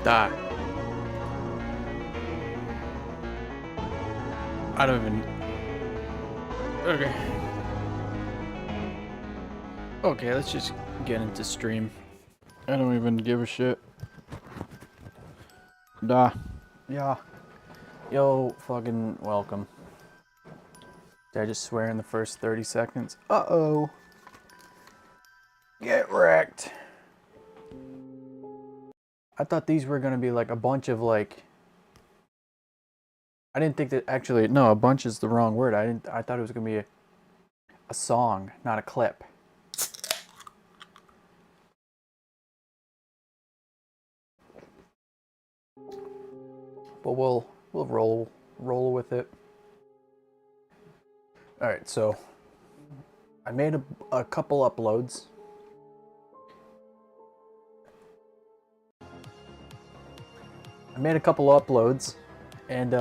Die. I don't even... Okay. Okay, let's just get into stream. I don't even give a shit. Da. Yeah. Yo, fucking welcome. Did I just swear in the first 30 seconds? Uh-oh. Get wrecked. I thought these were gonna be like a bunch of like... I didn't think that actually... No, a bunch is the wrong word. I thought it was gonna be a song, not a clip. But we'll roll with it. All right, so I made a couple uploads. And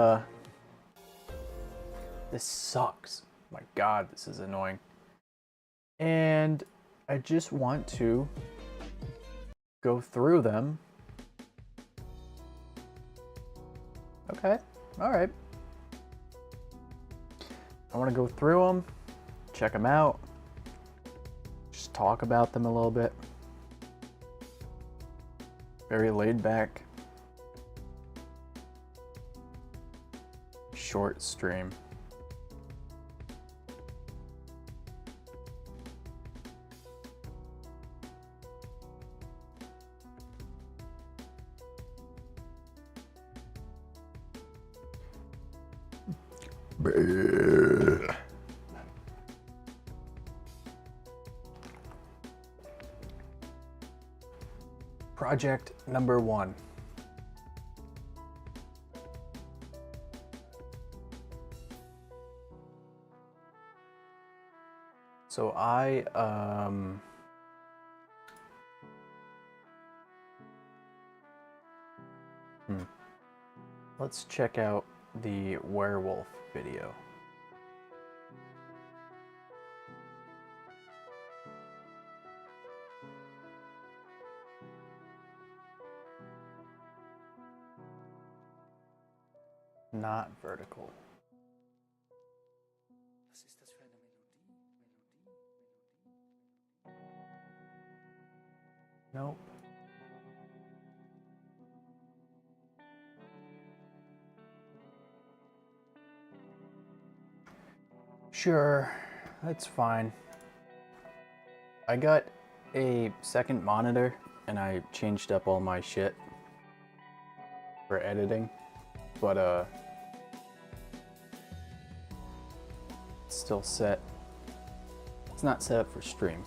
this sucks. My God, this is annoying. And I just want to go through them. Okay, all right. I want to go through them, check them out, just talk about them a little bit. Very laid back, short stream. Project number 1. So let's check out the werewolf video. Not vertical. Nope. Sure, that's fine. I got a second monitor and I changed up all my shit for editing, but it's still set. It's not set up for stream.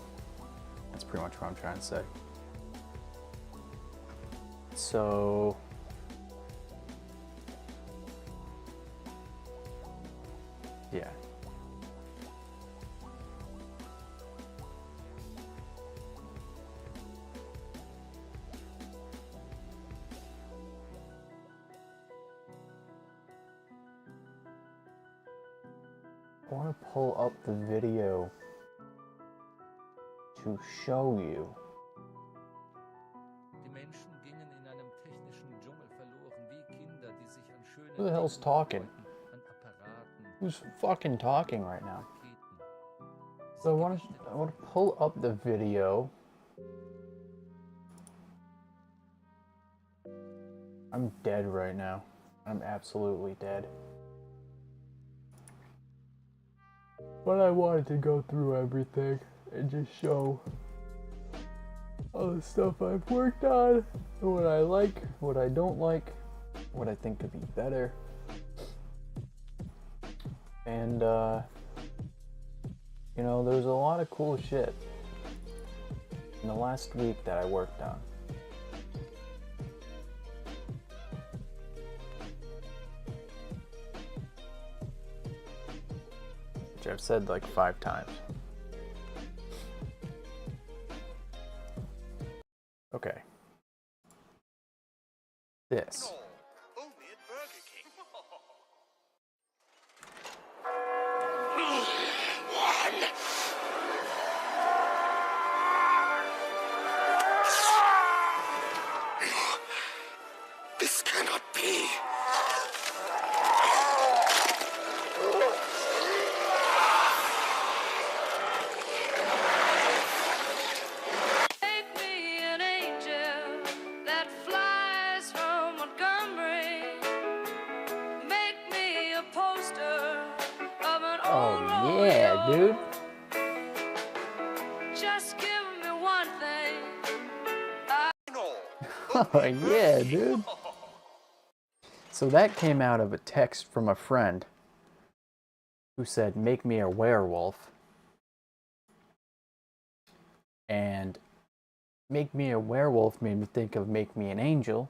That's pretty much what I'm trying to say. So yeah. I want to pull up the video to show you. Who the hell's talking? Who's fucking talking right now? So I want to pull up the video. I'm dead right now. I'm absolutely dead. But I wanted to go through everything and just show all the stuff I've worked on, and what I like, what I don't like, what I think could be better. And you know, there's a lot of cool shit in the last week that I worked on. Which I've said like 5 times. Okay. This. cannot be. Make me an angel that flies from Montgomery. Make me a poster of an old yeah, dude. Just give me one thing. Oh, yeah, dude. So that came out of a text from a friend who said, make me a werewolf. And make me a werewolf made me think of make me an angel,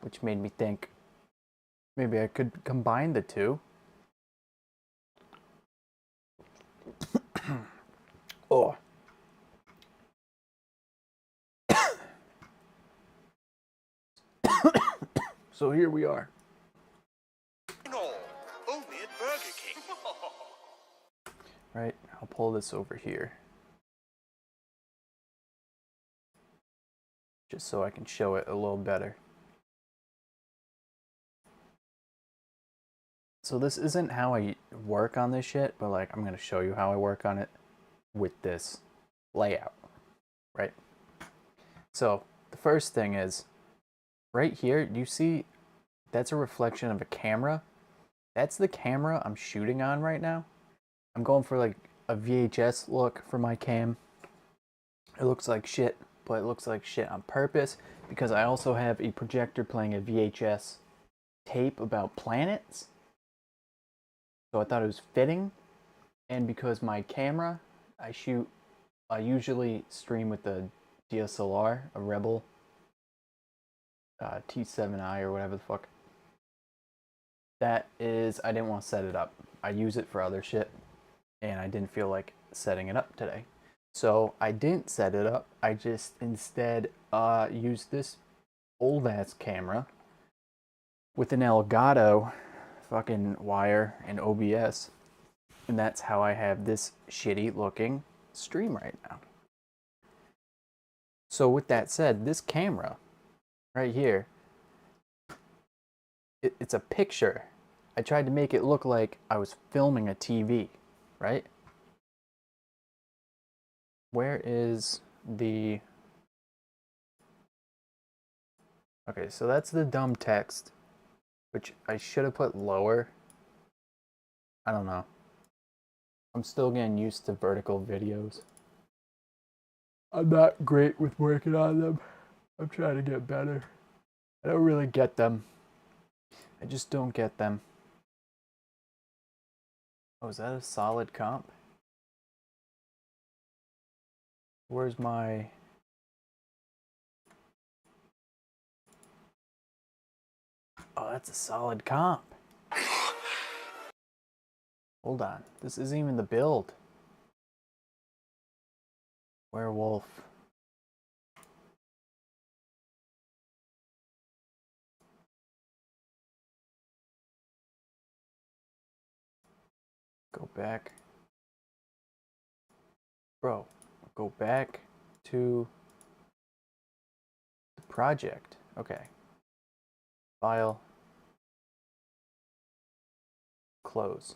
which made me think maybe I could combine the two. Oh. So here we are. No, only at Burger King. Right, I'll pull this over here. Just so I can show it a little better. So this isn't how I work on this shit, but like I'm gonna show you how I work on it with this layout, right? So the first thing is, right here, you see that's a reflection of a camera. That's the camera I'm shooting on right now. I'm going for like a VHS look for my cam. It looks like shit, but it looks like shit on purpose because I also have a projector playing a VHS tape about planets. So I thought it was fitting. And because my camera, I usually stream with the DSLR, a Rebel T7i or whatever the fuck. That is, I didn't want to set it up. I use it for other shit, and I didn't feel like setting it up today. So I didn't set it up. I just instead used this old ass camera with an Elgato fucking wire and OBS. And that's how I have this shitty looking stream right now. So with that said, this camera right here, it's a picture. I tried to make it look like I was filming a TV, right? Where is the... Okay, so that's the dumb text, which I should have put lower. I don't know. I'm still getting used to vertical videos. I'm not great with working on them. I'm trying to get better. I don't really get them. I just don't get them. Oh, is that a solid comp? Where's my... Oh, that's a solid comp. Hold on. This isn't even the build. Werewolf. Go back. Bro, go back to the project. Okay. File. Close.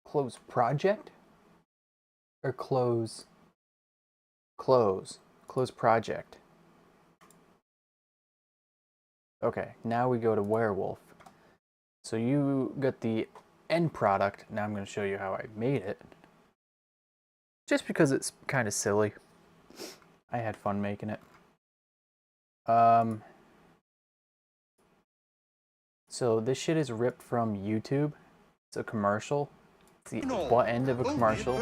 Close project? Or close? Close. Close project. Okay, now we go to werewolf. So you got the end product. Now I'm going to show you how I made it. Just because it's kind of silly. I had fun making it. So this shit is ripped from YouTube. It's a commercial. It's the butt end of a commercial.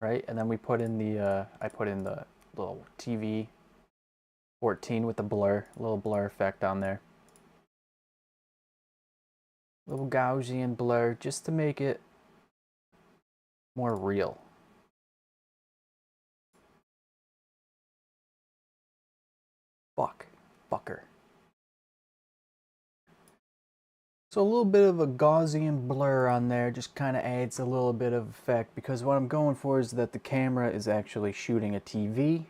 Right? And then we put in the, I put in the little TV 14 with the blur, little blur effect on there. Little Gaussian blur just to make it more real. Fucker. So a little bit of a Gaussian blur on there just kind of adds a little bit of effect because what I'm going for is that the camera is actually shooting a TV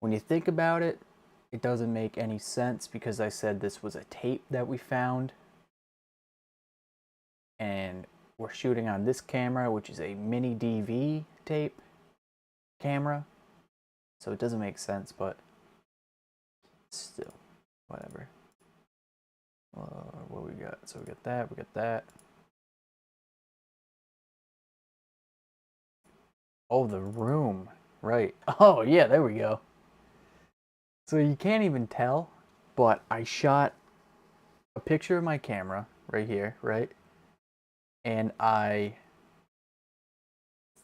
when you think about it, it doesn't make any sense because I said this was a tape that we found. And we're shooting on this camera, which is a mini DV tape camera. So it doesn't make sense, but still, whatever. What we got? So we got that, we got that. Oh, the room. Right. Oh, yeah, there we go. So you can't even tell, but I shot a picture of my camera right here, right? And I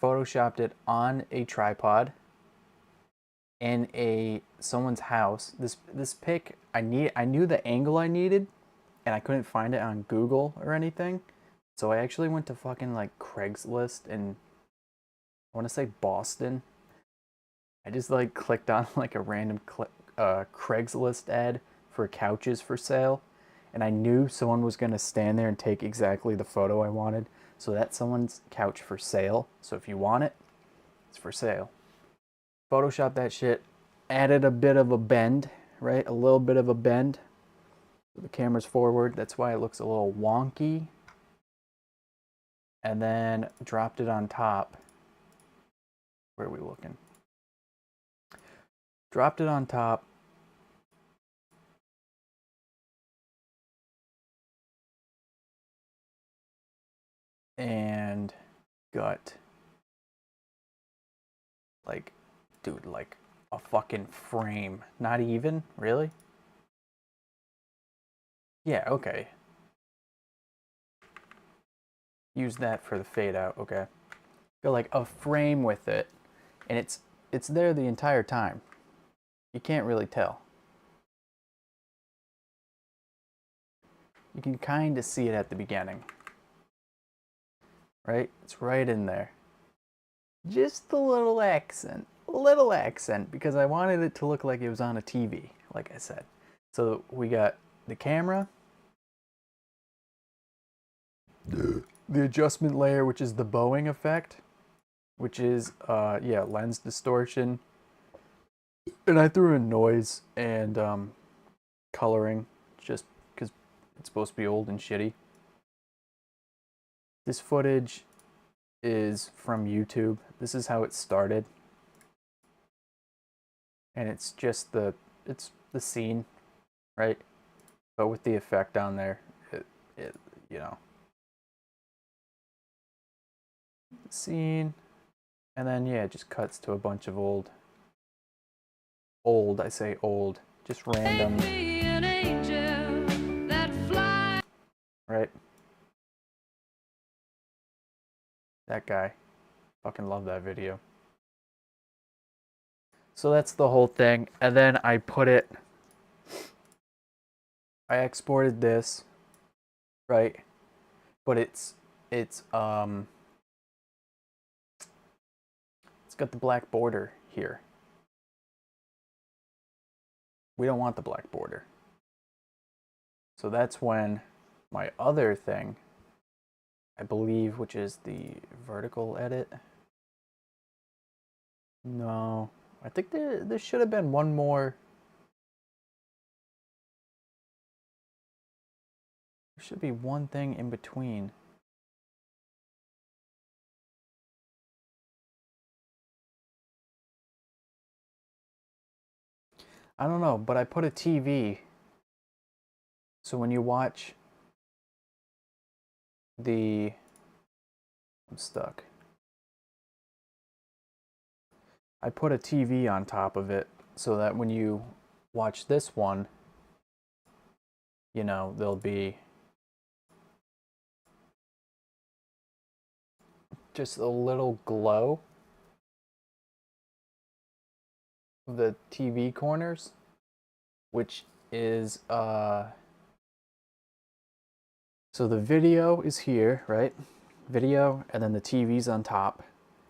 photoshopped it on a tripod in someone's house. This pic, I knew the angle I needed, and I couldn't find it on Google or anything. So I actually went to fucking like Craigslist in, I want to say Boston. I just like clicked on like a random Craigslist ad for couches for sale, and I knew someone was gonna stand there and take exactly the photo I wanted. So that's someone's couch for sale. So if you want it, it's for sale. Photoshop that shit, added a bit of a bend, right? A little bit of a bend. The camera's forward, that's why it looks a little wonky. And then dropped it on top. Where are we looking? Dropped it on top. And got like, dude, like a fucking frame. Not even, really? Yeah, okay. Use that for the fade out, okay. Got like a frame with it, and it's there the entire time. You can't really tell. You can kind of see it at the beginning. Right? It's right in there. Just a little accent, because I wanted it to look like it was on a TV, like I said. So we got the camera, the adjustment layer, which is the bowing effect, which is, yeah, lens distortion. And I threw in noise and coloring, just because it's supposed to be old and shitty. This footage is from YouTube. This is how it started. And it's just it's the scene, right? But with the effect down there, it you know. The scene, and then yeah, it just cuts to a bunch of I say old, just random, right? That guy, fucking love that video. So that's the whole thing, and then I exported this, right? But it's got the black border here. We don't want the black border. So that's when my other thing, I believe, which is the vertical edit. No, I think there should have been one more. There should be one thing in between. I don't know, but I put a TV. So when you watch I'm stuck. I put a TV on top of it so that when you watch this one, you know, there'll be just a little glow of the TV corners, which is so the video is here, right? Video, and then the TV's on top,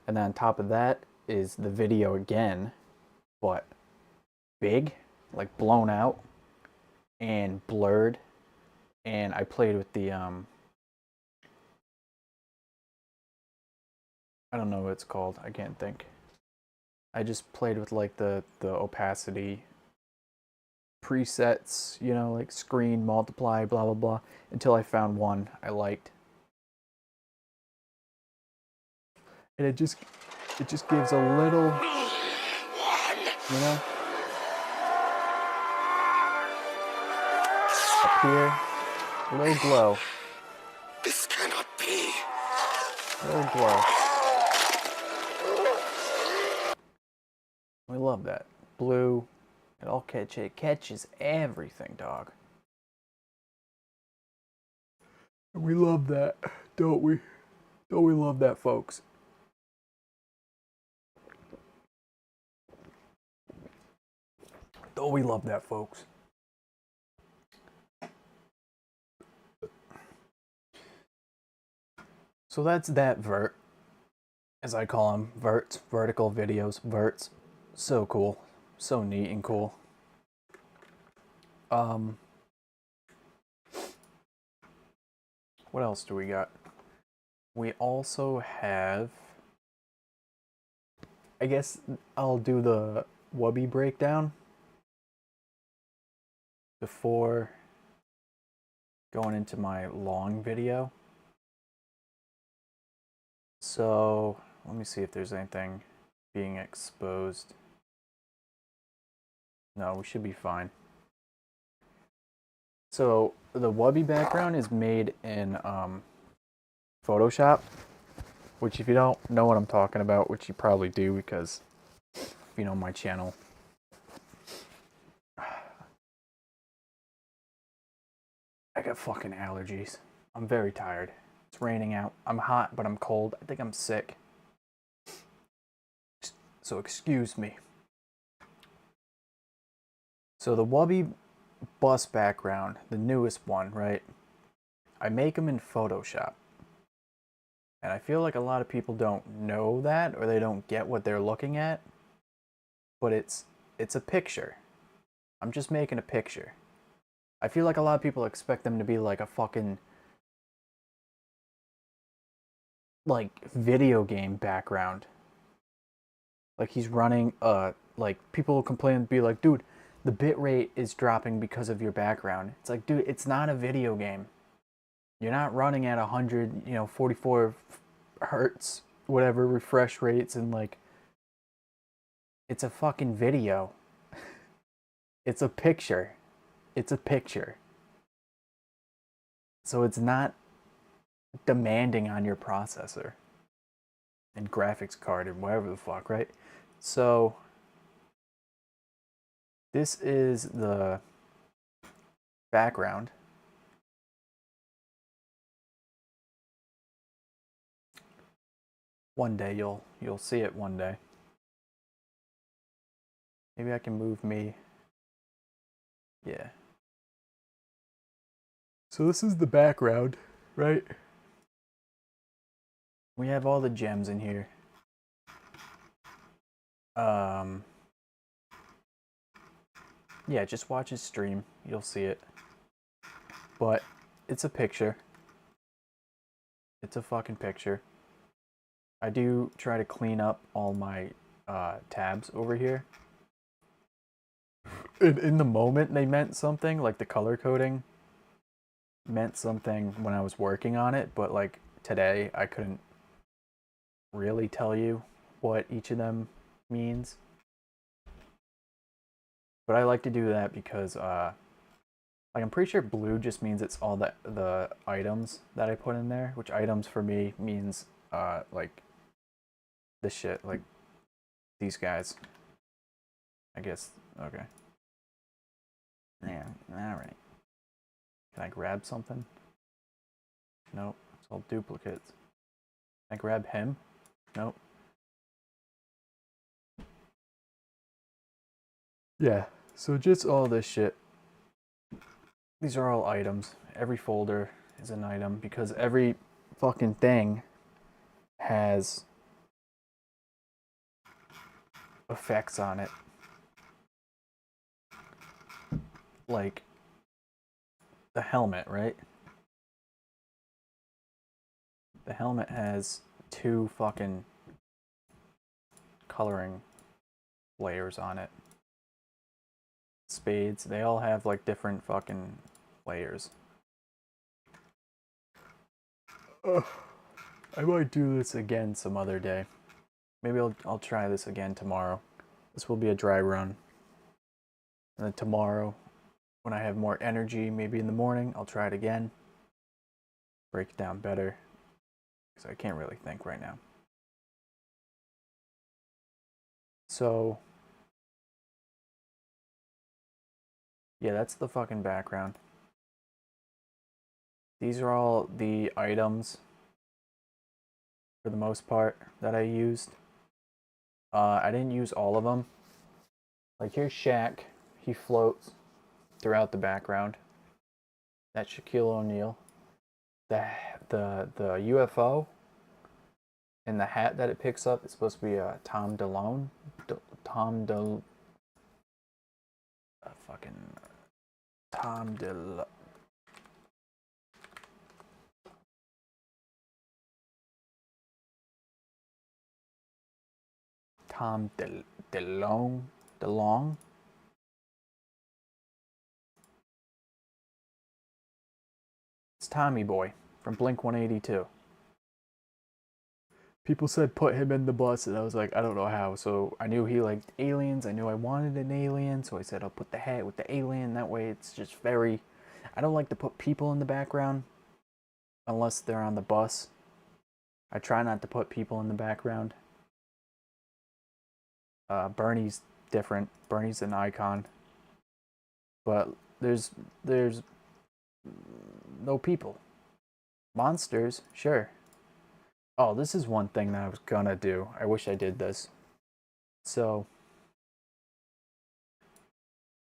and then on top of that is the video again, but big, like blown out and blurred. And I played with the I don't know what it's called, I can't think. I just played with like the opacity presets, you know, like screen, multiply, blah blah blah, until I found one I liked. And it just gives a little, you know, up here, a little glow. This cannot be. A little glow. We love that. Blue, it catches everything, dog. We love that, don't we? Don't we love that, folks? Don't we love that, folks? So that's that vert, as I call them, verts, vertical videos, verts. So cool, so neat and cool. What else do we got? We also have, I guess I'll do the Wubby breakdown before going into my long video. So let me see if there's anything being exposed. No, we should be fine. So the Wubby background is made in Photoshop, which if you don't know what I'm talking about, which you probably do because if you know my channel. I got fucking allergies. I'm very tired. It's raining out. I'm hot, but I'm cold. I think I'm sick. So excuse me. So the Wubby bus background, the newest one, right? I make them in Photoshop. And I feel like a lot of people don't know that, or they don't get what they're looking at. But it's a picture. I'm just making a picture. I feel like a lot of people expect them to be like a fucking like video game background. Like he's running like people complain and be like, dude, the bit rate is dropping because of your background. It's like, dude, it's not a video game. You're not running at 100, 44 hertz, whatever refresh rates, and like, it's a fucking video. It's a picture. It's a picture. So it's not demanding on your processor and graphics card and whatever the fuck, right? So this is the background. One day you'll see it one day. Maybe I can move me. Yeah. So this is the background, right? We have all the gems in here. Yeah, just watch his stream. You'll see it. But it's a picture. It's a fucking picture. I do try to clean up all my tabs over here. In the moment they meant something, like the color coding meant something when I was working on it, but like today I couldn't really tell you what each of them means. But I like to do that because like I'm pretty sure blue just means it's all the items that I put in there, which items for me means like this shit, like these guys. I guess, okay. Yeah, alright. Can I grab something? Nope, it's all duplicates. Can I grab him? Nope. Yeah, so just all this shit. These are all items. Every folder is an item because every fucking thing has effects on it. Like the helmet, right? The helmet has two fucking coloring layers on it. Spades, they all have like different fucking layers. I might do this again some other day. Maybe I'll try this again tomorrow. This will be a dry run. And then tomorrow, when I have more energy, maybe in the morning, I'll try it again. Break it down better. Because I can't really think right now. So, yeah, that's the fucking background. These are all the items, for the most part, that I used. I didn't use all of them. Like, here's Shaq. He floats throughout the background. That's Shaquille O'Neal. The UFO and the hat that it picks up is supposed to be Tom DeLonge. Tom DeLonge. DeLonge. It's Tommy Boy from Blink 182. People said put him in the bus, and I was like, I don't know how. So I knew he liked aliens. I knew I wanted an alien, so I said I'll put the hat with the alien. That way it's just very... I don't like to put people in the background unless they're on the bus. I try not to put people in the background. Bernie's different. Bernie's an icon. But there's no people. Monsters, sure. Oh, this is one thing that I was gonna do. I wish I did this. So,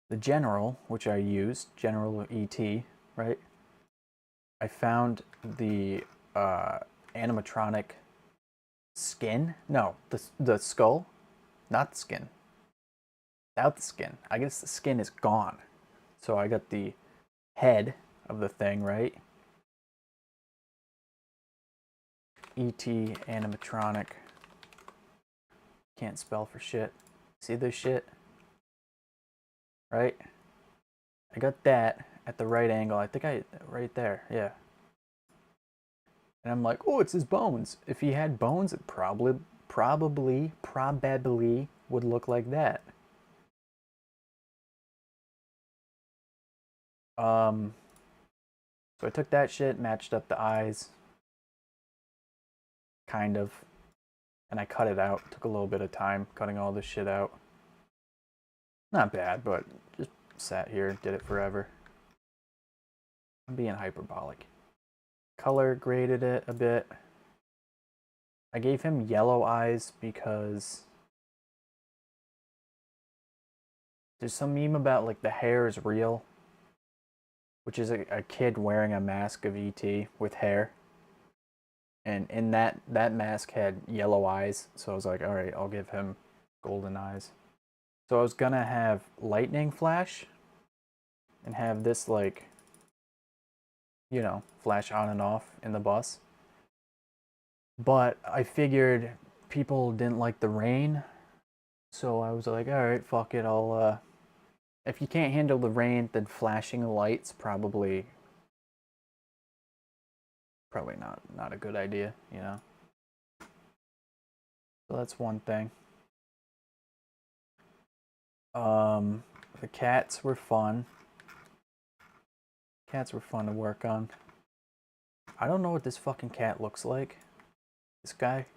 the General, which I used, General ET, right? I found the animatronic skin. No, the skull, not the skin. Without the skin. I guess the skin is gone. So I got the head of the thing, right? ET animatronic. Can't spell for shit. See this shit? Right? I got that at the right angle. I think right there, yeah. And I'm like, oh, it's his bones. If he had bones, it probably would look like that. So I took that shit, matched up the eyes, kind of, and I cut it out. Took a little bit of time cutting all this shit out. Not bad, but just sat here, did it forever. I'm being hyperbolic. Color graded it a bit. I gave him yellow eyes because there's some meme about like the hair is real, which is a kid wearing a mask of ET with hair. And in that mask had yellow eyes, so I was like, all right, I'll give him golden eyes. So I was gonna have lightning flash and have this like, you know, flash on and off in the bus. But I figured people didn't like the rain, so I was like, all right, fuck it, I'll if you can't handle the rain, then flashing lights probably not a good idea, you know. So that's one thing. The cats were fun. Cats were fun to work on. I don't know what this fucking cat looks like. This guy.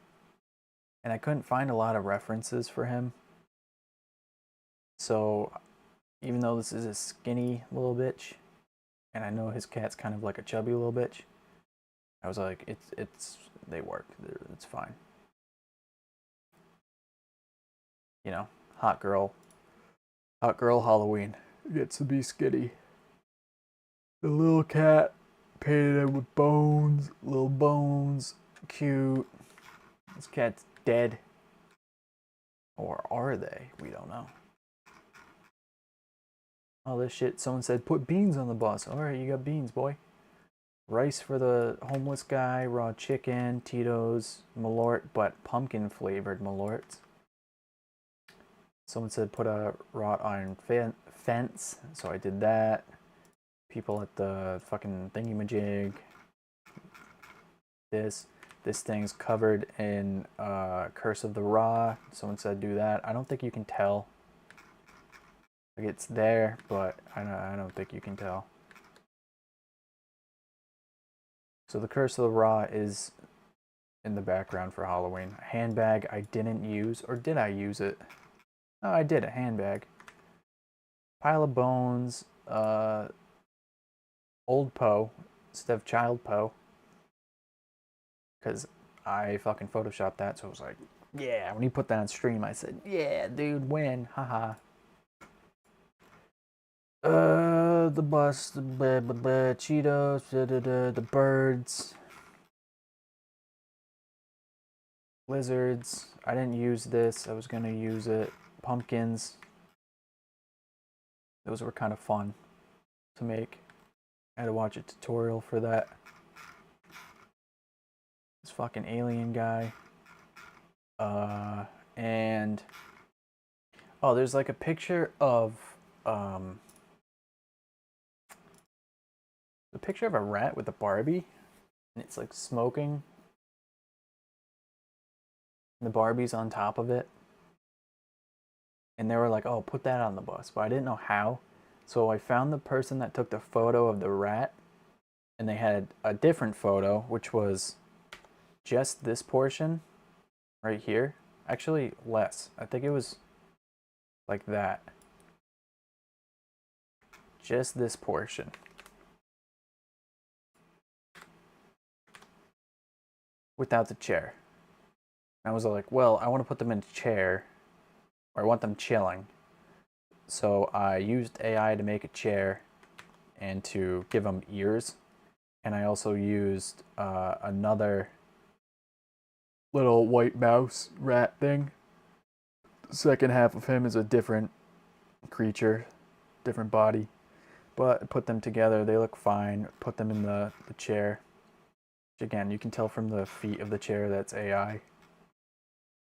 And I couldn't find a lot of references for him. So, even though this is a skinny little bitch, and I know his cat's kind of like a chubby little bitch, I was like, they work. It's fine. You know, hot girl Halloween. It gets to be skinny. The little cat painted him with bones, little bones, cute. This cat's dead. Or are they? We don't know. All this shit, someone said, put beans on the bus. Alright, you got beans, boy. Rice for the homeless guy, raw chicken, Tito's, Malort, but pumpkin flavored Malorts. Someone said put a wrought iron fence, so I did that. People at the fucking thingy-majig. This thing's covered in Curse of the Raw. Someone said do that. I don't think you can tell. Like, it's there, but I don't think you can tell. So the Curse of the Raw is in the background for Halloween. A handbag I didn't use, or did I use it? Oh, I did, a handbag. Pile of bones, old Poe instead of child Poe. Because I fucking photoshopped that, so I was like, yeah, when he put that on stream, I said, yeah, dude, win, haha. The bus, the Cheetos, the birds, lizards. I didn't use this. I was gonna use it. Pumpkins. Those were kind of fun to make. I had to watch a tutorial for that. This fucking alien guy. And oh, there's like a picture of the picture of a rat with a Barbie, and it's like smoking. And the Barbie's on top of it. And they were like, oh, put that on the bus. But I didn't know how. So I found the person that took the photo of the rat. And they had a different photo, which was just this portion right here. Actually, less. I think it was like that. Just this portion. Without the chair. And I was like, well, I want to put them in a chair. Or I want them chilling. So I used AI to make a chair and to give them ears. And I also used another little white mouse rat thing. The second half of him is a different creature, different body. But I put them together, they look fine. Put them in the chair. Which again, you can tell from the feet of the chair that's AI.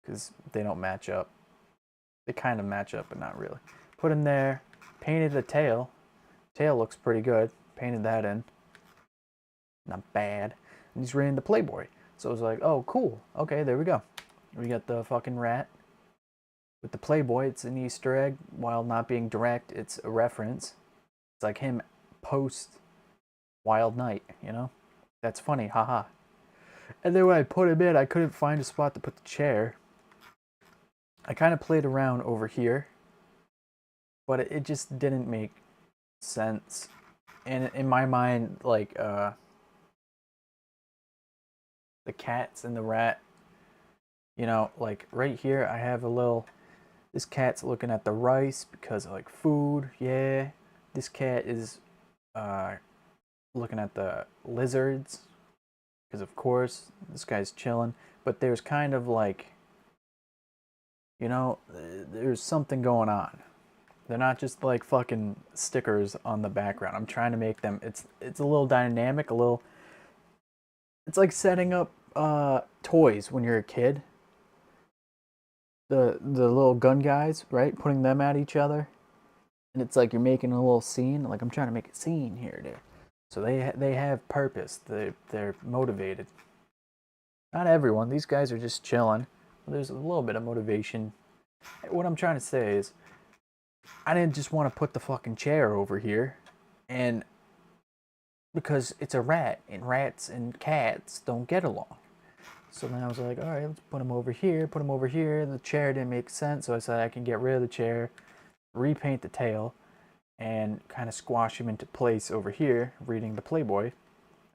Because they don't match up. They kind of match up, but not really. Put him there. Painted the tail. Tail looks pretty good. Painted that in. Not bad. And he's reading the Playboy. So I was like, oh, cool. Okay, there we go. We got the fucking rat with the Playboy. It's an Easter egg. While not being direct, it's a reference. It's like him post Wild Night, you know? That's funny, haha. And then when I put him in, I couldn't find a spot to put the chair. I kind of played around over here, but it just didn't make sense. And in my mind, like, the cats and the rat, you know, like right here, I have a little, this cat's looking at the rice because of like food, yeah. This cat is looking at the lizards because of course, this guy's chilling. But there's kind of like, you know, there's something going on. They're not just like fucking stickers on the background. I'm trying to make them, it's a little dynamic, a little, it's like setting up toys when you're a kid. The little gun guys, right? Putting them at each other. And it's like you're making a little scene. Like, I'm trying to make a scene here, dude. So they have purpose. They're motivated. Not everyone. These guys are just chilling. There's a little bit of motivation. What I'm trying to say is, I didn't just want to put the fucking chair over here, and because it's a rat, and rats and cats don't get along. So then I was like, all right, let's put him over here, put him over here. The chair didn't make sense, so I said I can get rid of the chair, repaint the tail, and kind of squash him into place over here, reading the Playboy.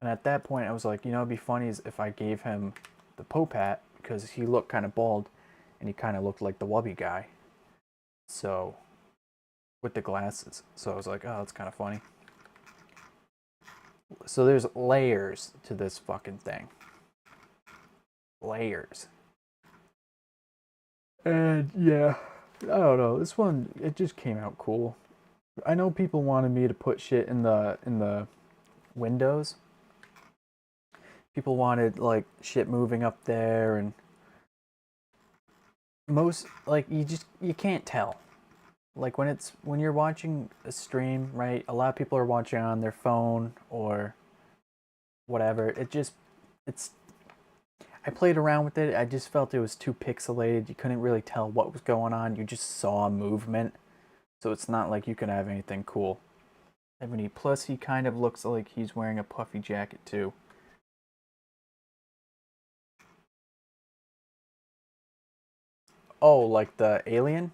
And at that point, I was like, you know, it'd be funny if I gave him the Pope hat, because he looked kind of bald, and he kind of looked like the Wubby guy. So, with the glasses. So I was like, oh, that's kind of funny. So there's layers to this fucking thing. Layers. And yeah, I don't know. This one, it just came out cool. I know people wanted me to put shit in the windows. People wanted like shit moving up there, and most, like, you can't tell. Like when you're watching a stream, right? A lot of people are watching on their phone or whatever. It's I played around with it. I just felt it was too pixelated. You couldn't really tell what was going on. You just saw movement. So it's not like you could have anything cool. Ebony, plus he kind of looks like he's wearing a puffy jacket too. Oh, like the alien?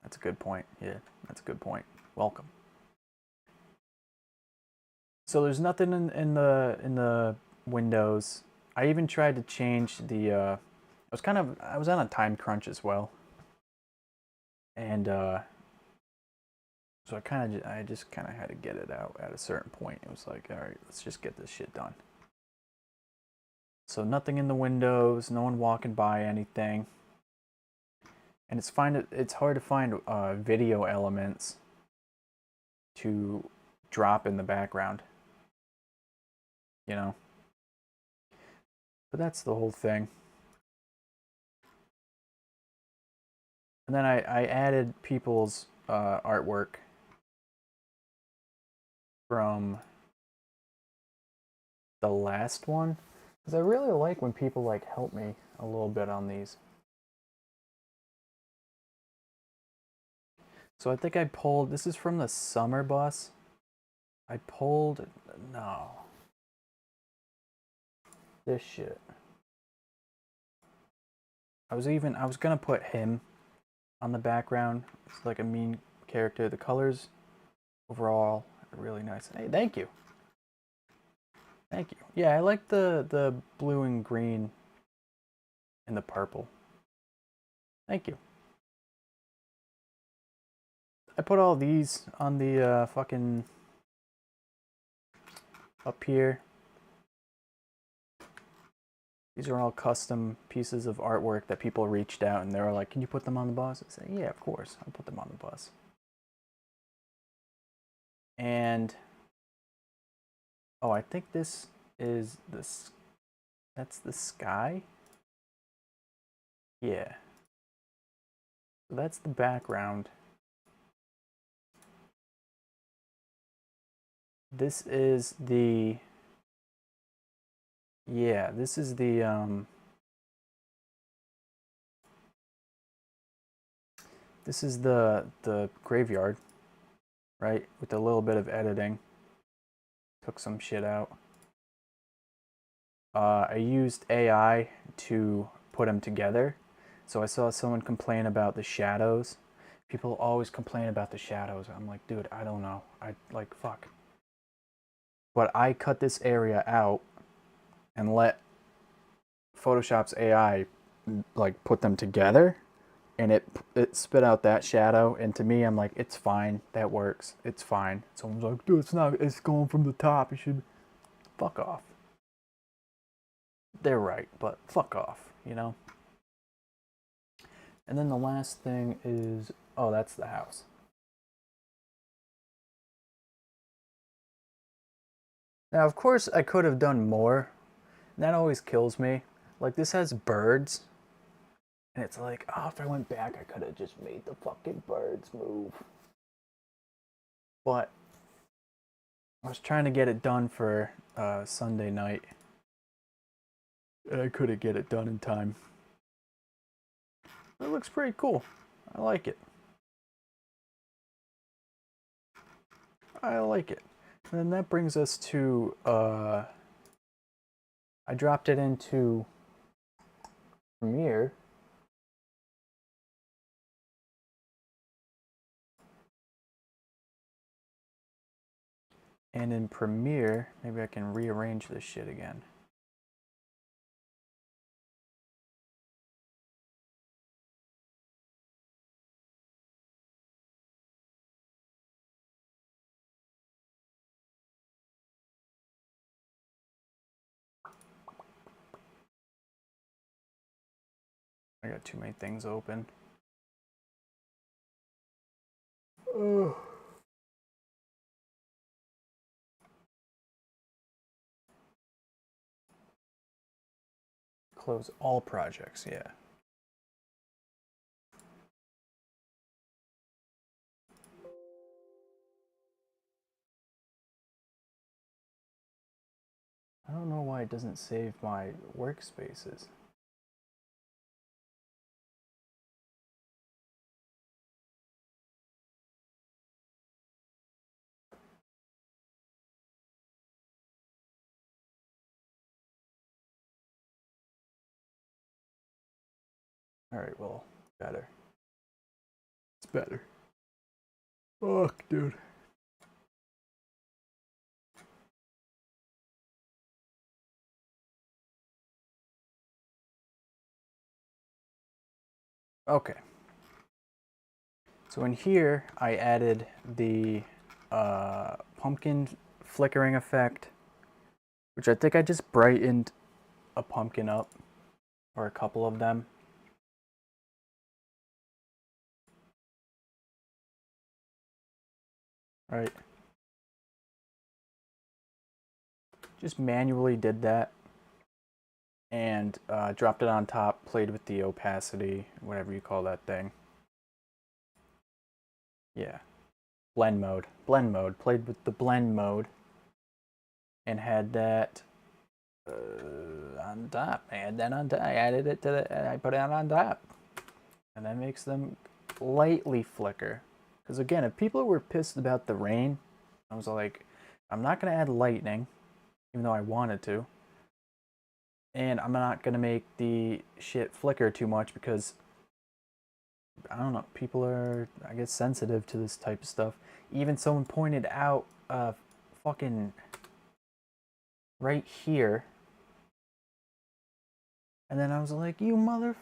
That's a good point. Yeah, that's a good point. Welcome. So there's nothing in the windows. I even tried to change the I was on a time crunch as well. And so I just kind of had to get it out at a certain point. It was like, all right, let's just get this shit done. So nothing in the windows, no one walking by anything. And it's hard to find video elements to drop in the background. You know? But that's the whole thing. And then I added people's artwork from the last one. Because I really like when people like help me a little bit on these. So I think I pulled, this is from the summer bus. I pulled, no. This shit. I was gonna put him on the background. It's like a mean character. The colors overall are really nice. Hey, thank you. Thank you. Yeah, I like the blue and green and the purple. Thank you. I put all these on the fucking up here. These are all custom pieces of artwork that people reached out and they were like, can you put them on the bus? I said, yeah, of course, I'll put them on the bus. And, oh, I think this is that's the sky? Yeah. So that's the background. This is the, yeah, this is the, this is the graveyard, right? With a little bit of editing. Took some shit out. I used AI to put them together. So I saw someone complain about the shadows. People always complain about the shadows. I'm like, dude, I don't know. I like, fuck. But I cut this area out and let Photoshop's AI like put them together, and it spit out that shadow. And to me, I'm like, it's fine. That works. It's fine. Someone's like, dude, it's not. It's going from the top. You should fuck off. They're right, but fuck off. You know. And then the last thing is, oh, that's the house. Now, of course, I could have done more. That always kills me. Like, this has birds. And it's like, oh, if I went back, I could have just made the fucking birds move. But I was trying to get it done for Sunday night. And I couldn't get it done in time. It looks pretty cool. I like it. I like it. And then that brings us to, I dropped it into Premiere. And in Premiere, maybe I can rearrange this shit again. I got too many things open. Oh. close all projects, yeah. I don't know why it doesn't save my workspaces. Alright, well, better. It's better. Fuck, dude. Okay. So in here, I added the pumpkin flickering effect, which I think I just brightened a pumpkin up, or a couple of them. Right. Just manually did that and dropped it on top, played with the opacity, whatever you call that thing. Yeah. Blend mode. Blend mode. Played with the blend mode and had that on top. I had that on top. I added it to the, I put it on top. And that makes them lightly flicker. Because again, if people were pissed about the rain, I was like, I'm not going to add lightning, even though I wanted to. And I'm not going to make the shit flicker too much because, I don't know, people are, I guess, sensitive to this type of stuff. Even someone pointed out, fucking right here. And then I was like, you mother...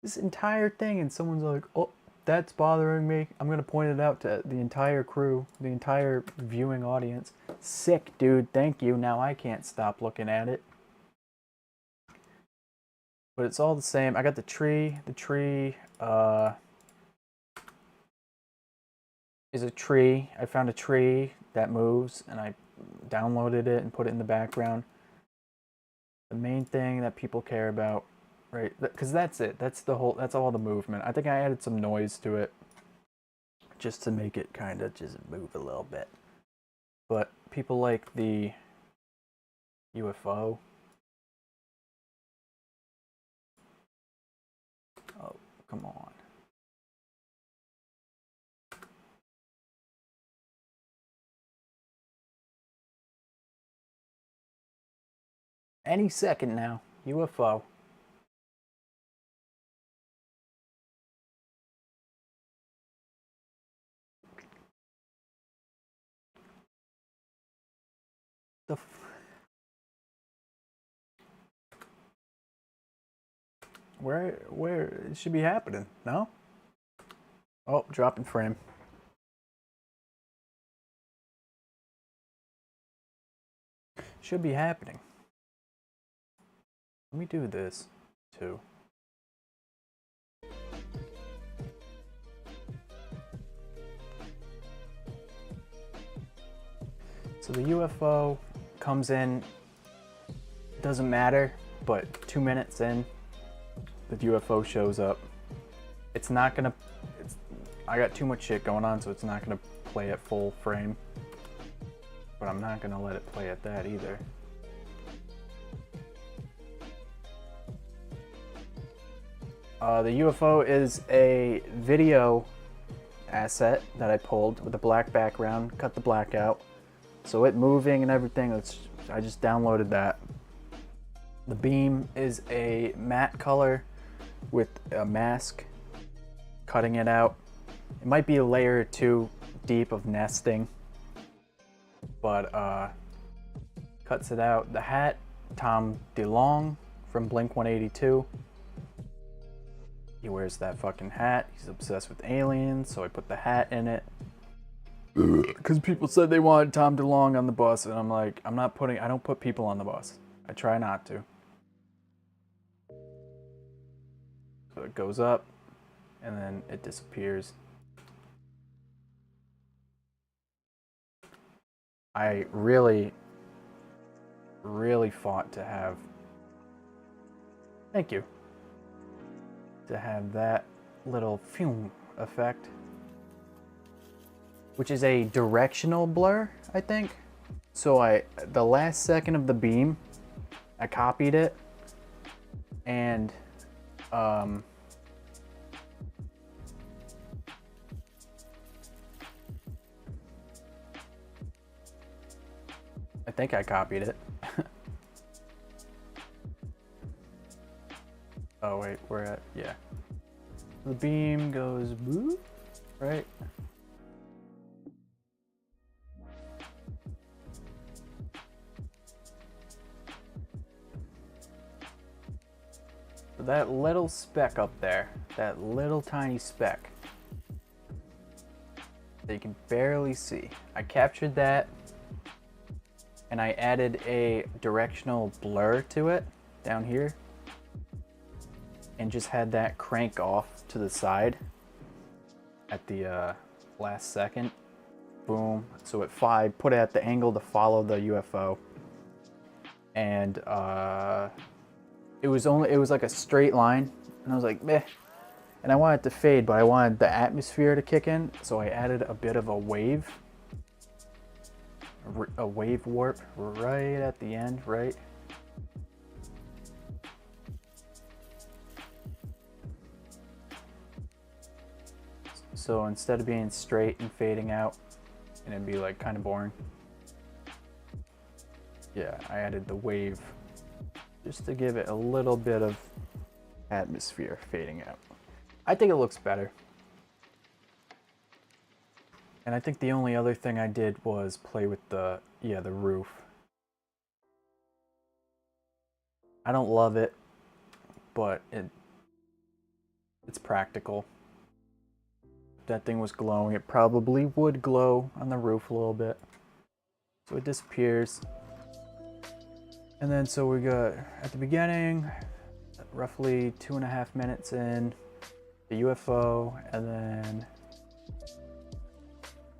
this entire thing. And someone's like, oh, that's bothering me. I'm going to point it out to the entire crew, the entire viewing audience. Sick, dude. Thank you. Now I can't stop looking at it. But it's all the same. I got the tree. The tree is a tree. I found a tree that moves, and I downloaded it and put it in the background. The main thing that people care about, right? Because that's it. That's the whole. That's all the movement. I think I added some noise to it, just to make it kind of just move a little bit. But people like the UFO. Oh, come on. Any second now. UFO. The where it should be happening? No? Oh, dropping frame. Should be happening. Let me do this too. So the UFO comes in, doesn't matter, but 2 minutes in, the UFO shows up. It's not gonna, I got too much shit going on, so it's not gonna play at full frame. But I'm not gonna let it play at that either. The UFO is a video asset that I pulled with a black background, cut the black out. So it moving and everything, I just downloaded that. The beam is a matte color with a mask, cutting it out. It might be a layer or two deep of nesting, but cuts it out. The hat, Tom DeLonge from Blink-182. He wears that fucking hat. He's obsessed with aliens, so I put the hat in it. Because people said they wanted Tom DeLonge on the bus, and I'm like, I don't put people on the bus. I try not to. So it goes up, and then it disappears. I really, really fought to have Thank you. To have that little fume effect, which is a directional blur, I think. So the last second of the beam, I copied it, and I think I copied it. Oh wait, we're at, yeah. The beam goes boop, right? So that little speck up there, that little tiny speck that you can barely see, I captured that and I added a directional blur to it down here and just had that crank off to the side at the last second. Boom. So it put it at the angle to follow the UFO, and it was like a straight line, and I was like, meh. And I wanted to fade, but I wanted the atmosphere to kick in, so I added a bit of a wave warp right at the end, right? So instead of being straight and fading out, and it'd be like kind of boring. Yeah, I added the wave just to give it a little bit of atmosphere fading out. I think it looks better. And I think the only other thing I did was play with the roof. I don't love it, but it's practical. If that thing was glowing, it probably would glow on the roof a little bit. So it disappears. And then so we got at the beginning, roughly 2.5 minutes in, the UFO, and then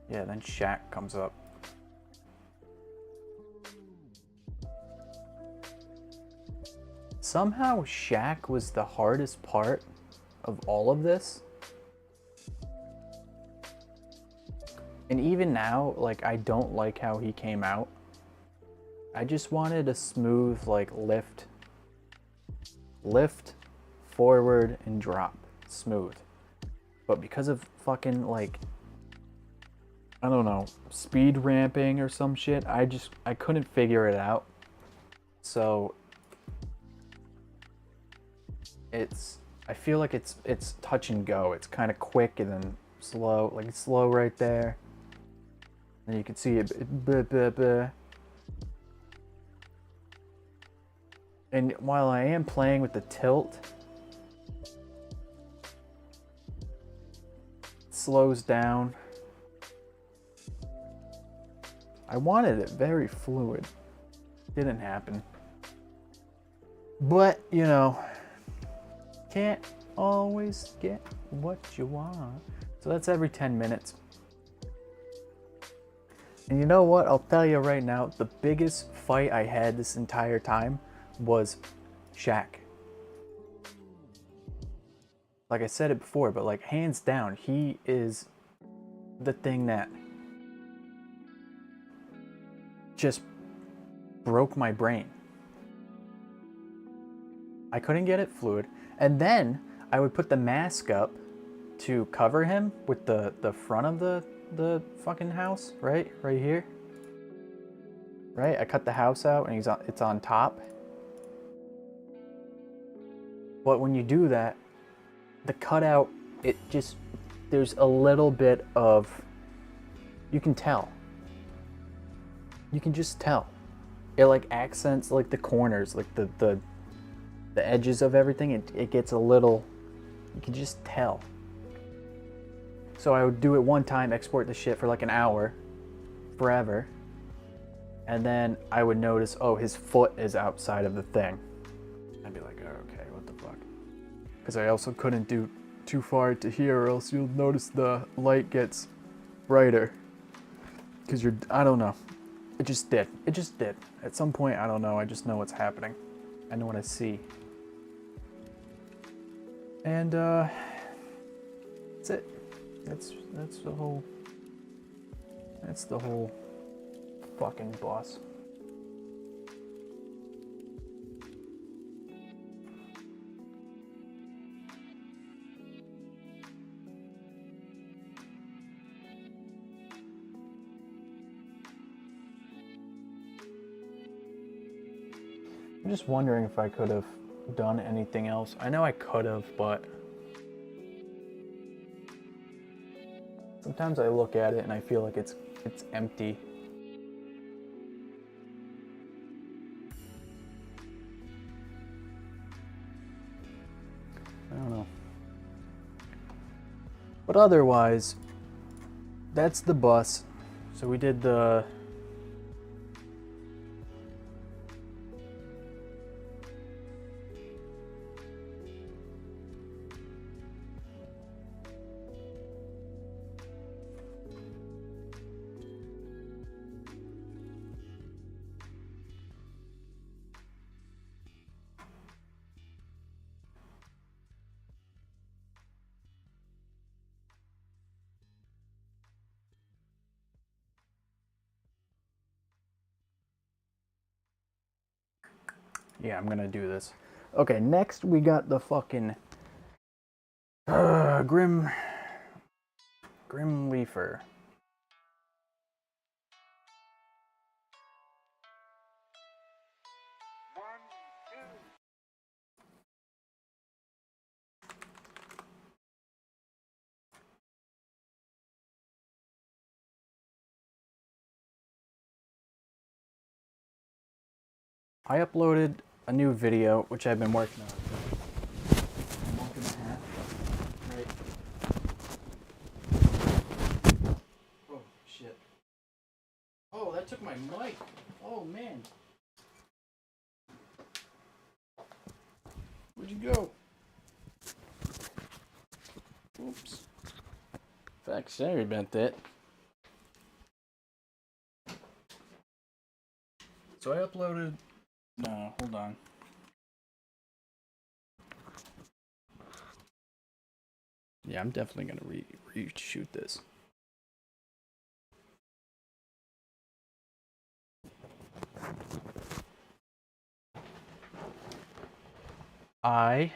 then Shaq comes up. Somehow Shaq was the hardest part of all of this. And even now, like, I don't like how he came out. I just wanted a smooth, like, lift, forward, and drop. Smooth. But because of fucking, like, I don't know, speed ramping or some shit, I couldn't figure it out. So I feel like it's touch and go. It's kind of quick and then slow, like it's slow right there. And you can see it, and while I am playing with the tilt, it slows down. I wanted it very fluid. Didn't happen. But, you know, can't always get what you want. So that's every 10 minutes. And you know what? I'll tell you right now, the biggest fight I had this entire time was Shaq. Like I said it before, but like hands down, he is the thing that just broke my brain. I couldn't get it fluid. And then I would put the mask up to cover him with the front of the fucking house, right here. Right? I cut the house out and it's on top. But when you do that, the cutout, there's a little bit of, you can tell. You can just tell. It like accents like the corners, like the edges of everything. It gets a little, you can just tell. So I would do it one time, export the shit for like an hour, forever. And then I would notice, oh, his foot is outside of the thing. I'd be like, oh, okay, what the fuck? Because I also couldn't do too far to here or else you'll notice the light gets brighter. Because I don't know. It just did. It just did. At some point, I don't know. I just know what's happening. I know what I see. And that's it. That's the whole fucking boss. I'm just wondering if I could have done anything else. I know I could have, but sometimes I look at it and I feel like it's empty. I don't know. But otherwise, that's the bus. So we did the yeah, I'm gonna do this. Okay, next we got the fucking Grim Leafer. I uploaded a new video, which I've been working on for a month and a half. Right. Oh, shit. Oh, that took my mic. Oh, man. Where'd you go? Oops. Sorry about that. So I uploaded... No, hold on. Yeah, I'm definitely gonna reshoot this. I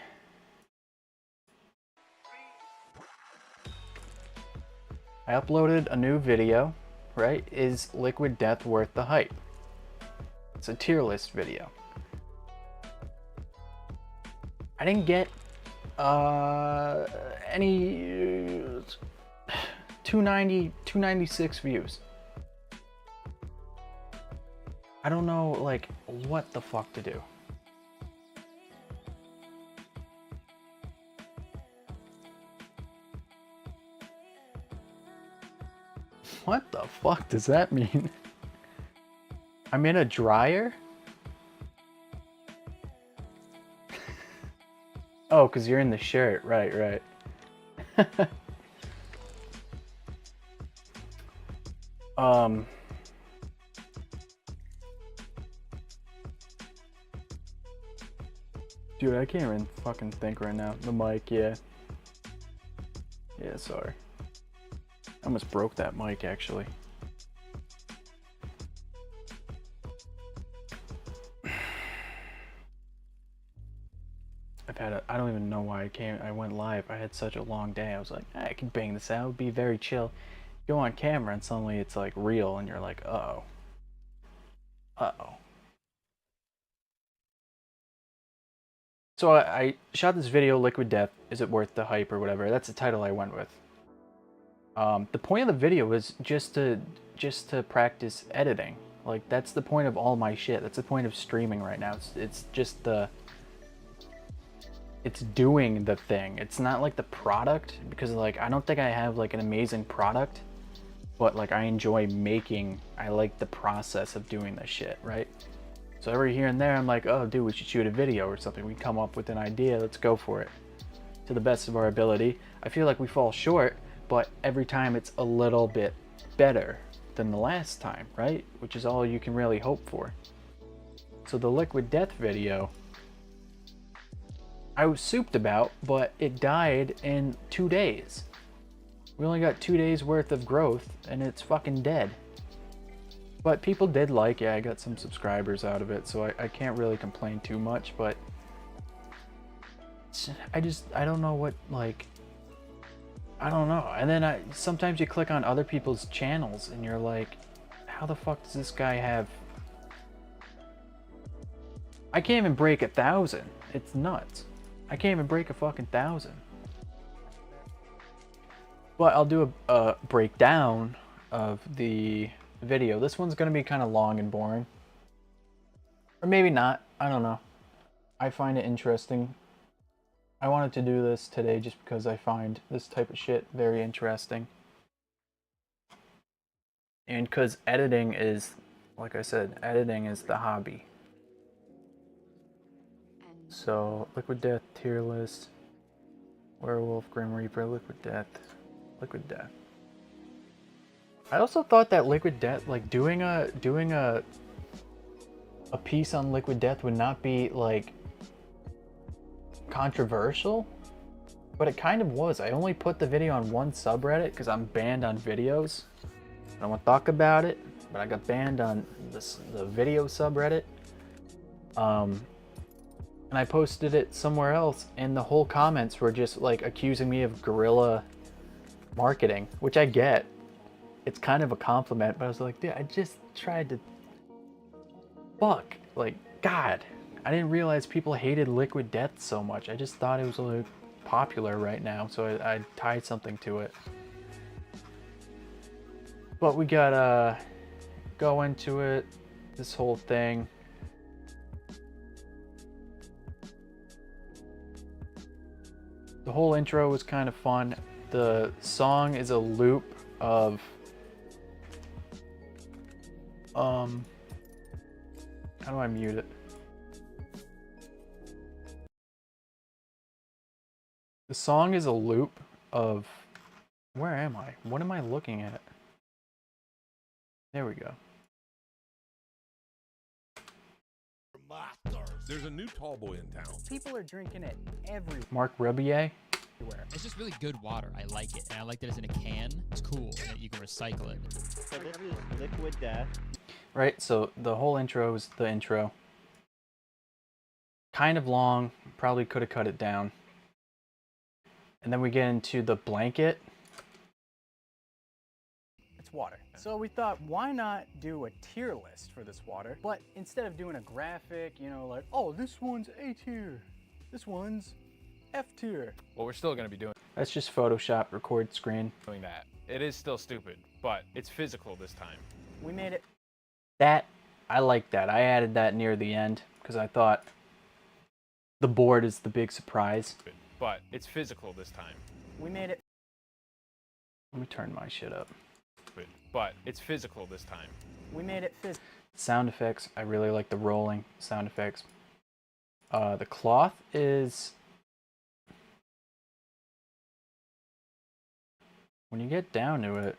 uploaded a new video, right? Is Liquid Death worth the hype? It's a tier list video. I didn't get any 296 views. I don't know, like, what the fuck to do. What the fuck does that mean? I'm in a dryer? Oh, because you're in the shirt. Right, right. Dude, I can't even fucking think right now. The mic, yeah. Yeah, sorry. I almost broke that mic, actually. I don't even know why I went live. I had such a long day. I was like, I can bang this out. It would be very chill. Go on camera and suddenly it's like real and you're like, uh-oh. Uh-oh. So I shot this video, Liquid Death. Is it worth the hype or whatever? That's the title I went with. The point of the video was just to practice editing. Like, that's the point of all my shit. That's the point of streaming right now. It's just it's doing the thing. It's not like the product, because like I don't think I have like an amazing product, but like I enjoy making, I like the process of doing this shit, right? So every here and there I'm like, oh dude, we should shoot a video or something. We come up with an idea, let's go for it. To the best of our ability. I feel like we fall short, but every time it's a little bit better than the last time, right? Which is all you can really hope for. So the Liquid Death video I was souped about, but it died in 2 days. We only got 2 days worth of growth and it's fucking dead. But people did like it. I got some subscribers out of it, so I can't really complain too much, but I don't know what, like, I don't know. And then sometimes you click on other people's channels and you're like, how the fuck does this guy have? I can't even break 1,000. It's nuts. I can't even break a fucking 1,000. But I'll do a breakdown of the video. This one's gonna be kind of long and boring. Or maybe not. I don't know. I find it interesting. I wanted to do this today just because I find this type of shit very interesting. And because editing is, like I said, editing is the hobby. So, Liquid Death, Tier List, Werewolf, Grim Reaper, Liquid Death, Liquid Death. I also thought that Liquid Death, like doing a piece on Liquid Death would not be like controversial, but it kind of was. I only put the video on one subreddit because I'm banned on videos. I don't want to talk about it, but I got banned on the video subreddit. And I posted it somewhere else, and the whole comments were just like accusing me of guerrilla marketing, which I get. It's kind of a compliment, but I was like, dude, I just tried to... Fuck. Like, God. I didn't realize people hated Liquid Death so much. I just thought it was like popular right now, so I tied something to it. But we gotta go into it, this whole thing. The whole intro was kind of fun. The song is a loop of how do I mute it? The song is a loop of, where am I? What am I looking at? There we go. There's a new tall boy in town. People are drinking it everywhere. Mark Rebier. It's just really good water. I like it. And I like that it's in a can. It's cool. And that you can recycle it. So this is Liquid Death. Right, so the whole intro is the intro. Kind of long. Probably could have cut it down. And then we get into the blanket. It's water. So we thought, why not do a tier list for this water? But instead of doing a graphic, you know, like, oh, this one's A tier. This one's F tier. Well, we're still going to be doing That's just Photoshop, record screen. that. It is still stupid, but it's physical this time. We made it. That, I like that. I added that near the end because I thought the board is the big surprise. But it's physical this time. We made it. Let me turn my shit up. But it's physical this time. We made it physical. Sound effects. I really like the rolling sound effects. The cloth is... When you get down to it,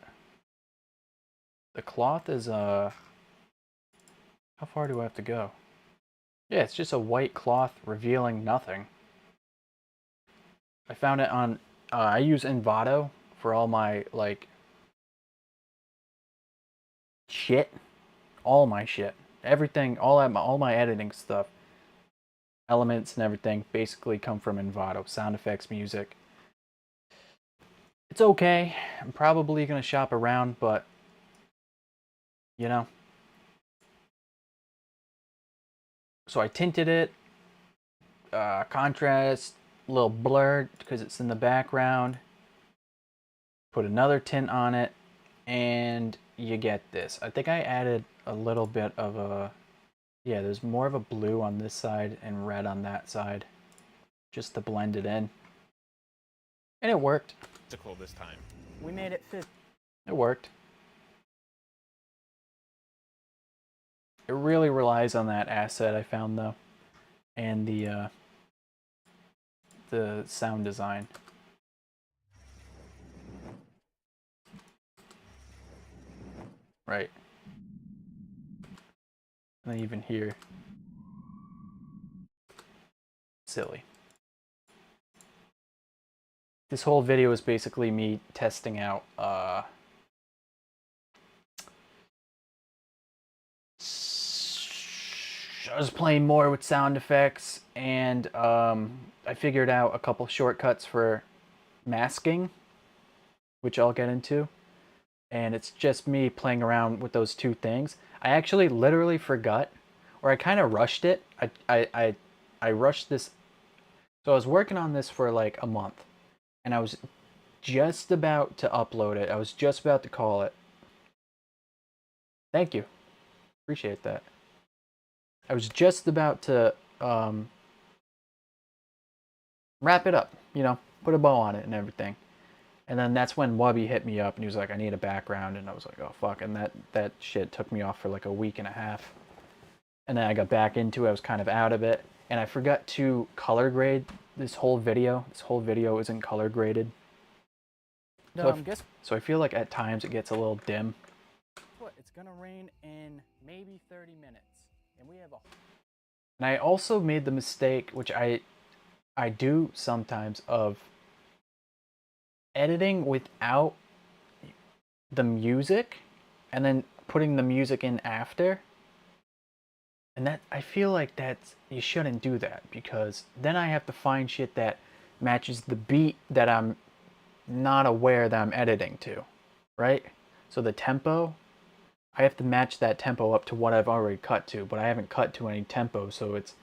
the cloth is how far do I have to go? Yeah, it's just a white cloth revealing nothing. I found it on I use Envato for all my like shit, all my shit, everything, all my editing stuff, elements and everything basically come from Envato. Sound effects, music. It's okay. I'm probably gonna shop around, but you know. So I tinted it, contrast, a little blurred because it's in the background. Put another tint on it, and you get this. I think I added a little bit of a, yeah, there's more of a blue on this side and red on that side, just to blend it in. And it worked. Physical this time. We made it fit. It worked. It really relies on that asset I found though, and the sound design. Right. And then even here. Silly. This whole video is basically me testing out I was playing more with sound effects, and I figured out a couple shortcuts for masking, which I'll get into. And it's just me playing around with those two things. I actually literally forgot, or I kind of rushed it. I rushed this. So I was working on this for like a month, and I was just about to upload it. I was just about to call it. Thank you. Appreciate that. I was just about to wrap it up, you know, put a bow on it and everything. And then that's when Wubby hit me up and he was like, I need a background. And I was like, oh, fuck. And that shit took me off for like a week and a half. And then I got back into it. I was kind of out of it. And I forgot to color grade this whole video. This whole video isn't color graded. So I feel like at times it gets a little dim. What? It's gonna rain in maybe 30 minutes. And we have a... And I also made the mistake, which I do sometimes, of editing without the music and then putting the music in after. And that, I feel like that's, you shouldn't do that, because then I have to find shit that matches the beat that I'm not aware that I'm editing to, right? So the tempo, I have to match that tempo up to what I've already cut to, but I haven't cut to any tempo, so it's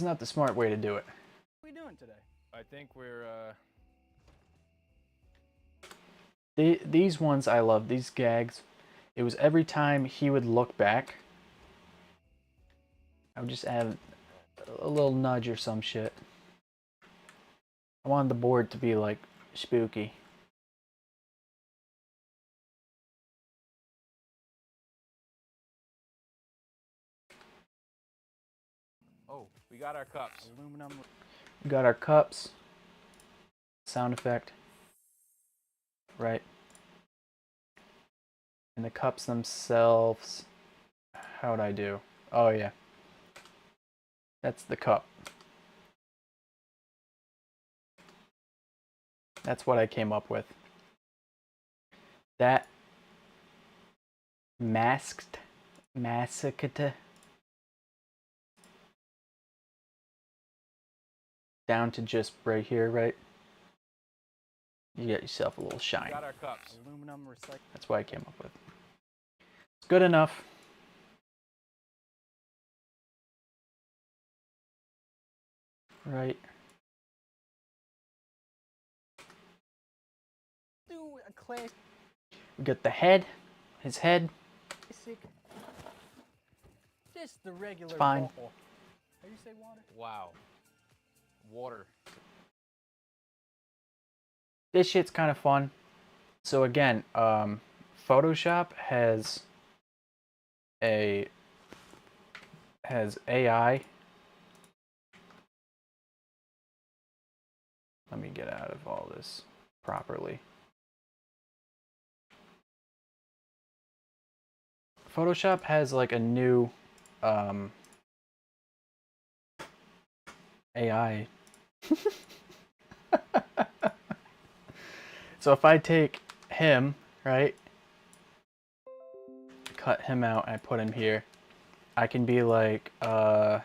not the smart way to do it. What are we doing today? I think we're, These ones I love, these gags. It was every time he would look back, I would just add a little nudge or some shit. I wanted the board to be like spooky. oh, we got our cups. Aluminum. We got our cups. Sound effect. Right. And the cups themselves, how'd I do? Oh yeah. That's the cup. That's what I came up with. That masked down to just right here, right? You get yourself a little shine. We got our cups. Aluminum recycled. That's what I came up with. It's good enough. Right. Do a classic. We got the head. His head. Just the regular Fine. bottle. How do you say water? Wow. Water. This shit's kind of fun. So again, Photoshop has AI. Let me get out of all this properly. Photoshop has like a new AI. So if I take him, right, cut him out and I put him here, I can be like, let's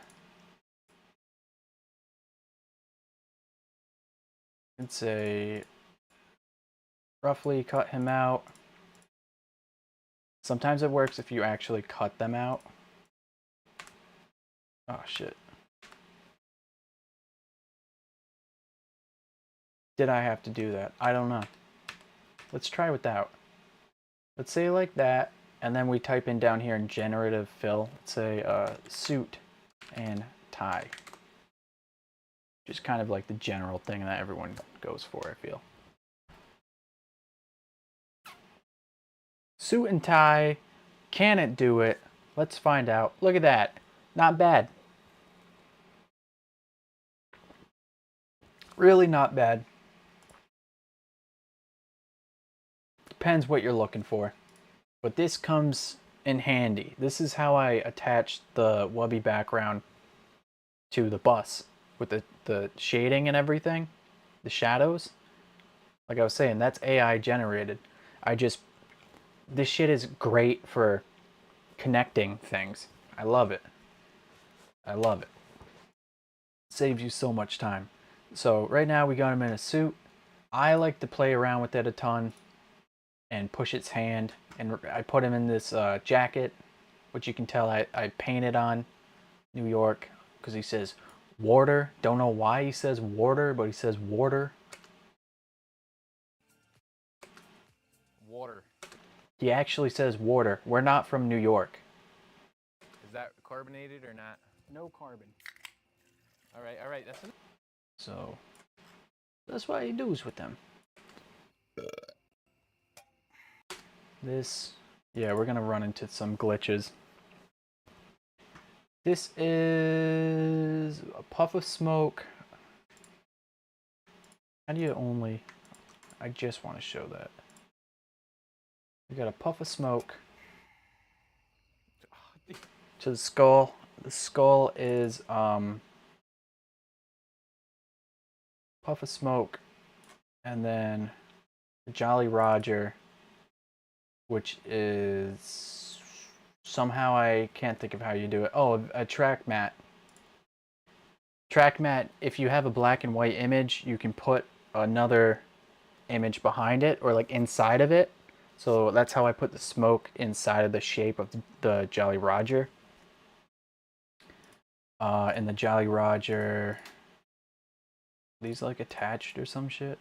say, roughly cut him out. Sometimes it works if you actually cut them out. Oh shit. Did I have to do that? I don't know. Let's try without. Let's say like that, and then we type in down here in generative fill, let's say suit and tie. Just kind of like the general thing that everyone goes for, I feel. Suit and tie, can it do it? Let's find out. Look at that, not bad. Really not bad. Depends what you're looking for. But this comes in handy. This is how I attached the Wubby background to the bus. with the shading and everything, the shadows. Like I was saying, that's AI generated. This shit is great for connecting things. I love it. I love it. Saves you so much time. So right now we got him in a suit. I like to play around with it a ton and push its hand. And I put him in this jacket, which you can tell I painted on New York because he says water. Don't know why he says water, but he says water. Water. He actually says water. We're not from New York. Is that carbonated or not? No carbon. All right. That's enough. So that's what he does with them. This, yeah, we're gonna run into some glitches. This is a puff of smoke. How do you only, I just want to show that. We got a puff of smoke to the skull. The skull is puff of smoke, and then Jolly Roger, which is somehow I can't think of how you do it. Oh, a track mat. Track mat, if you have a black and white image, you can put another image behind it or like inside of it. So that's how I put the smoke inside of the shape of the Jolly Roger. And the Jolly Roger, these like attached or some shit.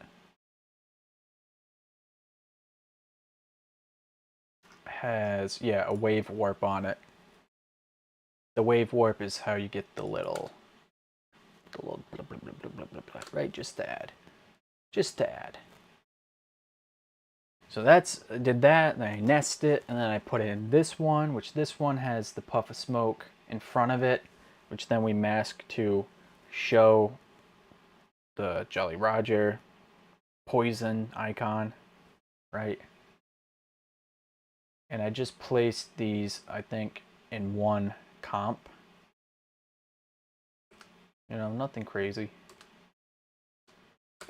Has, yeah, a wave warp on it. The wave warp is how you get the little blah, blah, blah, blah, blah, blah, blah, right? Just to add. So did that, then I nest it, and then I put it in this one, which this one has the puff of smoke in front of it, which then we mask to show the Jolly Roger poison icon, right? And I just placed these, I think, in one comp. You know, nothing crazy.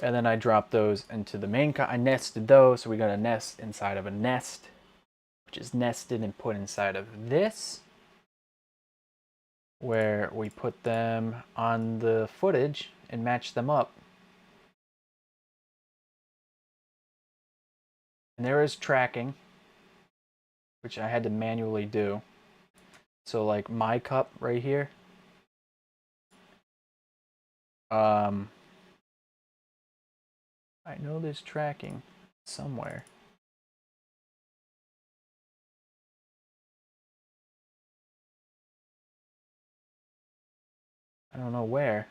And then I dropped those into the main comp. I nested those, so we got a nest inside of a nest, which is nested and put inside of this, where we put them on the footage and match them up. And there is tracking, which I had to manually do. So like my cup right here, I know there's tracking somewhere. I don't know where.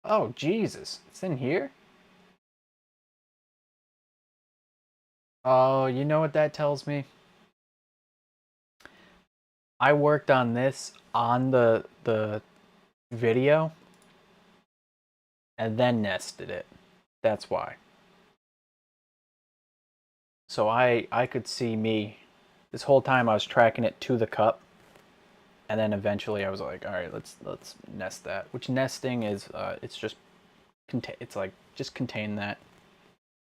Oh, Jesus. It's in here? Oh, you know what that tells me? I worked on this on the video and then nested it. That's why. So I could see me this whole time. I was tracking it to the cup, and then eventually I was like, all right, let's nest that. Which nesting is it's just it's like just contain that,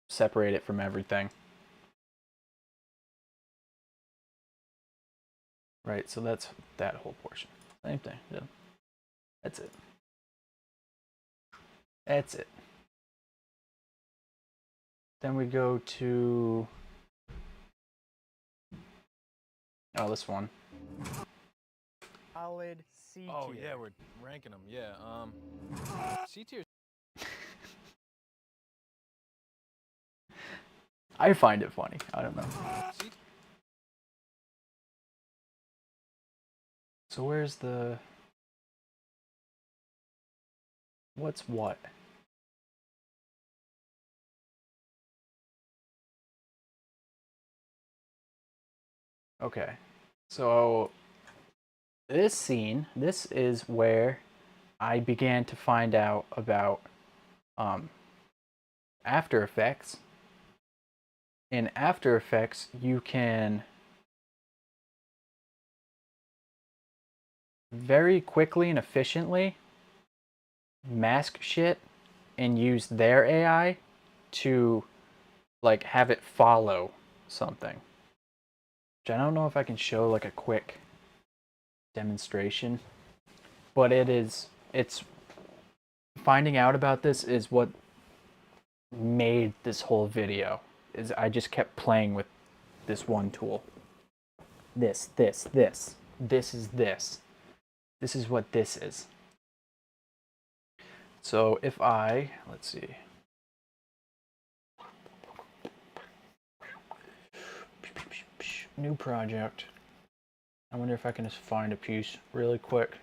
separate it from everything. Right, so that's that whole portion. Same thing. Yeah. That's it. That's it. Then we go to this one. Solid C tier. Oh yeah, we're ranking them. Yeah. C tier. I find it funny. I don't know. So where's the what's what? Okay. So this scene, this is where I began to find out about After Effects. In After Effects, you can very quickly and efficiently mask shit and use their AI to like have it follow something. Which I don't know if I can show like a quick demonstration, but it's finding out about this is what made this whole video. Is I just kept playing with this one tool. This is this. This is what this is. So if I, let's see. New project. I wonder if I can just find a piece really quick.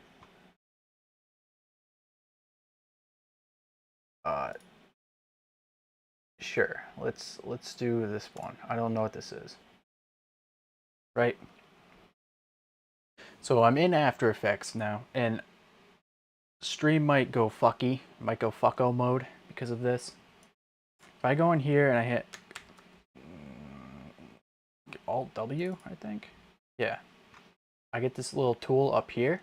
Sure. Let's do this one. I don't know what this is. Right? So I'm in After Effects now, and stream might go fucko mode because of this. If I go in here and I hit Alt W, I think. Yeah. I get this little tool up here,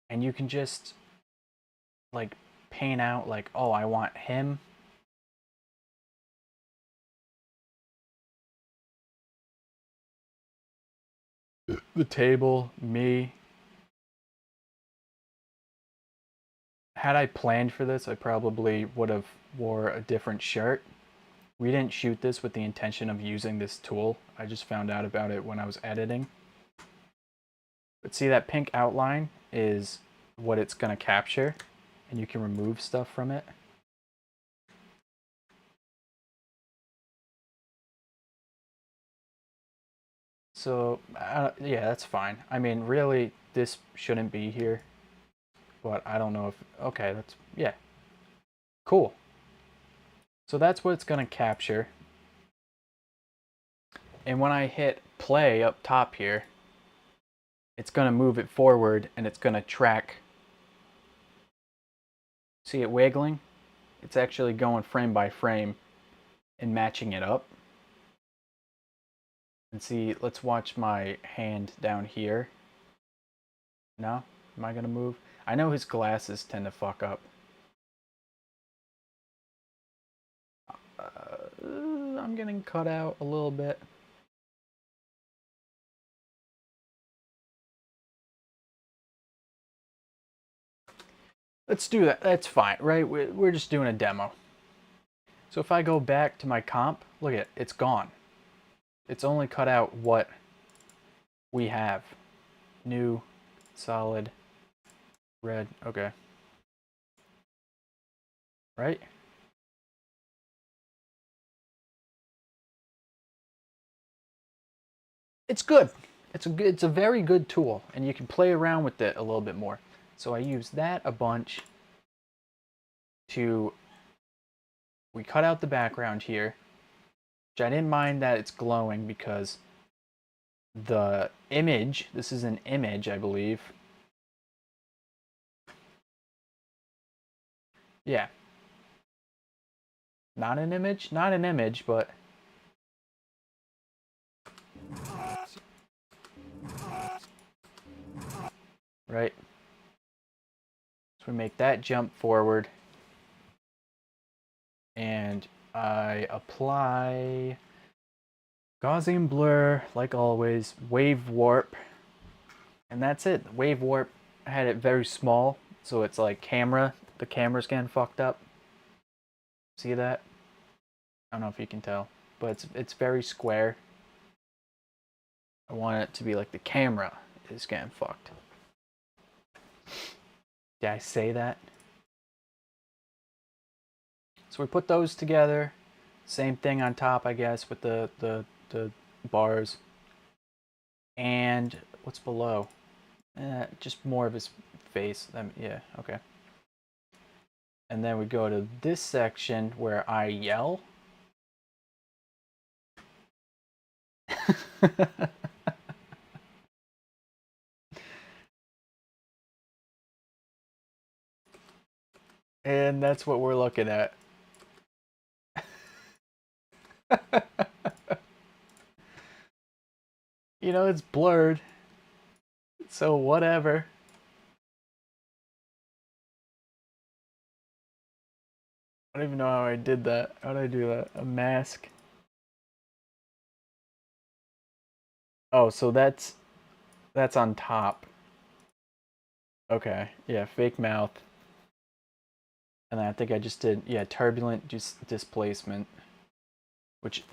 and you can just like paint out like, oh, I want him. The table, me. Had I planned for this, I probably would have wore a different shirt. We didn't shoot this with the intention of using this tool. I just found out about it when I was editing. But see, that pink outline is what it's going to capture, and you can remove stuff from it. So, yeah, that's fine. I mean, really, this shouldn't be here. But I don't know if... Okay, that's... Yeah. Cool. So that's what it's going to capture. And when I hit play up top here, it's going to move it forward, and it's going to track. See it wiggling? It's actually going frame by frame and matching it up. And see, let's watch my hand down here. No? Am I going to move? I know his glasses tend to fuck up. I'm getting cut out a little bit. Let's do that. That's fine, right? We're just doing a demo. So if I go back to my comp, look at it. It's gone. It's only cut out what we have. New, solid, red. Okay. Right? It's good. It's a very good tool, and you can play around with it a little bit more. So I use that a bunch to... We cut out the background here, which I didn't mind that it's glowing because the image, this is an image, I believe. Yeah. Not an image? Not an image, but... Right? So we make that jump forward. And I apply Gaussian blur, like always, wave warp. And that's it. Wave warp, I had it very small, so it's like the camera's getting fucked up. See that? I don't know if you can tell, but it's very square. I want it to be like the camera is getting fucked. Did I say that? So we put those together. Same thing on top, I guess, with the bars. And what's below? Just more of his face. Yeah, okay. And then we go to this section where I yell. And that's what we're looking at. You know, it's blurred. So whatever. I don't even know how I did that. How did I do that? A mask. Oh, so that's on top. Okay, yeah, fake mouth. And then I think I just did, yeah, turbulent displacement, which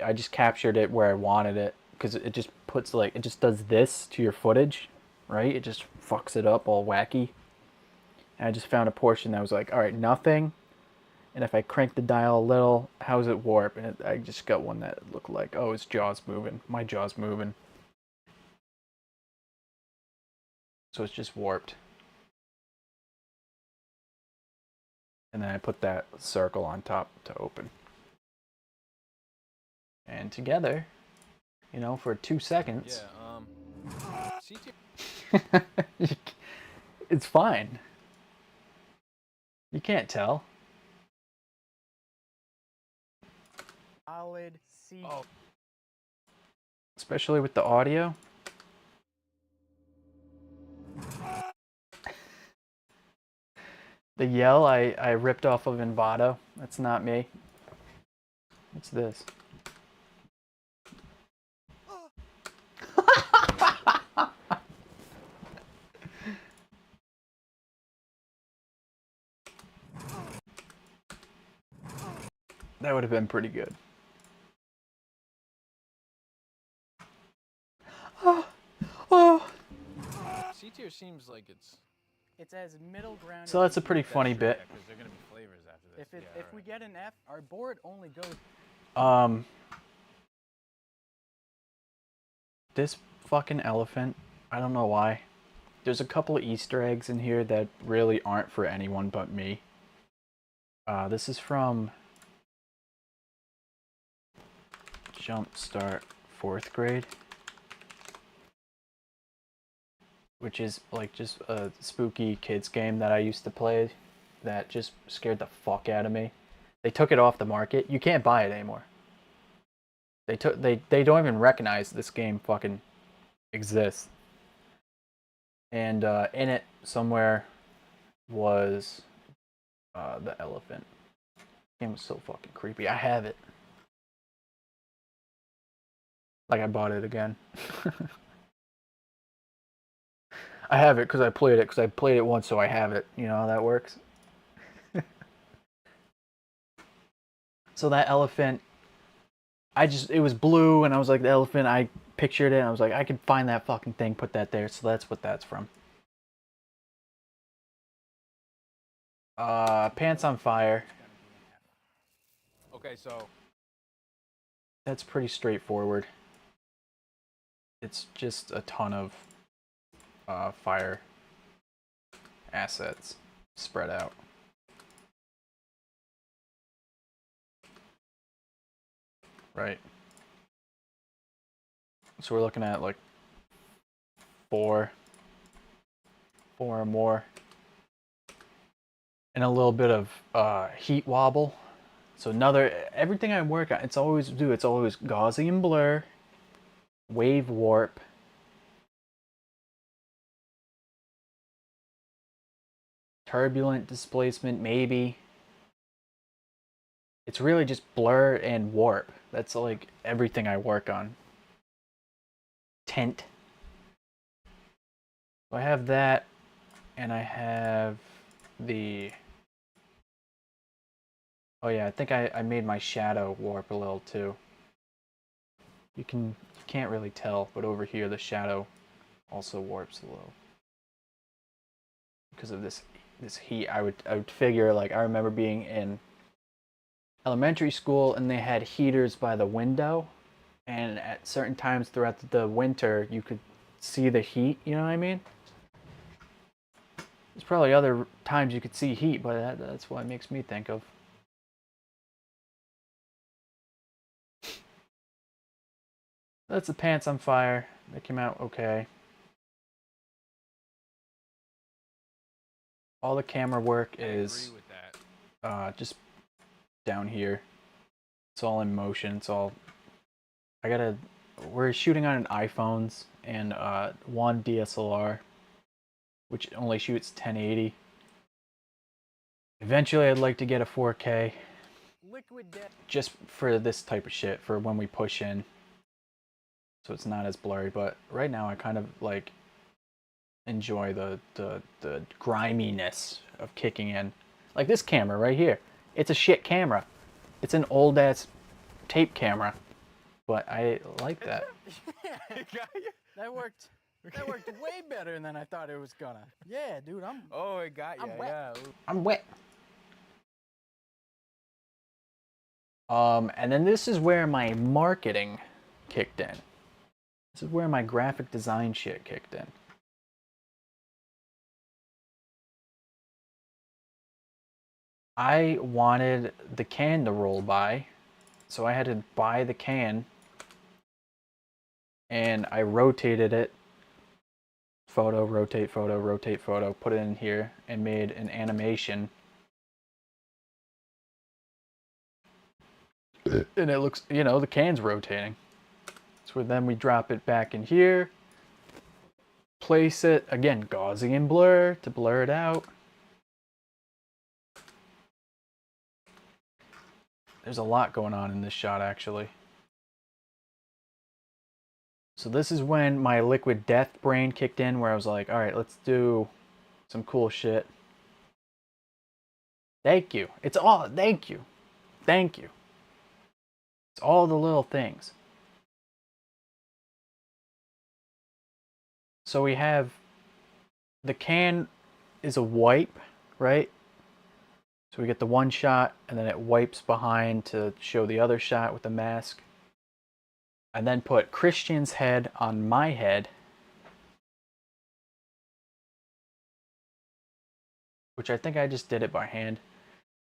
I just captured it where I wanted it, because it just puts like, it just does this to your footage, right? It just fucks it up all wacky. And I just found a portion that was like, all right, nothing. And if I crank the dial a little, how's it warp? And I just got one that looked like, oh, his jaw's moving. My jaw's moving. So it's just warped. And then I put that circle on top to open. And together, you know, for 2 seconds. Yeah, It's fine. You can't tell. Solid C. Oh. Especially with the audio. The yell I ripped off of Envato. That's not me. It's this. That would have been pretty good. C tier seems like it's. It's as middle ground. So that's a pretty funny bit. Yeah, because they're gonna be flavors after this. If we get an F, our board only goes. This fucking elephant, I don't know why. There's a couple of Easter eggs in here that really aren't for anyone but me. This is from Jumpstart 4th grade, which is like just a spooky kids game that I used to play that just scared the fuck out of me. They took it off the market. You can't buy it anymore. They don't even recognize this game fucking exists. And in it somewhere was the elephant. The game was so fucking creepy. I have it. Like I bought it again. I have it because I played it, once, so I have it. You know how that works? So that elephant, it was blue, and I was like, the elephant, I pictured it, and I was like, I could find that fucking thing, put that there, so that's what that's from. Pants on Fire. Okay, so. That's pretty straightforward. It's just a ton of fire assets spread out. Right. So we're looking at like four or more. And a little bit of heat wobble. So everything I work on, it's always Gaussian blur, wave warp, turbulent displacement, maybe. It's really just blur and warp. That's like everything I work on. Tint. So I have that, and I have the... Oh yeah, I think I made my shadow warp a little too. You can't really tell, but over here the shadow also warps a little. Because of this heat, I would figure, like, I remember being in elementary school and they had heaters by the window, and at certain times throughout the winter you could see the heat, you know what I mean? There's probably other times you could see heat, but that's what it makes me think of. That's the Pants on Fire. They came out okay. All the camera work is just down here. It's all in motion. It's all... We're shooting on an iPhones and one DSLR, which only shoots 1080. Eventually, I'd like to get a 4K Liquid death. just for this type of shit, for when we push in. So it's not as blurry, but right now I kind of like enjoy the griminess of kicking in. Like this camera right here. It's a shit camera. It's an old ass tape camera. But I like that. That worked. That worked way better than I thought it was gonna. Yeah, dude, I'm. Oh, it got you. I'm wet. Yeah. I'm wet. And then this is where my marketing kicked in. This is where my graphic design shit kicked in. I wanted the can to roll by, so I had to buy the can, and I rotated it. Photo, rotate, put it in here, and made an animation. And it looks, you know, the can's rotating. So then we drop it back in here. Place it, again, Gaussian blur to blur it out. There's a lot going on in this shot, actually. So this is when my liquid death brain kicked in, where I was like, all right, let's do some cool shit. Thank you. It's all, thank you. Thank you. It's all the little things. So we have, the can is a wipe, right? So we get the one shot, and then it wipes behind to show the other shot with the mask. And then put Christian's head on my head, which I think I just did it by hand.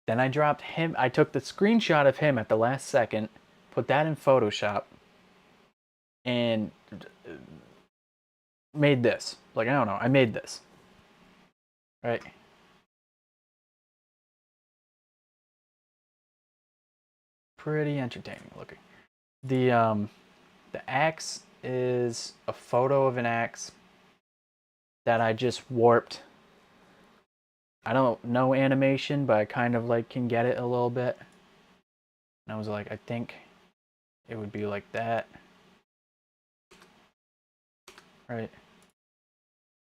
Then I dropped him, I took the screenshot of him at the last second, put that in Photoshop, and made this. Like, I don't know, I made this. Right? Pretty entertaining looking. The axe is a photo of an axe that I just warped. I don't know animation, but I kind of like can get it a little bit. And I was like, I think it would be like that. Right?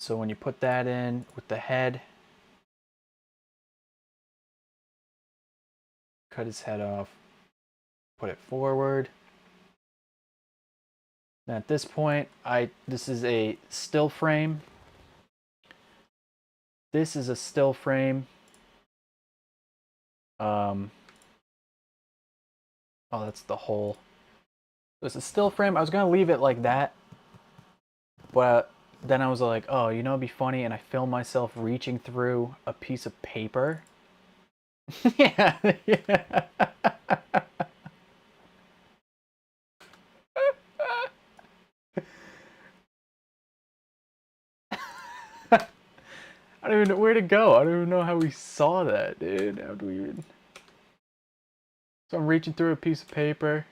So when you put that in with the head, cut his head off, put it forward. Now at this point, this is a still frame. This is a still frame. Oh, that's the hole. It's a still frame. I was gonna leave it like that, but then I was like, oh, you know, it'd be funny, and I filmed myself reaching through a piece of paper. Yeah, yeah. I don't even know where to go. I don't even know how we saw that, dude. How do we even... So I'm reaching through a piece of paper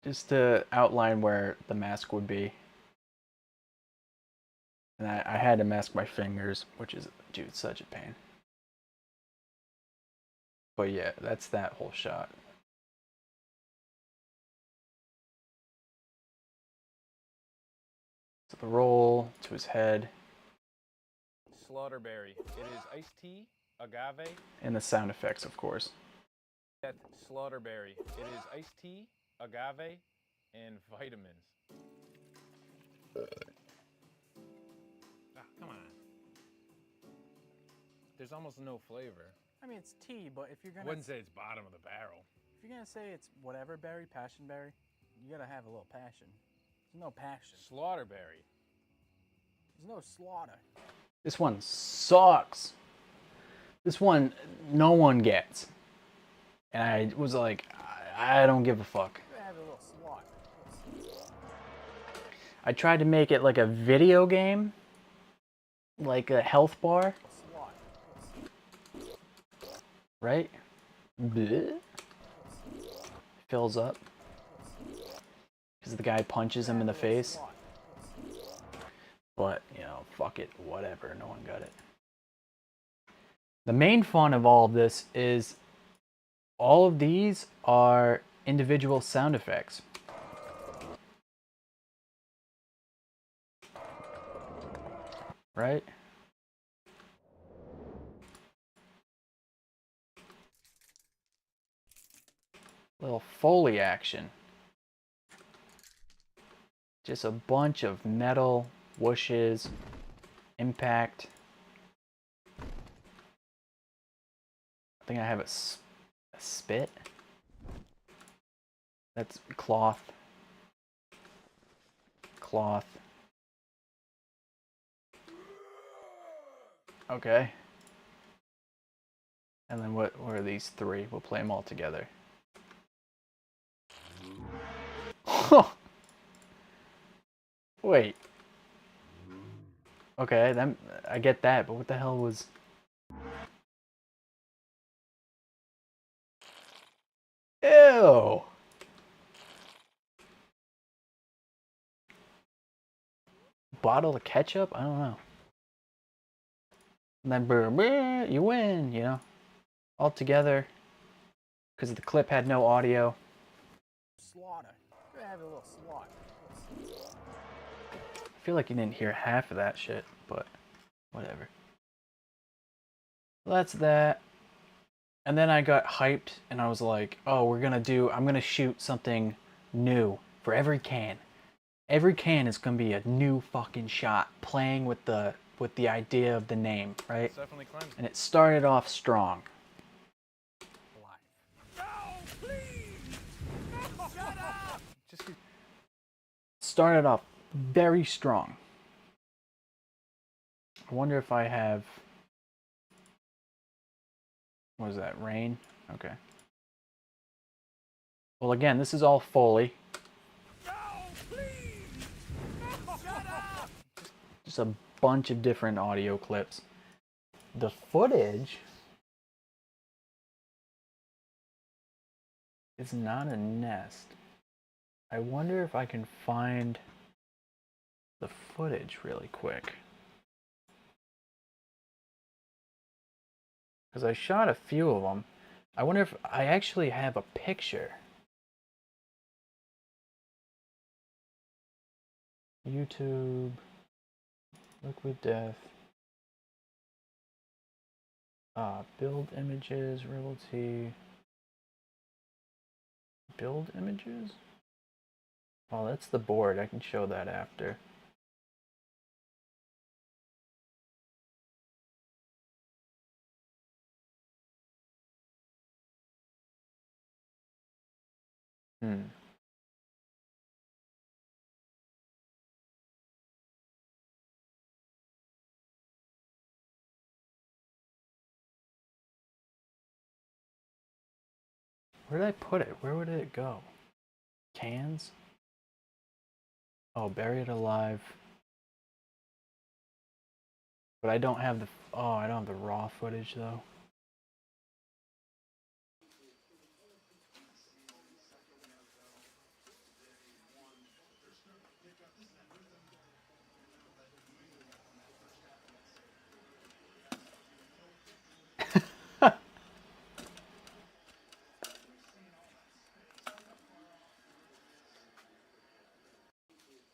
just to outline where the mask would be. And I had to mask my fingers, which is, dude, such a pain. But yeah, that's that whole shot. So the roll to his head. Slaughterberry. It is iced tea, agave. And the sound effects, of course. That Slaughterberry. It is iced tea, agave, and vitamins. Ah, come on. There's almost no flavor. I mean, it's tea, but if you're I gonna, wouldn't say it's bottom of the barrel. if you're gonna say it's whatever berry, passion berry, you gotta have a little passion. There's no passion. Slaughterberry. There's no slaughter. This one sucks. This one, no one gets. And I was like, I don't give a fuck. You gotta have a little slaughter. I tried to make it like a video game, like a health bar, Slaughter. right? Bleh. Fills up. Because the guy punches him in the face. But, you know, fuck it, whatever, no one got it. The main fun of all of this is all of these are individual sound effects. Right? Little Foley action. Just a bunch of metal, whooshes, impact. I think I have a spit. That's cloth. Cloth. Okay. And then what are these three? We'll play them all together. Wait. Okay, then I get that, but what the hell was... Ew! Bottle of ketchup? I don't know. And then brr, brr, you win, you know? All together. Because the clip had no audio. Slaughter. We're gonna have a little slaughter. I feel like you didn't hear half of that shit, but whatever. That's that. And then I got hyped and I was like, oh, I'm gonna shoot something new for every can. Every can is gonna be a new fucking shot, playing with the idea of the name, right? It's definitely cleansing. And it started off strong. Started off very strong. I wonder if I have... What is that? Rain? Okay. Well, again, this is all Foley. Just a bunch of different audio clips. The footage is not a nest. I wonder if I can find the footage really quick. Because I shot a few of them. I wonder if I actually have a picture. YouTube, Liquid Death, build images, Rebel T, build images? Oh, that's the board. I can show that after. Where did I put it? Where would it go? Cans? Oh, buried alive. But I don't have the... Oh, I don't have the raw footage, though.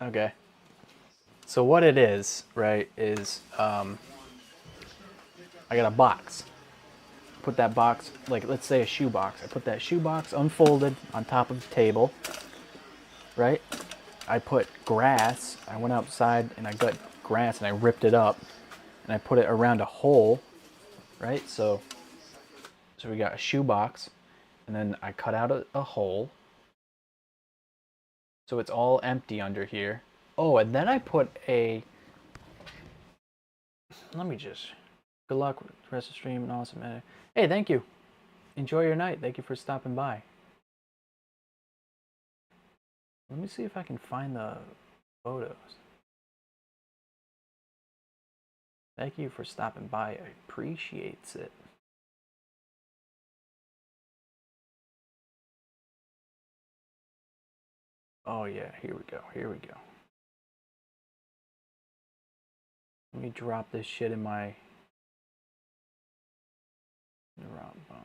Okay. So what it is, right, is I got a box. Put that box, like let's say a shoe box. I put that shoe box unfolded on top of the table, right? I put grass. I went outside and I got grass and I ripped it up and I put it around a hole, right? So we got a shoe box and then I cut out a hole. So it's all empty under here. Oh, and then I put a... Let me just... Good luck with the rest of the stream and awesome. Hey, thank you. Enjoy your night. Thank you for stopping by. Let me see if I can find the photos. Thank you for stopping by. I appreciate it. Oh yeah, here we go. Here we go. Let me drop this shit in my Dropbox.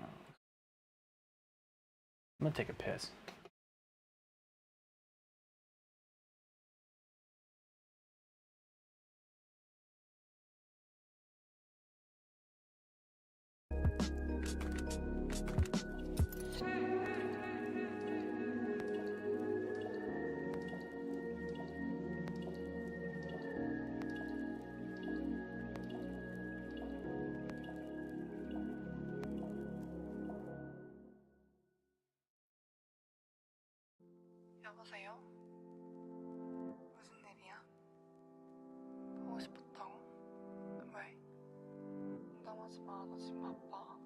I'm gonna take a piss. 여보세요? 무슨 일이야? 보고 싶었다고? 왜? 농담하지 마. 너 지금 바빠.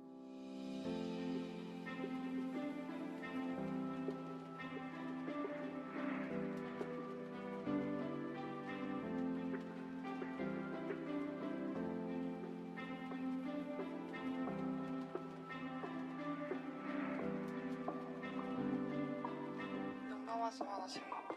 농담하지 마. 나 지금 바빠.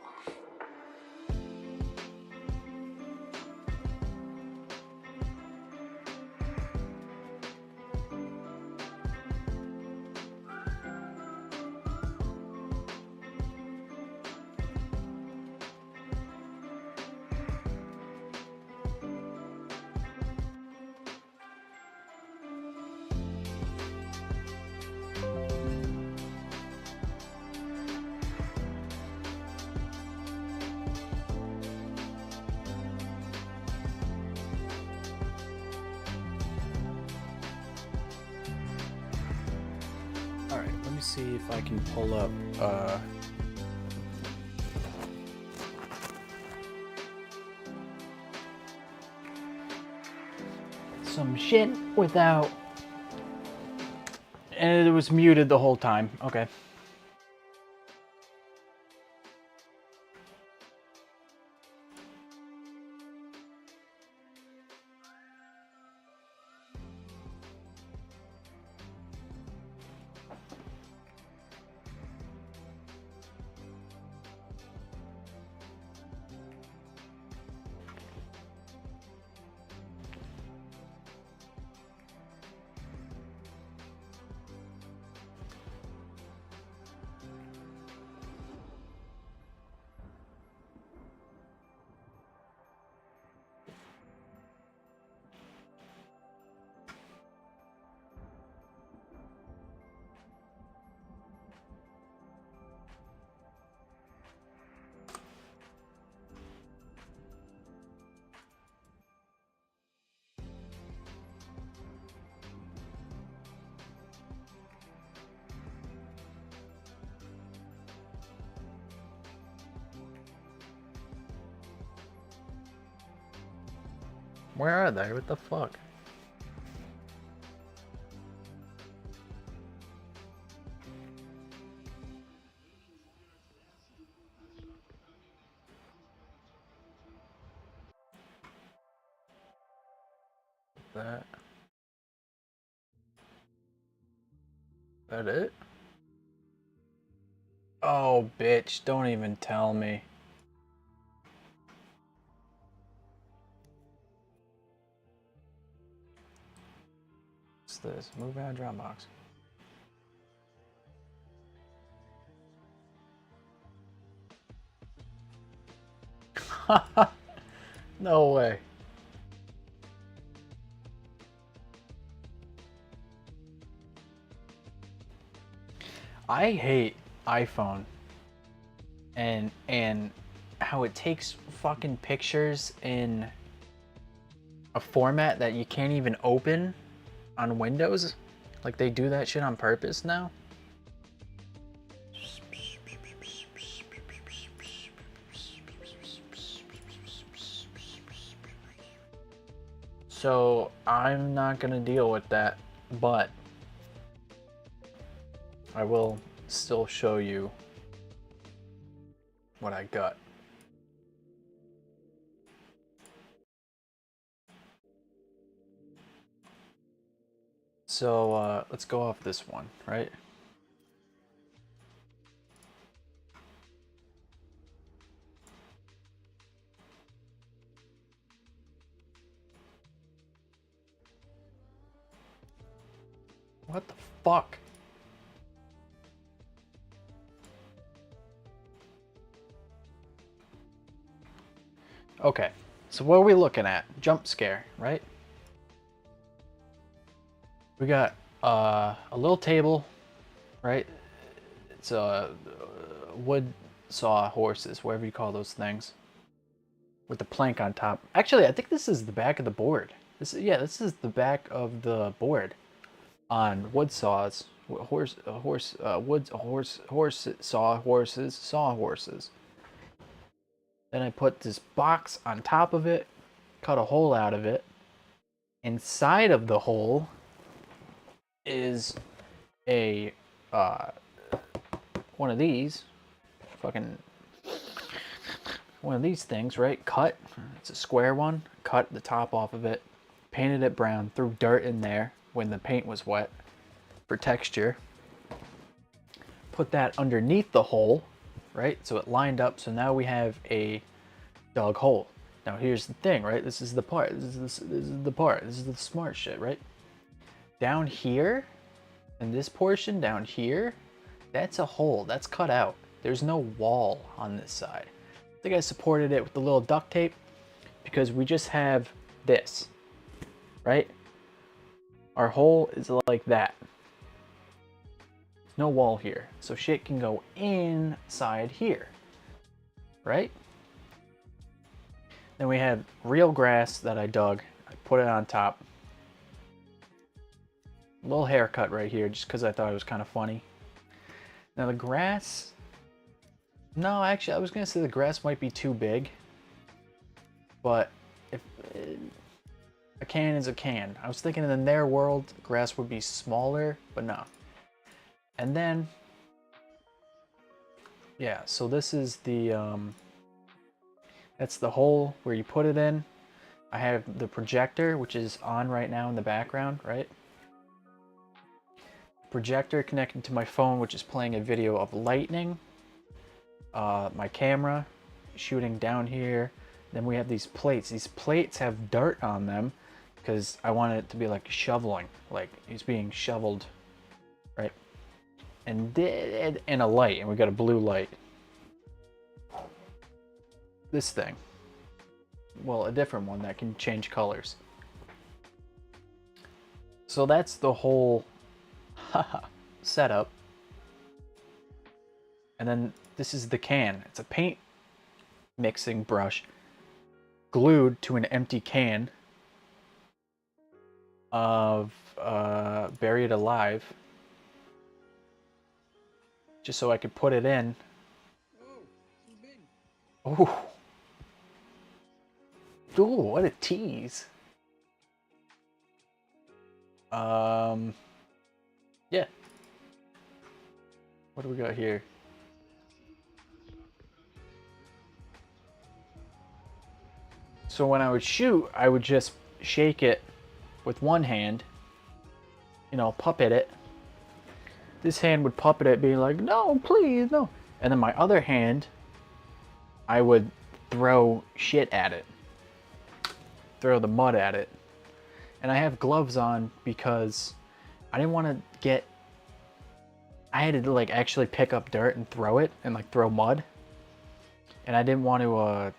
Alright, let me see if I can pull up, some shit without... And it was muted the whole time. Okay. Where are they? What the fuck? That it? Oh, bitch, don't even tell me. What's this? Move out of Dropbox. No way. I hate iPhone and how it takes fucking pictures in a format that you can't even open on Windows. Like they do that shit on purpose now. So I'm not gonna deal with that, but I will still show you what I got. So let's go off this one, right? What the fuck? Okay, so what are we looking at? Jump scare, right? We got a little table, right? It's a wood saw horses, whatever you call those things, with the plank on top. Actually, I think this is the back of the board. This is the back of the board on wood saws. Horse saw horses. Then I put this box on top of it, cut a hole out of it. Inside of the hole is a one of these things, right? Cut. It's a square one. Cut the top off of it, painted it brown, threw dirt in there when the paint was wet for texture. Put that underneath the hole, right? So it lined up. So now we have a dug hole. Now here's the thing, right? This is the part. This is the part. This is the smart shit, right? Down here, in this portion down here, that's a hole. That's cut out. There's no wall on this side. I think I supported it with a little duct tape because we just have this, right? Our hole is like that. No wall here, so shit can go inside here, right? Then we had real grass that I dug. I put it on top. A little haircut right here just because I thought it was kind of funny. Now the grass, no, actually I was gonna say the grass might be too big, but if a can is a can. I was thinking in their world grass would be smaller, but no. And then, yeah, so this is the, that's the hole where you put it in. I have the projector, which is on right now in the background, right? Projector connected to my phone, which is playing a video of lightning. My camera shooting down here. Then we have these plates. These plates have dirt on them because I want it to be like shoveling, like it's being shoveled, right? And a light, and we got a blue light. This thing, well, a different one that can change colors. So that's the whole setup. And then this is the can. It's a paint mixing brush glued to an empty can of Buried Alive, just so I could put it in. Oh, ooh, what a tease. Yeah. What do we got here? So when I would shoot, I would just shake it with one hand, you know, puppet it. This hand would puppet it, being like, no, please, no. And then my other hand, I would throw shit at it. Throw the mud at it. And I have gloves on because I didn't want to get... I had to like actually pick up dirt and throw it and like throw mud. And I didn't want to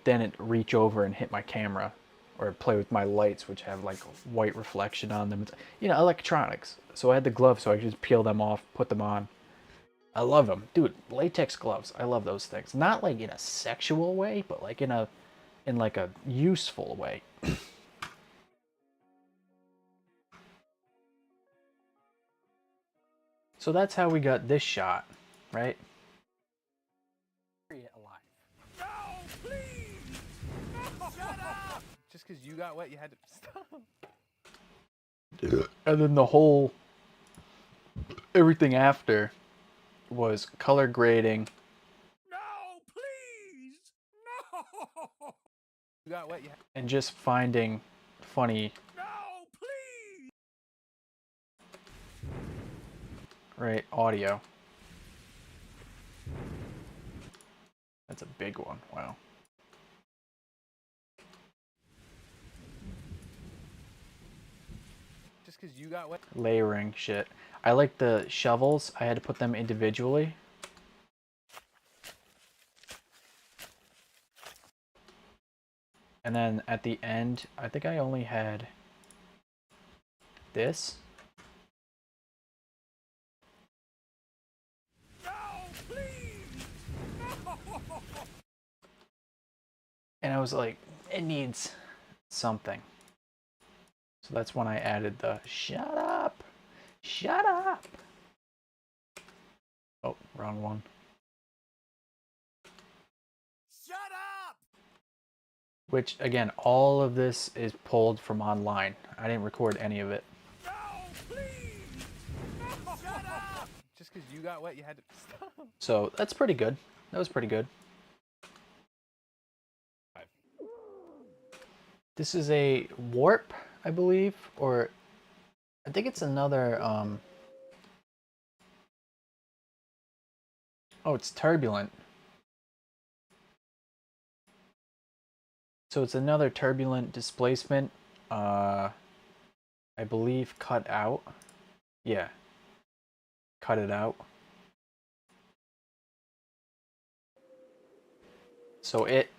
then it reach over and hit my camera or play with my lights, which have like white reflection on them. You know, electronics. So I had the gloves so I could just peel them off, put them on. I love them. Dude, latex gloves. I love those things. Not like in a sexual way, but like in like a useful way. So that's how we got this shot, right? No, please! No! Shut up! Just because you got wet, you had to stop. And then the whole, everything after was color grading. No, please! No! You got wet, you had... And just finding funny, No, please! right, audio. That's a big one, wow. Just Just because you got wet. Layering shit. I like the shovels. I had to put them individually. And then at the end, I think I only had this. No, please! No! And I was like, it needs something. So that's when I added the shut up! Shut up! Oh, wrong one. Shut up! Which, again, all of this is pulled from online. I didn't record any of it. No, please! No! Shut up! Just because you got wet, you had to stop. So that's pretty good. That was pretty good. This is a warp, I believe, or I think it's another, oh, it's turbulent. So it's another turbulent displacement, I believe cut out. Yeah, cut it out. So it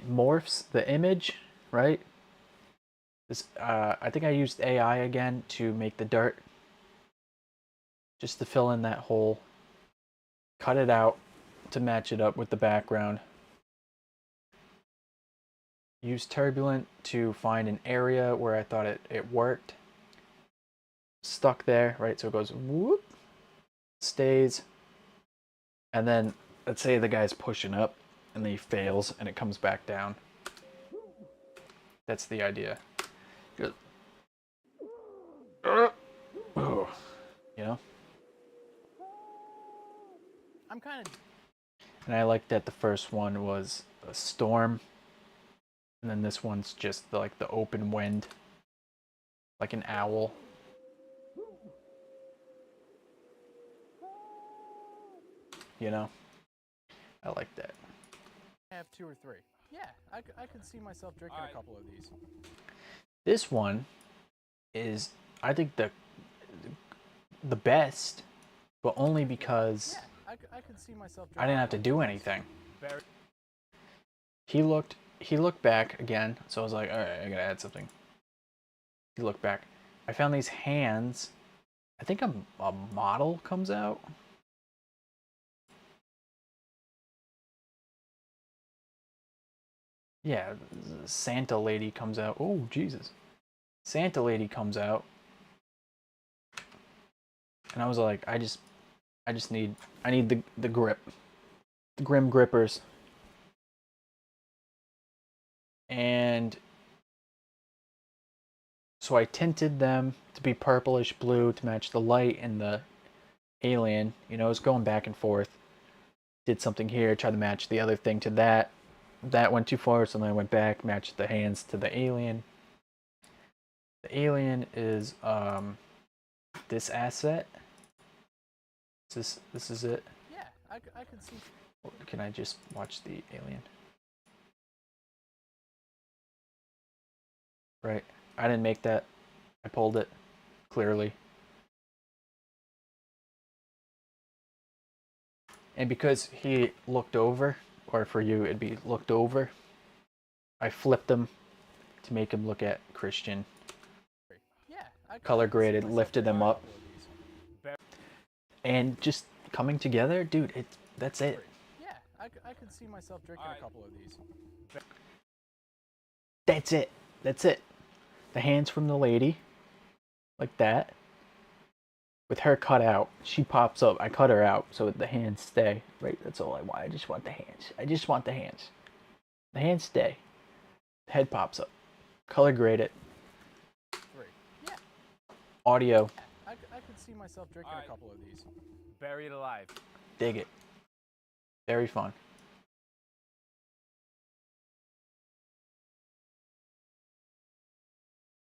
morphs the image, right? This, I think I used AI again to make the dirt, just to fill in that hole. Cut it out to match it up with the background. Use turbulent to find an area where I thought it worked. Stuck there, right? So it goes whoop, stays, and then let's say the guy's pushing up and then he fails and it comes back down. That's the idea. Good. You know? I'm kind of... And I like that the first one was a storm. And then this one's just like the open wind. Like an owl. You know? I like that. I have 2 or 3. Yeah, I could see myself drinking a couple of these. This one is, I think, the best, but only because I could see myself drinking I didn't have to do anything. He looked back again, so I was like, all right, I gotta add something. He looked back. I found these hands. I think a model comes out. Yeah, Santa lady comes out. Oh, Jesus. Santa lady comes out. And I was like, I need the grip. The Grim Grippers. And so I tinted them to be purplish blue to match the light and the alien. You know, it was going back and forth. Did something here, tried to match the other thing to that. That went too far, so then I went back, matched the hands to the alien. The alien is this asset. This is it. Yeah, I could see. Can I just watch the alien? Right. I didn't make that. I pulled it. Clearly. And because he looked over, or for you it'd be looked over, I flipped him to make him look at Christian. Yeah, Color graded, lifted them up. And just coming together, dude, that's it. Yeah, I could see myself drinking a couple of these. That's it. That's it. The hands from the lady, like that, with her cut out. She pops up. I cut her out so the hands stay. Right, that's all I want. I just want the hands. I just want the hands. The hands stay. The head pops up. Color grade it. 3. Yeah. Audio. I could see myself drinking a couple of these. Buried alive. Dig it. Very fun.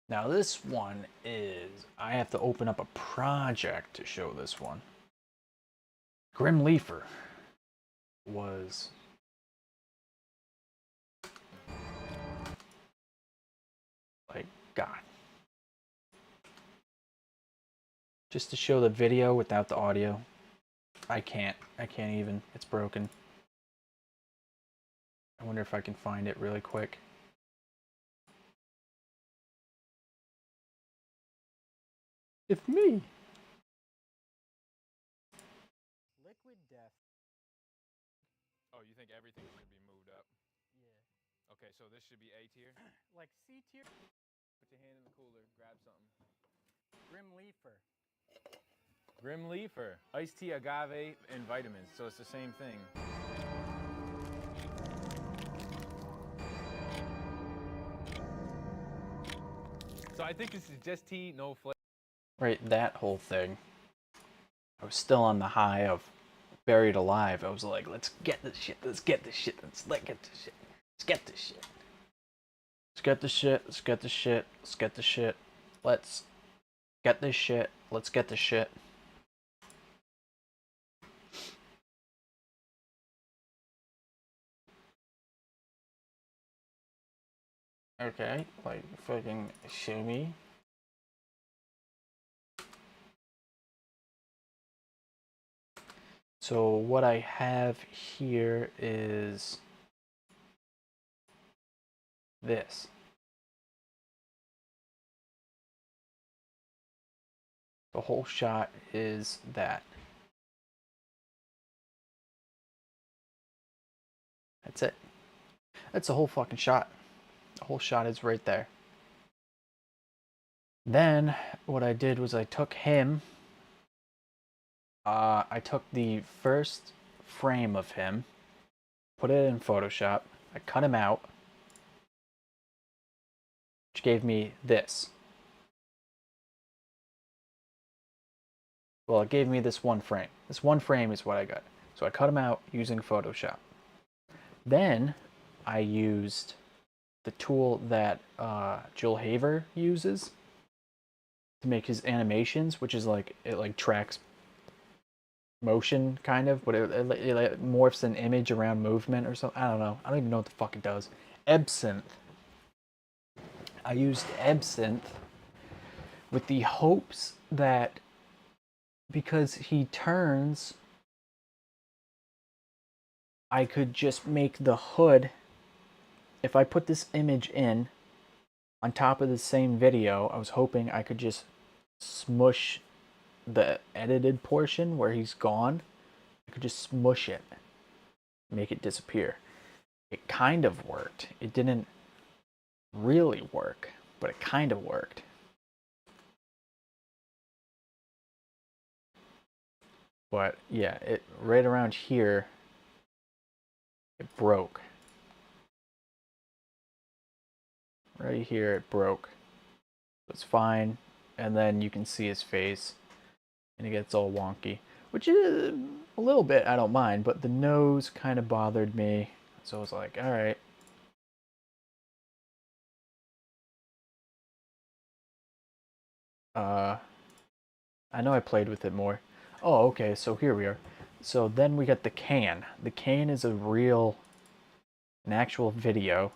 Now this one is, I have to open up a project to show this one. Grim Leafer was Like, God. Just to show the video without the audio. I can't even. It's broken. I wonder if I can find it really quick. It's me. Liquid death. Oh, you think everything should be moved up? Yeah. Okay, so this should be A tier. Like C tier. Put your hand in the cooler, grab something. Grim Leafer. Grim Leafer, iced tea, agave, and vitamins. So it's the same thing. So I think this is just tea, no flavor. Right, that whole thing. I was still on the high of Buried Alive. I was like, let's get this shit. Let's get this shit. Let's get this shit. Let's get this shit. Let's get this shit. Let's get this shit. Let's get this shit. Let's get this shit. Let's get this shit. Okay, like fucking show me. So what I have here is this. The whole shot is that. That's it. That's the whole fucking shot. The whole shot is right there. Then what I did was I took him. I took the first frame of him, put it in Photoshop. I cut him out, which gave me this. Well, it gave me this one frame. This one frame is what I got. So I cut him out using Photoshop. Then I used the tool that Joel Haver uses to make his animations, which is like, it like tracks motion kind of, but it morphs an image around movement or something. I don't know. I don't even know what the fuck it does. Absinthe. I used Absinthe with the hopes that because he turns, I could just make the hood. If I put this image in on top of the same video, I was hoping I could just smush the edited portion where he's gone. I could just smush it, make it disappear. It kind of worked. It didn't really work, but it kind of worked. But yeah, it right around here, it broke. Right here, it broke. It's fine, and then you can see his face, and it gets all wonky, which is a little bit, I don't mind, but the nose kind of bothered me, so I was like, all right. I know I played with it more. Oh, okay, so here we are. So then we got the can. The can is an actual video.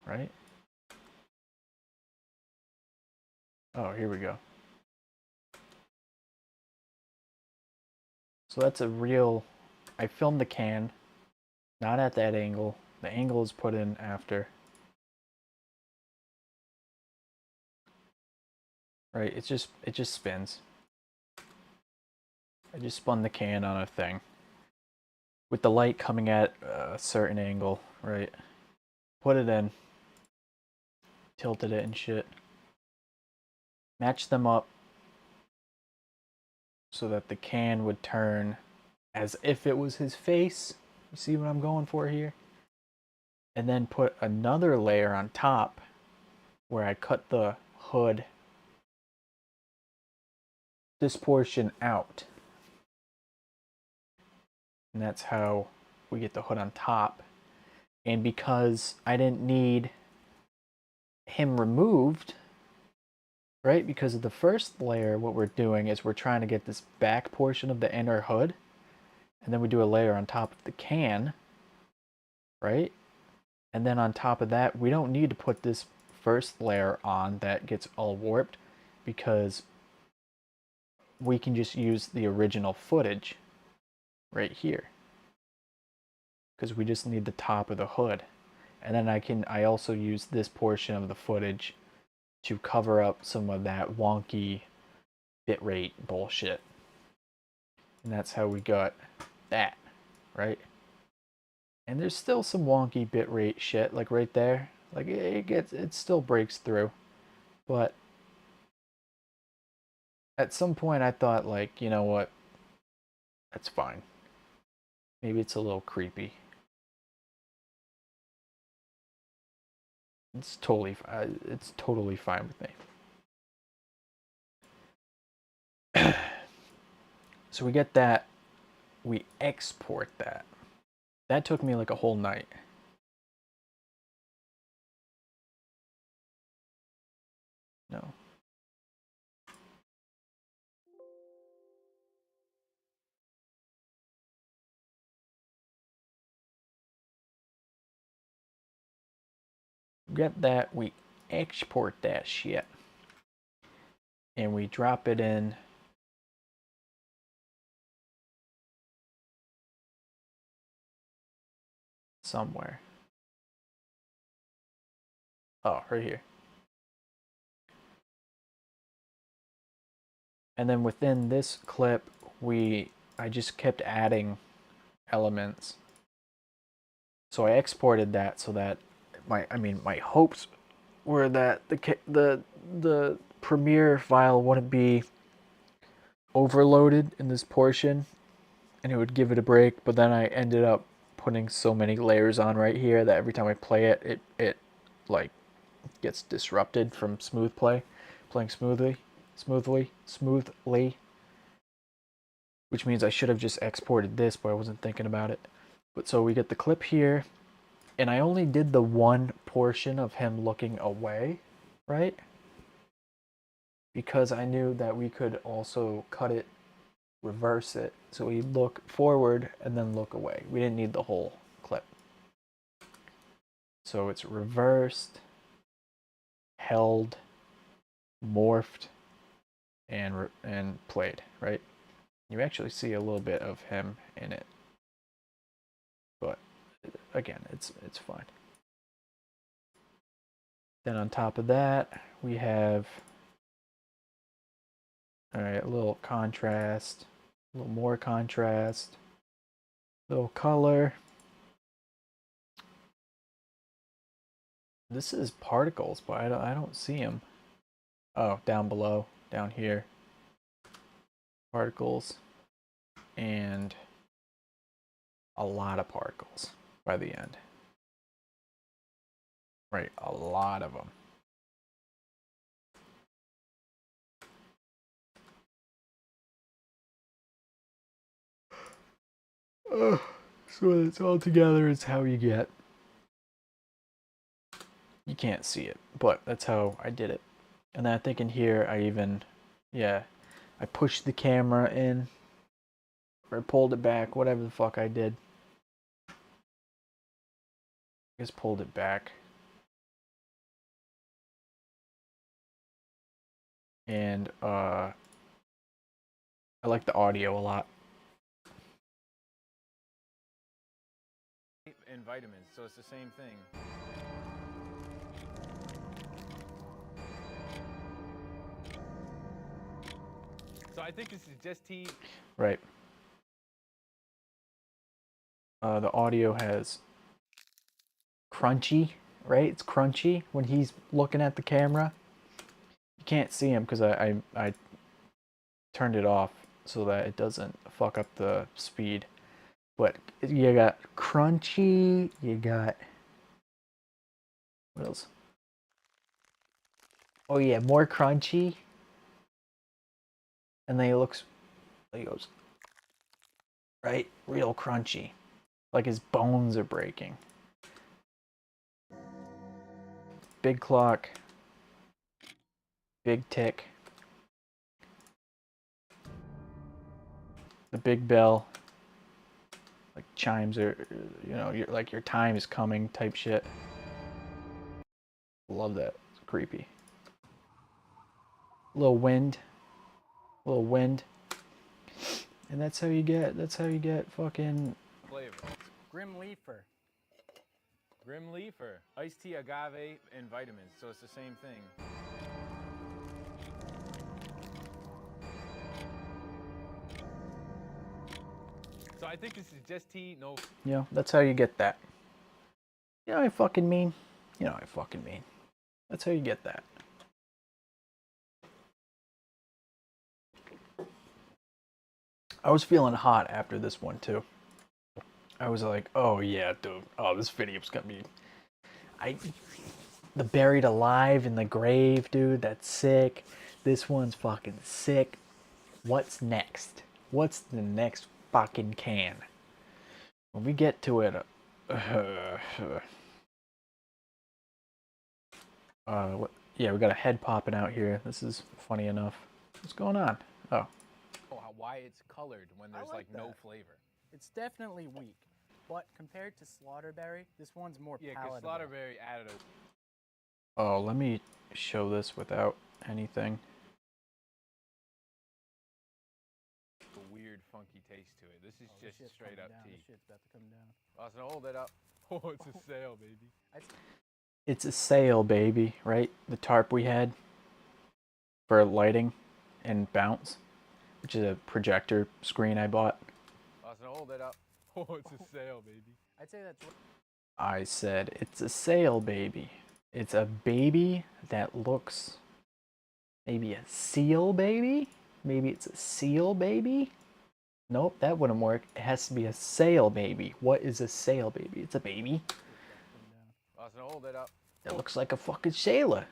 Right? Oh, here we go. So that's a real, I filmed the can, not at that angle. The angle is put in after. Right, it just spins. I just spun the can on a thing. With the light coming at a certain angle, right? Put it in. Tilted it and shit. Match them up so that the can would turn as if it was his face. You see what I'm going for here? And then put another layer on top where I cut the hood, this portion out. And that's how we get the hood on top. And because I didn't need him removed, right? Because of the first layer, what we're doing is we're trying to get this back portion of the inner hood, and then we do a layer on top of the can, right? And then on top of that, we don't need to put this first layer on that gets all warped, because we can just use the original footage right here, because we just need the top of the hood. And then I also use this portion of the footage to cover up some of that wonky bitrate bullshit. And that's how we got that, right? And there's still some wonky bitrate shit, like right there. Like it still breaks through. But at some point I thought, like, you know what? That's fine. Maybe it's a little creepy. It's totally fine with me. So we get that. We export that. That took me like a whole night. No. Get that, we export that shit. And we drop it in somewhere. Oh, right here. And then within this clip, I just kept adding elements. So I exported that so that my hopes were that the Premiere file wouldn't be overloaded in this portion and it would give it a break, but then I ended up putting so many layers on right here that every time I play it, it like gets disrupted from playing smoothly, which means I should have just exported this, but I wasn't thinking about it. But so we get the clip here, and I only did the one portion of him looking away, right? Because I knew that we could also cut it, reverse it, so we look forward and then look away. We didn't need the whole clip. So it's reversed, held, morphed, and played, right? You actually see a little bit of him in it, but again, it's fine. Then on top of that, we have, all right, a little contrast, a little more contrast, little color. This is particles, but I don't see them. Oh, down below, down here. Particles, and a lot of particles by the end. Right, a lot of them. So it's all together is how you get. You can't see it, but that's how I did it. And then I think in here I even, yeah, I pushed the camera in, or I pulled it back, whatever the fuck I did. I just pulled it back. And I like the audio a lot. And vitamins, so it's the same thing. So I think this is just tea. Right. The audio has crunchy, right? It's crunchy when he's looking at the camera. You can't see him because I turned it off so that it doesn't fuck up the speed. But you got crunchy, you got, what else? Oh yeah, more crunchy. And then he goes, right? Real crunchy. Like his bones are breaking. Big clock. big tick, the big bell, like chimes are, you know, like your time is coming type shit. Love that. It's creepy. Little wind, and that's how you get fucking Flavor. Grim Leafer. Grim Leafer. Iced tea, agave, and vitamins. So it's the same thing. So I think this is just tea, no. You know, that's how you get that. You know what I fucking mean? You know what I fucking mean. That's how you get that. I was feeling hot after this one too. I was like, oh yeah, dude. Oh, this video's gonna be... The buried alive in the grave, dude. That's sick. This one's fucking sick. What's next? What's the next fucking can? When we get to it, yeah, we got a head popping out here. This is funny enough. What's going on? Oh. Why it's colored when there's like no flavor. It's definitely weak, but compared to Slaughterberry, this one's more palatable. Because Slaughterberry added a... Oh, let me show this without anything. weird, funky taste to it. This is just straight up tea. This shit's about to come down. Austin, hold it up. Oh, it's a sale, baby. It's a sale, baby, right? The tarp we had for lighting and bounce, which is a projector screen I bought. Austin, hold it up. Oh, it's a sale, baby. I'd say that's... I said, it's a sale, baby. It's a baby that looks maybe a seal baby? Maybe it's a seal baby? Nope, that wouldn't work. It has to be a sail baby. What is a sail baby? It's a baby. Austin, hold it up. That looks like a fucking sailor.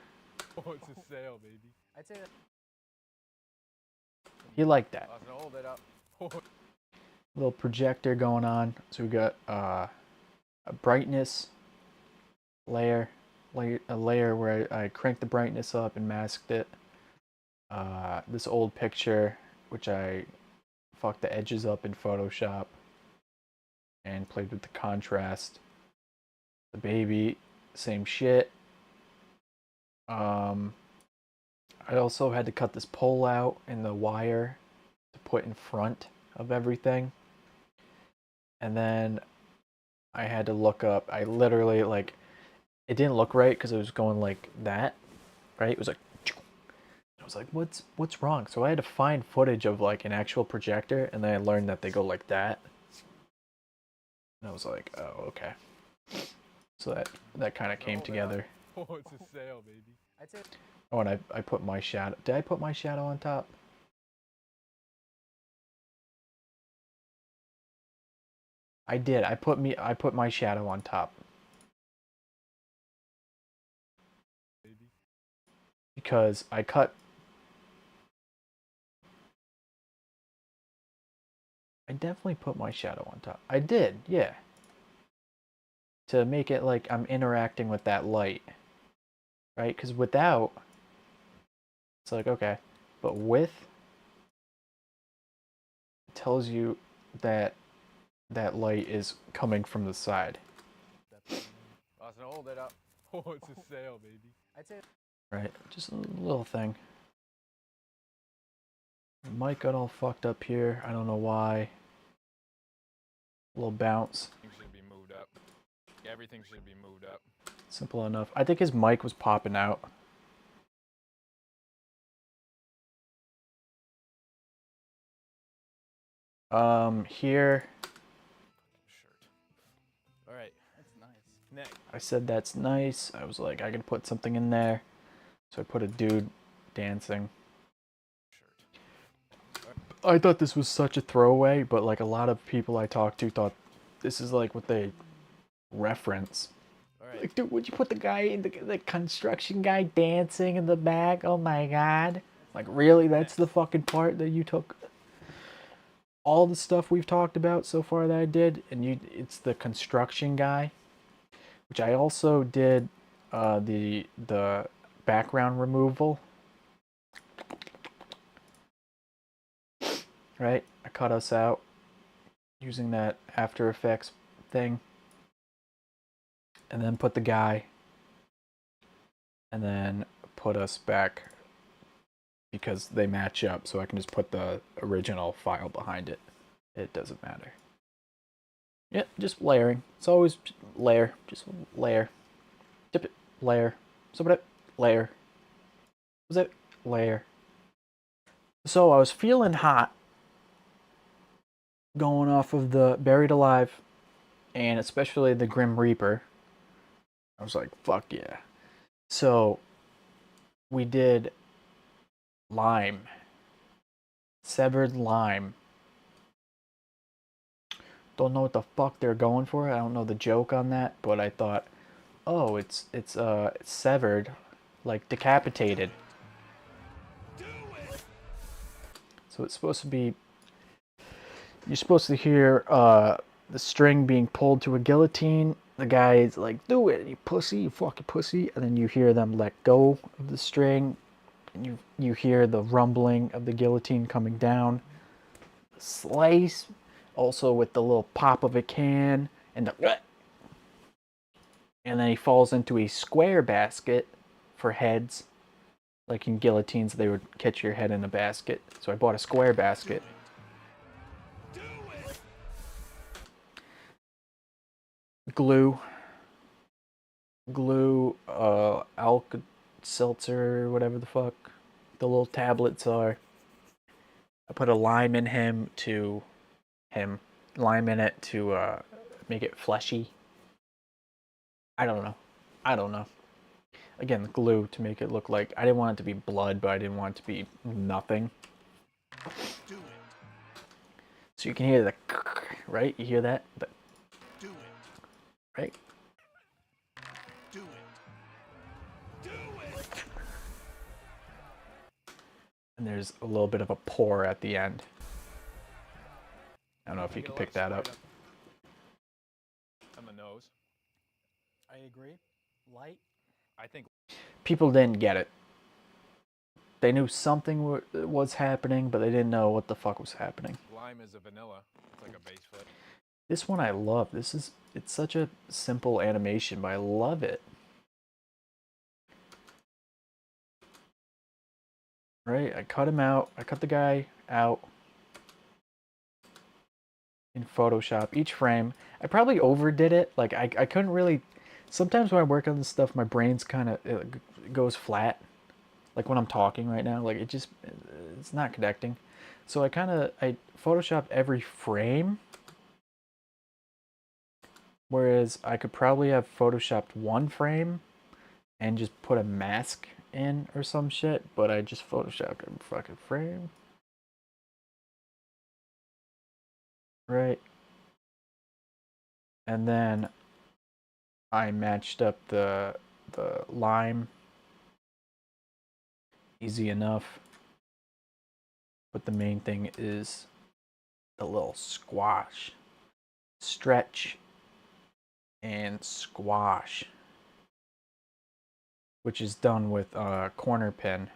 Oh, it's a sale, baby. I'd say that... You like that. Austin, hold it up. Oh. Little projector going on. So we got a brightness layer, a layer where I cranked the brightness up and masked it. This old picture, which I fucked the edges up in Photoshop and played with the contrast. The baby, same shit. I also had to cut this pole out and the wire to put in front of everything. And then I had to look up, I literally, like, it didn't look right because it was going like that, right? It was like, I was like, what's wrong? So I had to find footage of like an actual projector, and then I learned that they go like that. And I was like, oh, okay. So that kind of came together. Oh, it's a sale, baby. I'd say... Oh, and I put my shadow. Did I put my shadow on top? I did. I put my shadow on top. Because I cut... I definitely put my shadow on top. I did, yeah. To make it like I'm interacting with that light. Right? Because without... It's like, okay. But with... It tells you that that light is coming from the side. Austin, hold it up. Oh, it's a sale, baby. I'd say... Right, just a little thing. The mic got all fucked up here. I don't know why. A little bounce. Everything should be moved up. Everything should be moved up. Simple enough. I think his mic was popping out. Here. All right. That's nice. Next. I said that's nice. I was like, I can put something in there. So I put a dude dancing. I thought this was such a throwaway, but like a lot of people I talked to thought this is like what they reference. Right. Like, dude, would you put the guy in the construction guy dancing in the back? Oh my god. Like, really? That's the fucking part that you took? All the stuff we've talked about so far that I did, and it's the construction guy, which I also did the background removal right? I cut us out using that After Effects thing. And then put the guy. And then put us back because they match up, so I can just put the original file behind it. It doesn't matter. Yeah, just layering. It's always layer. Just layer. Tip it. Layer. Submit it. Layer. Was it? Layer. So I was feeling hot going off of the Buried Alive and especially the Grim Reaper. I was like, fuck yeah. So we did lime. Severed lime. Don't know what the fuck they're going for. I don't know the joke on that, but I thought, oh, it's severed, like decapitated. So it's supposed to be. You're supposed to hear the string being pulled to a guillotine. The guy's like, "Do it, you pussy, you fucking pussy," and then you hear them let go of the string, and you hear the rumbling of the guillotine coming down. Slice. Also with the little pop of a can and the and then he falls into a square basket for heads. Like in guillotines, they would catch your head in a basket. So I bought a square basket. Glue, Alka-Seltzer, whatever the fuck the little tablets are. I put a lime in lime in it to make it fleshy. I don't know. Again, the glue to make it look like, I didn't want it to be blood, but I didn't want it to be nothing. So you can hear the, right? You hear that? Right? And there's a little bit of a pour at the end. I don't know if you can pick that up. On the nose. I agree. Light. I think People didn't get it. They knew something was happening, but they didn't know what the fuck was happening. lime is a vanilla. It's like a base flavor. This one I love. It's such a simple animation, but I love it. Right? I cut him out. I cut the guy out in Photoshop. Each frame. I probably overdid it. Like, I couldn't really... Sometimes when I work on this stuff, my brain's kind of goes flat. Like when I'm talking right now. Like, it's not connecting. So I Photoshopped every frame. Whereas I could probably have Photoshopped one frame and just put a mask in or some shit, but I just Photoshopped every fucking frame. Right. And then I matched up the lime. Easy enough. But the main thing is the little squash. Stretch and squash, which is done with a corner pin.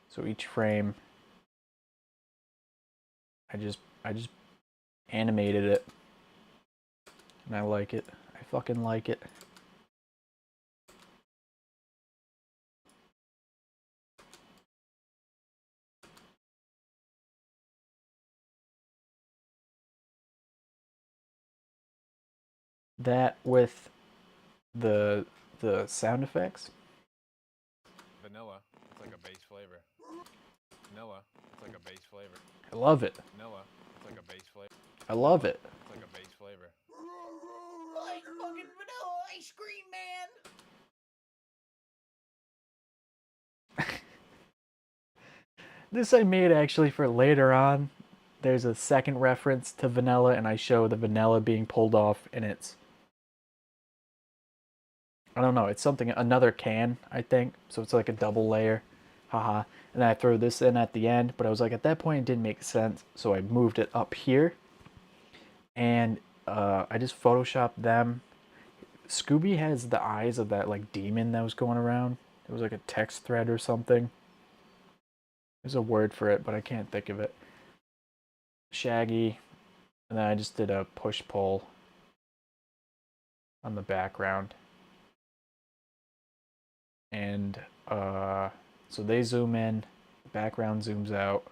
So each frame, I just animated it, and I like it. I fucking like it. That with the sound effects. Vanilla. It's like a base flavor. Vanilla. It's like a base flavor. I love it. Vanilla. It's like a base flavor. I love it. It's like a base flavor. Like fucking vanilla ice cream, man. This I made actually for later on. There's a second reference to vanilla, and I show the vanilla being pulled off, and it's, I don't know, it's something, another can, I think. So it's like a double layer. Haha. And then I throw this in at the end, but I was like, at that point it didn't make sense, so I moved it up here. And I just photoshopped them. Scooby has the eyes of that like demon that was going around. It was like a text thread or something. There's a word for it, but I can't think of it. Shaggy. And then I just did a push-pull on the background. And so they zoom in, the background zooms out.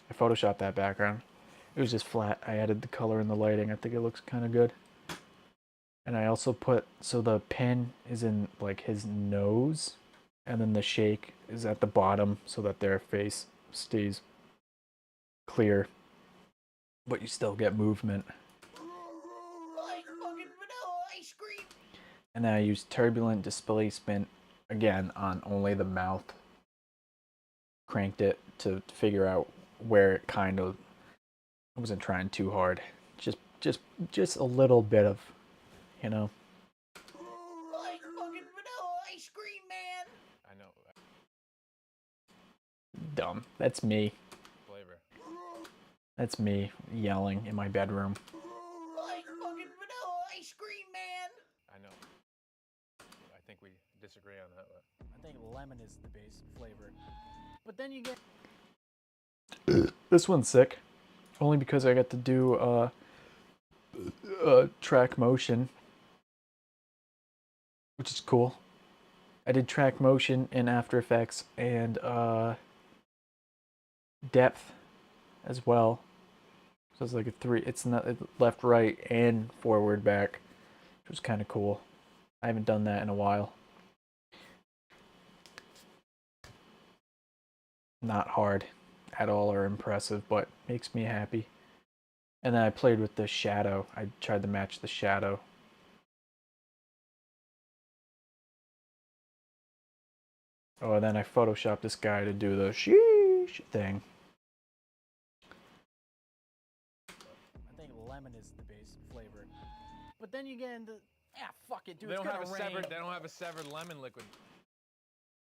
I photoshopped that background. It was just flat. I added the color and the lighting. I think it looks kind of good. And I also put, so the pin is in like his nose, and then the shake is at the bottom so that their face stays clear, but you still get movement. Like fucking vanilla ice cream. And then I used turbulent displacement again on only the mouth. Cranked it to figure out where it kind of, I wasn't trying too hard. Just a little bit of, you know. Like fucking vanilla ice cream, man. I know. Dumb. That's me. Flavor. That's me yelling in my bedroom. Like fucking vanilla ice cream, man. I know. I think we disagree on that one. I think lemon is the base flavor. But then you get This one's sick. Only because I got to do track motion, which is cool. I did track motion in After Effects and depth as well. So it's like a 3. It's not left, right, and forward, back, which was kind of cool. I haven't done that in a while. Not hard at all or impressive, but makes me happy. And then I played with the shadow. I tried to match the shadow. Oh, and then I photoshopped this guy to do the sheesh thing. I think lemon is the base flavor. But then you get into fuck it, dude. They It's don't gonna have a rain. severed. They don't have a severed lemon liquid.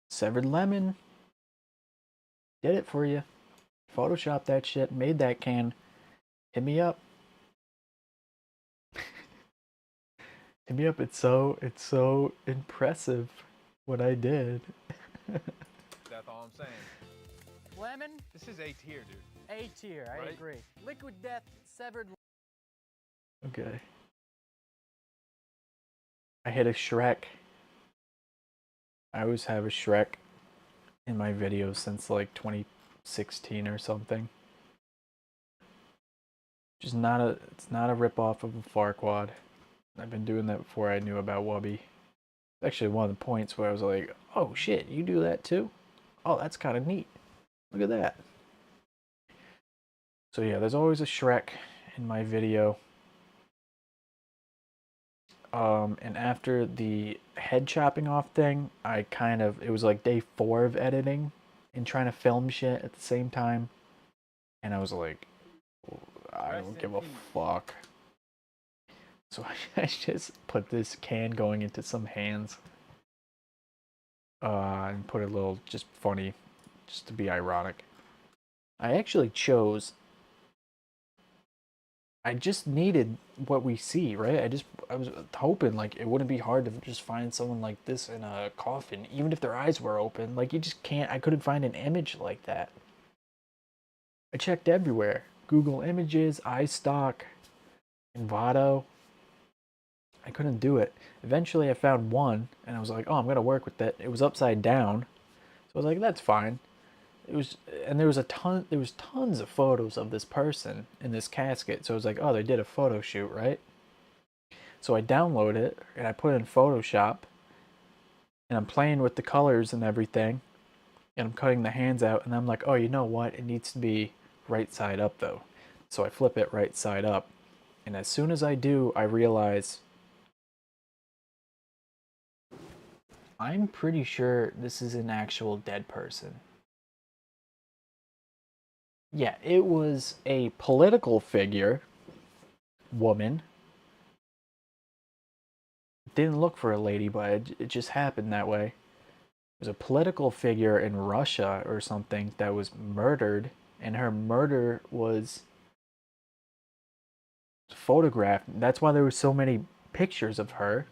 Severed lemon. Did it for you. Photoshopped that shit. Made that can. Hit me up. Hit me up. It's so impressive what I did. That's all I'm saying. Lemon, This is A tier, dude. A tier. I Right? agree. Liquid death, severed. Okay. I hit a Shrek. I always have a Shrek in my videos since like 2016 or something. Just not a, it's not a ripoff of a Farquaad. I've been doing that before I knew about Wubby. Actually, one of the points where I was like, oh shit, you do that too? Oh, that's kind of neat. Look at that. So yeah, there's always a Shrek in my video. And after the head chopping off thing, it was like day 4 of editing and trying to film shit at the same time. And I was like, I don't give a fuck. So I just put this can going into some hands. And put a little, just funny, just to be ironic. I actually chose, I just needed what we see, right? I was hoping like it wouldn't be hard to just find someone like this in a coffin, even if their eyes were open. Like you just can't, I couldn't find an image like that. I checked everywhere. Google Images, iStock, Envato. I couldn't do it. Eventually I found one and I was like, oh, I'm gonna work with that. It was upside down. So I was like, that's fine. It was, and there was tons of photos of this person in this casket. So I was like, oh, they did a photo shoot, right? So I download it and I put it in Photoshop and I'm playing with the colors and everything and I'm cutting the hands out and I'm like, oh, you know what? It needs to be right side up though. So I flip it right side up. And as soon as I do, I realize I'm pretty sure this is an actual dead person. Yeah, it was a political figure, woman. Didn't look for a lady, but it just happened that way. It was a political figure in Russia or something that was murdered, and her murder was photographed. That's why there were so many pictures of her.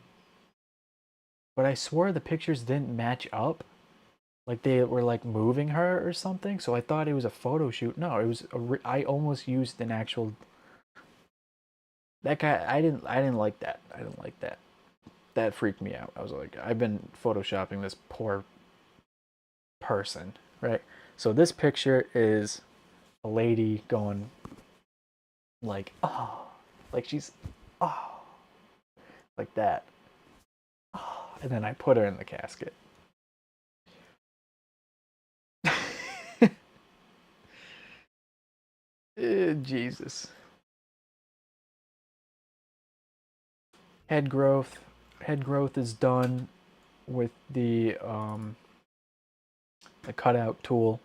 But I swore the pictures didn't match up. like they were like moving her or something. So I thought it was a photo shoot. No, it was I almost used an actual. That guy, I didn't like that. I didn't like that. That freaked me out. I was like, I've been photoshopping this poor person, right? So this picture is a lady going like, oh, like she's, oh, like that. Oh, and then I put her in the casket. Jesus. Head growth. Head growth is done with the cutout tool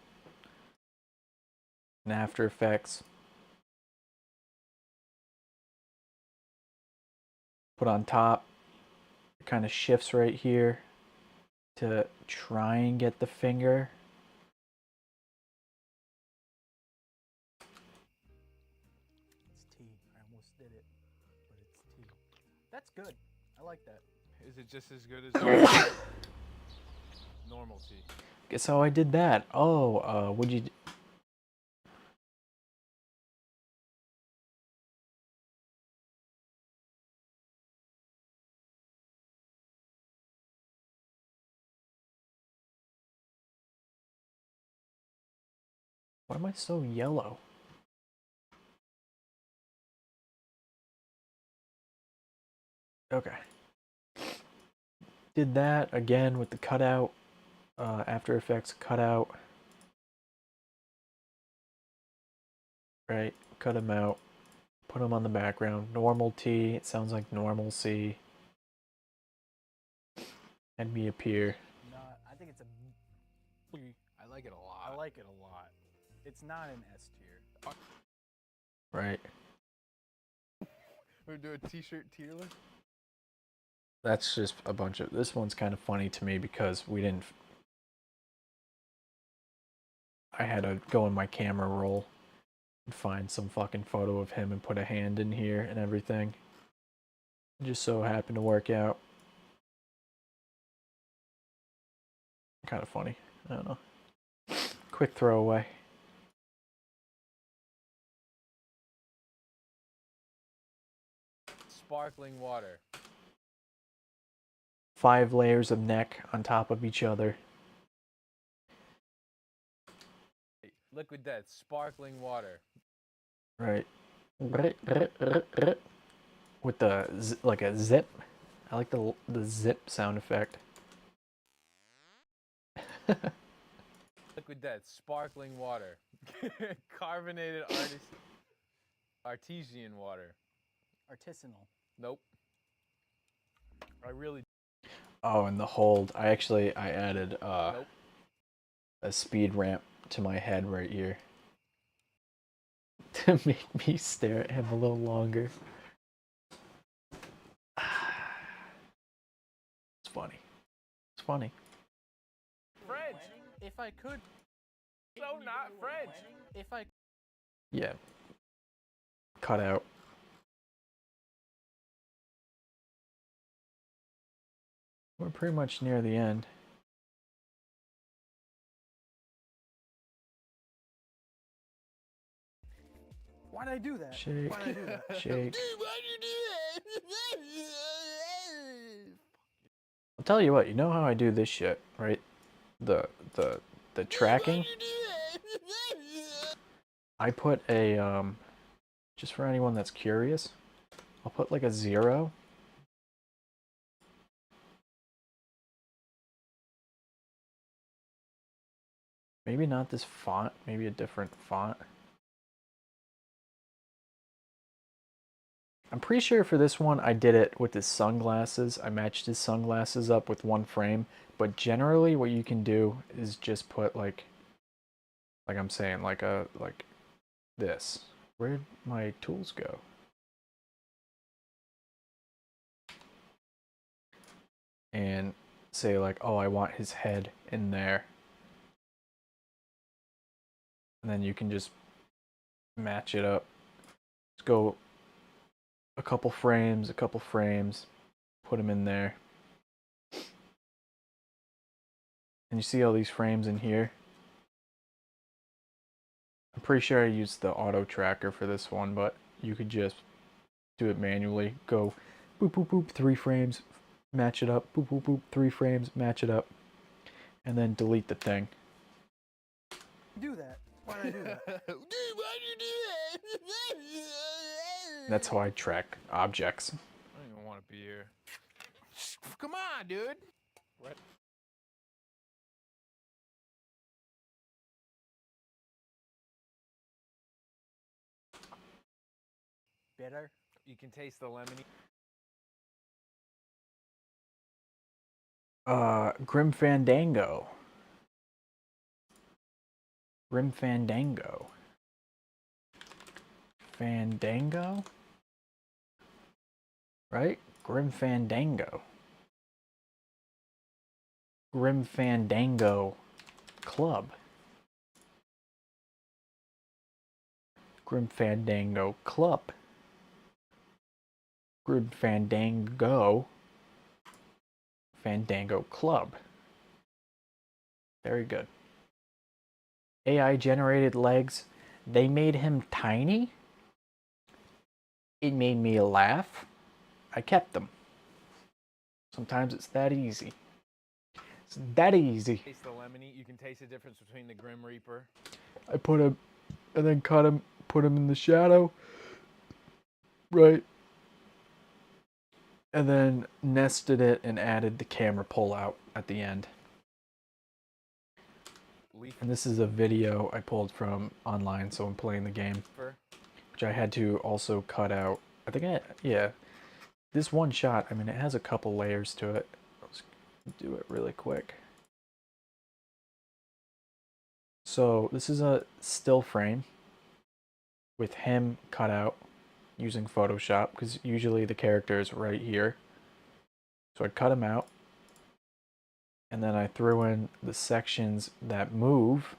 in After Effects. Put on top. It kind of shifts right here to try and get the finger. It's tea. I almost did it, but it's tea. That's good. I like that. Is it just as good as normal tea? Guess how I did that. Oh, would you? Why am I so yellow? Okay. Did that again with the cutout, After Effects cutout. Right, cut them out, put them on the background. Normal T, it sounds like normal C. And me appear. No, I think it's a. I like it a lot. I like it a lot. It's not an S tier. Right. We're doing a t-shirt tier list? That's just a bunch of. This one's kind of funny to me because we didn't. I had to go in my camera roll and find some fucking photo of him and put a hand in here and everything. It just so happened to work out. Kind of funny. I don't know. Quick throwaway. Sparkling water. 5 layers of neck on top of each other. Liquid death. Sparkling water. Right. With the like a zip. I like the zip sound effect. Liquid death. Sparkling water. Carbonated artesian water. Artisanal. Nope. I really. Oh, and the hold. I added Nope. a speed ramp to my head right here to make me stare at him a little longer. It's funny. It's funny. French. If I could. So not French. If I. Yeah. Cut out. We're pretty much near the end. Why'd I do that? Shake. Why'd I do that? Shake. Why'd you do that? I'll tell you what, you know how I do this shit, right? The tracking. I put a just for anyone that's curious, I'll put like a 0. Maybe not this font, maybe a different font. I'm pretty sure for this one I did it with his sunglasses. I matched his sunglasses up with one frame, but generally what you can do is just put like I'm saying, like this. Where'd my tools go? And say like, oh, I want his head in there. And then you can just match it up. Just go a couple frames, put them in there. And you see all these frames in here. I'm pretty sure I used the auto tracker for this one, but you could just do it manually. Go boop, boop, boop, 3 frames, match it up, boop, boop, boop, 3 frames, match it up, and then delete the thing. Do that. Why did I do that? Dude, why'd you do that? That's how I track objects. I don't even want to be here. Come on, dude. What? Bitter. You can taste the lemony. Grim Fandango. Grim Fandango. Fandango? Right? Grim Fandango. Grim Fandango Club. Grim Fandango Club. Grim Fandango. Fandango Club. Very good. AI generated legs. They made him tiny. It made me laugh. I kept them. Sometimes it's that easy. It's that easy. Taste the lemony. You can taste the difference between the Grim Reaper. I put him, and then cut him, put him in the shadow. Right. And then nested it and added the camera pull out at the end. And this is a video I pulled from online, so I'm playing the game. Which I had to also cut out. I think yeah. This one shot, I mean, it has a couple layers to it. Let's do it really quick. So this is a still frame with him cut out using Photoshop, because usually the character is right here. So I cut him out, and then I threw in the sections that move.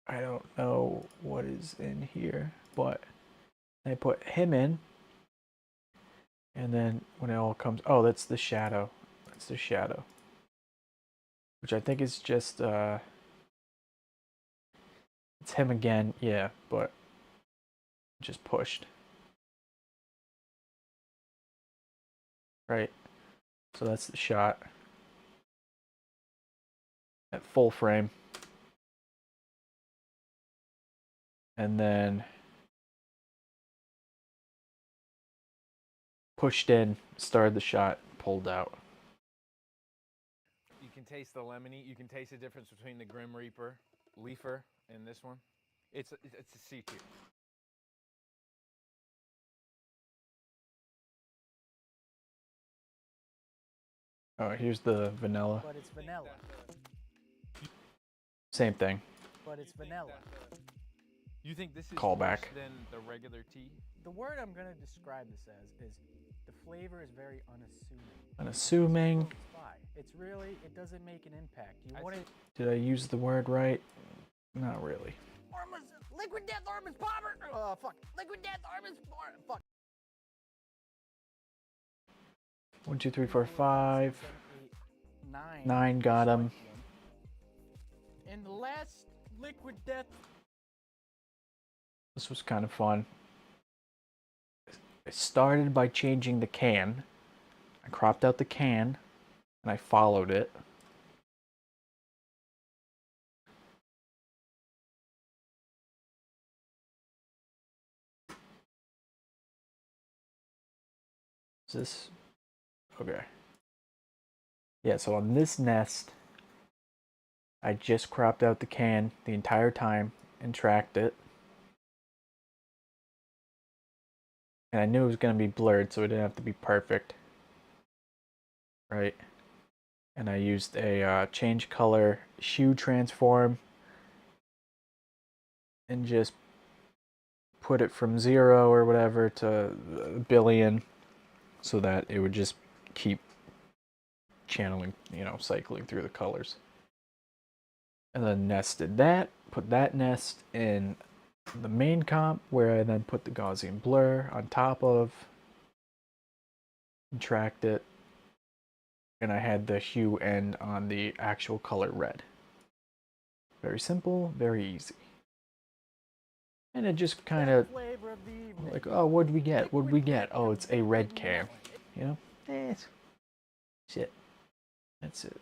I don't know what is in here, but I put him in, and then when it all comes, oh, that's the shadow. That's the shadow. Which I think is just, it's him again, yeah, but just pushed. Right, so that's the shot at full frame. And then pushed in, started the shot, pulled out. You can taste the lemony. You can taste the difference between the Grim Reaper, Leafer, and this one. It's a C tier. Oh, here's the vanilla. But it's vanilla. Same thing. But it's vanilla. You think this is Callback. worse than the regular tea? The word I'm going to describe this as is the flavor is very unassuming. Unassuming. It's really, it doesn't make an impact. You want it. Did I use the word right? Not really. Armus, liquid death, Armus bomber. Oh fuck, liquid death, Armus fuck. 1, 2, 3, 4, 5. 9. 9 got him. And the last liquid death. This was kind of fun. I started by changing the can. I cropped out the can, and I followed it. Is this? Okay. Yeah, so on this nest, I just cropped out the can the entire time and tracked it. And I knew it was going to be blurred, so it didn't have to be perfect. Right? And I used a change color hue transform and just put it from 0 or whatever to a billion so that it would just keep channeling, you know, cycling through the colors. And then nested that, put that nest in the main comp where I then put the Gaussian blur on top of and tracked it, and I had the hue end on the actual color red. Very simple, very easy. And it just kind of like, oh, what'd we get? What'd we get? Oh, it's a red cam. You know? Shit. That's it.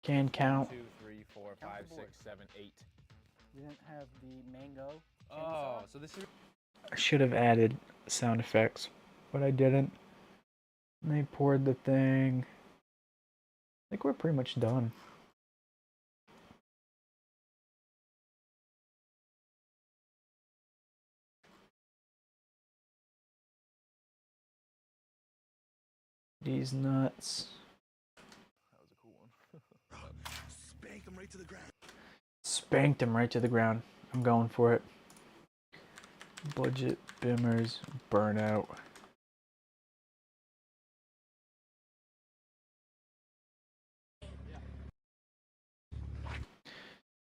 Can count. 2, 3, 4, 5, 6, 7, 8. You didn't have the mango. Oh, so this is. I should have added sound effects, but I didn't. And they poured the thing. I think we're pretty much done. These nuts. That was a cool one. Spank him right to the ground. Spanked him right to the ground. I'm going for it. Budget, bimmers, burnout.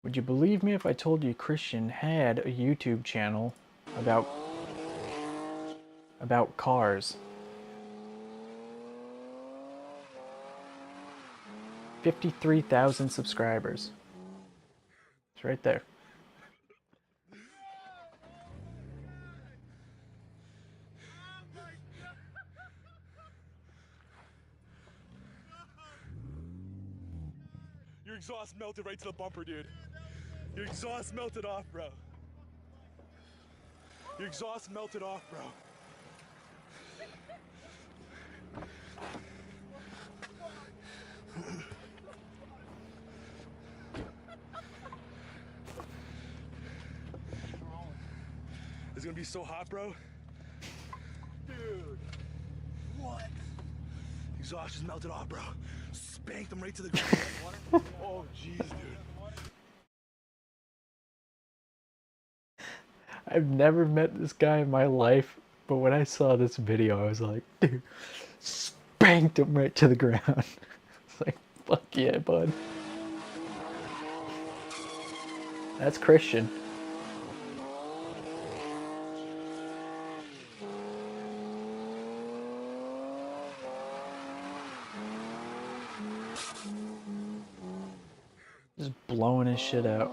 Would you believe me if I told you Christian had a YouTube channel about cars? 53,000 subscribers. It's right there. Your exhaust melted right to the bumper, dude. Your exhaust melted off, bro. Your exhaust melted off, bro. It's gonna be so hot, bro. Dude. What? Exhaust just melted off, bro. Spanked them right to the ground. Oh, jeez, dude. I've never met this guy in my life, but when I saw this video, I was like, dude, spanked him right to the ground. It's like, fuck yeah, bud. That's Christian. Just blowing his shit out.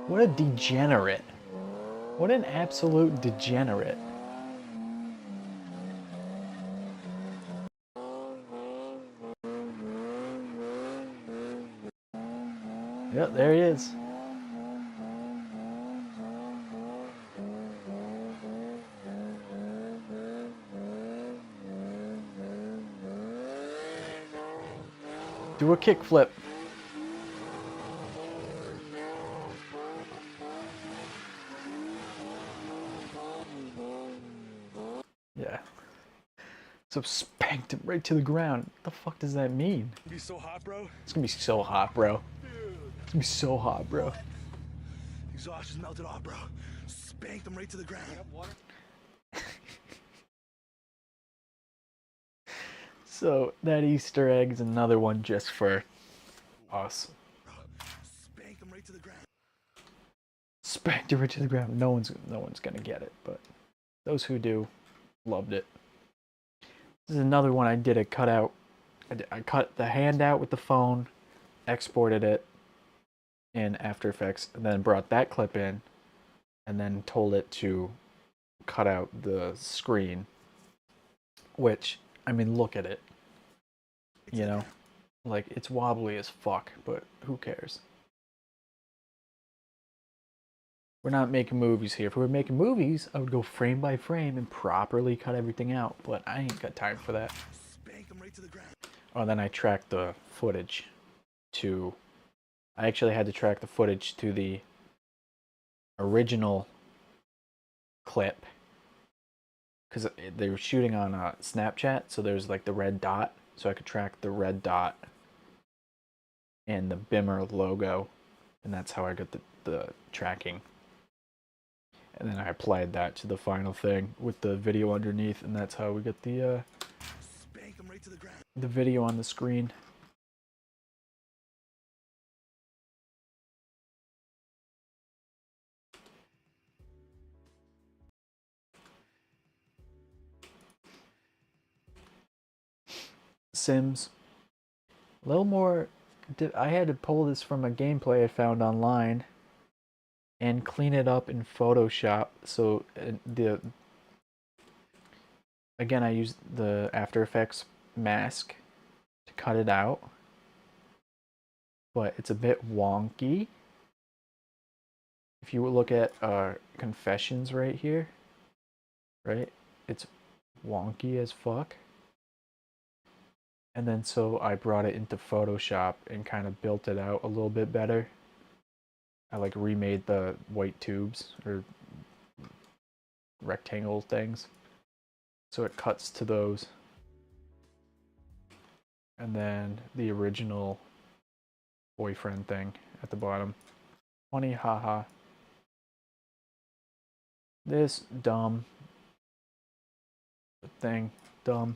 What a degenerate. What an absolute degenerate. Yep, there he is. Do a kickflip. Yeah. So spanked him right to the ground. What the fuck does that mean? It's gonna be so hot, bro. It's gonna be so hot, bro. Dude. It's gonna be so hot, bro. Exhaust just melted off, bro. Spanked them right to the ground. So that Easter egg is another one just for us. Spanked them right to the ground. Spanked it right to the ground. No one's gonna get it, but those who do loved it. This is another one I did a cutout. I cut the hand out with the phone, exported it in After Effects, and then brought that clip in, and then told it to cut out the screen. Which, I mean, look at it. You know? Like, it's wobbly as fuck, but who cares? We're not making movies here. If we were making movies, I would go frame by frame and properly cut everything out, but I ain't got time for that. Spank them right to the ground. Oh, then I tracked the footage to... I actually had to track the footage to the original clip. Because they were shooting on Snapchat, so there's like the red dot. So I could track the red dot and the Bimmer logo. And that's how I got the tracking. And then I applied that to the final thing with the video underneath, and that's how we get the Spank them right to the ground. video on the screen. Sims. A little more. I had to pull this from a gameplay I found online and clean it up in Photoshop. So again, I used the After Effects mask to cut it out, but it's a bit wonky. If you look at confessions right here, right, it's wonky as fuck. And then so I brought it into Photoshop and kind of built it out a little bit better. I like remade the white tubes or rectangle things, so it cuts to those. And then the original boyfriend thing at the bottom. Funny, haha. This dumb thing, dumb.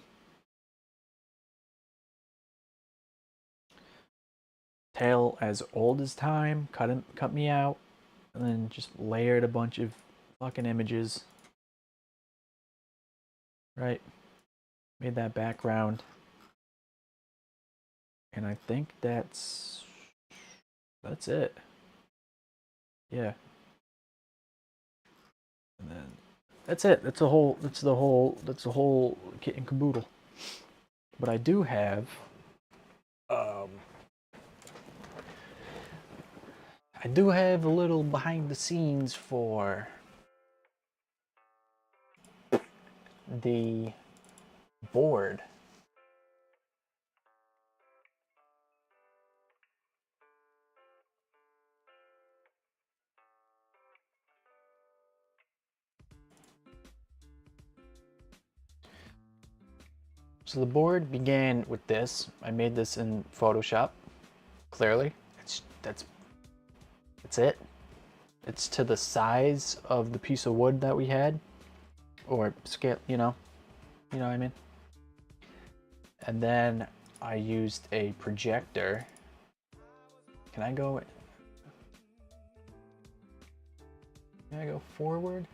Tail as old as time, cut me out, and then just layered a bunch of fucking images. Right, made that background, and I think that's it. Yeah, and then that's it. That's the whole kit and caboodle. But I do have a little behind the scenes for the board. So the board began with this. I made this in Photoshop. Clearly, that's it. It's to the size of the piece of wood that we had, or scale, you know what I mean. And then I used a projector. Can I go forward?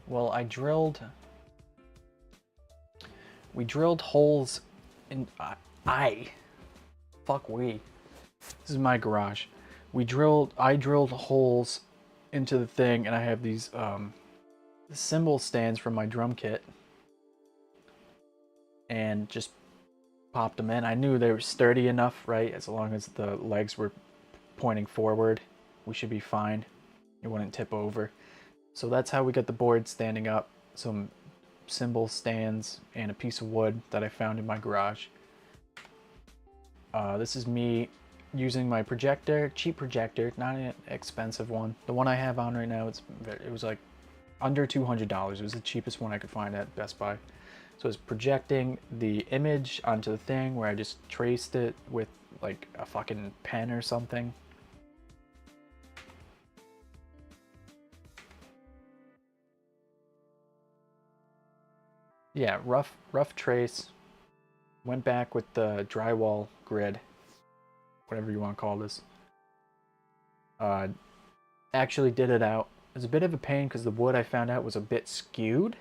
Well, we drilled holes in, this is my garage. I drilled holes into the thing, and I have these cymbal stands from my drum kit, and just popped them in. I knew they were sturdy enough, right? As long as the legs were pointing forward, we should be fine. It wouldn't tip over. So that's how we got the board standing up. Some cymbal stands and a piece of wood that I found in my garage. This is me using my projector, cheap projector, not an expensive one. The one I have on right now, it was like under $200. It was the cheapest one I could find at Best Buy. So it's projecting the image onto the thing where I just traced it with like a fucking pen or something. Yeah, rough trace. Went back with the drywall grid, whatever you want to call this. Actually did it out. It was a bit of a pain because the wood I found out was a bit skewed.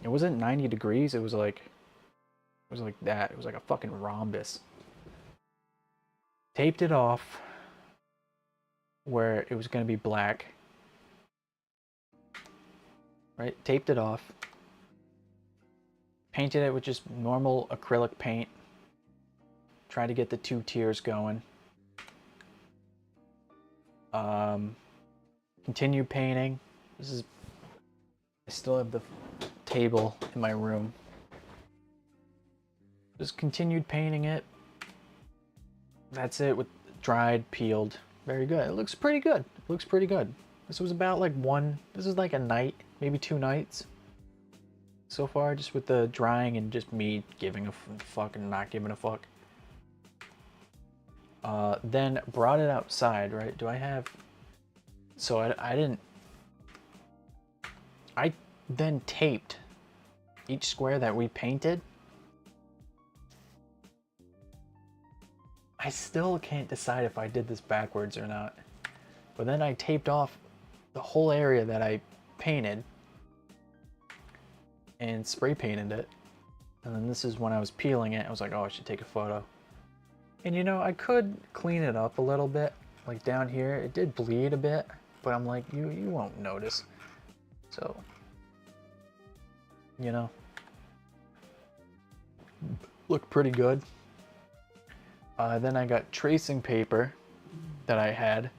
It wasn't 90 degrees. It was like that. It was like a fucking rhombus. Taped it off where it was going to be black. Right? Taped it off. Painted it with just normal acrylic paint. Tried to get the 2 tiers going. Continue painting. I still have the table in my room. Just continued painting it. That's it, with dried, peeled. Very good. It looks pretty good. It looks pretty good. This was about like this is like a night, maybe 2 nights so far, just with the drying and just me giving a fuck and not giving a fuck. Then brought it outside, right? Do I have... So I then taped each square that we painted. I still can't decide if I did this backwards or not. But then I taped off the whole area that I painted. and spray painted it. And then this is when I was peeling it. I was like, oh, I should take a photo. And you know, I could clean it up a little bit. Like down here, it did bleed a bit, but I'm like, you won't notice. So, you know, looked pretty good. Then I got tracing paper that I had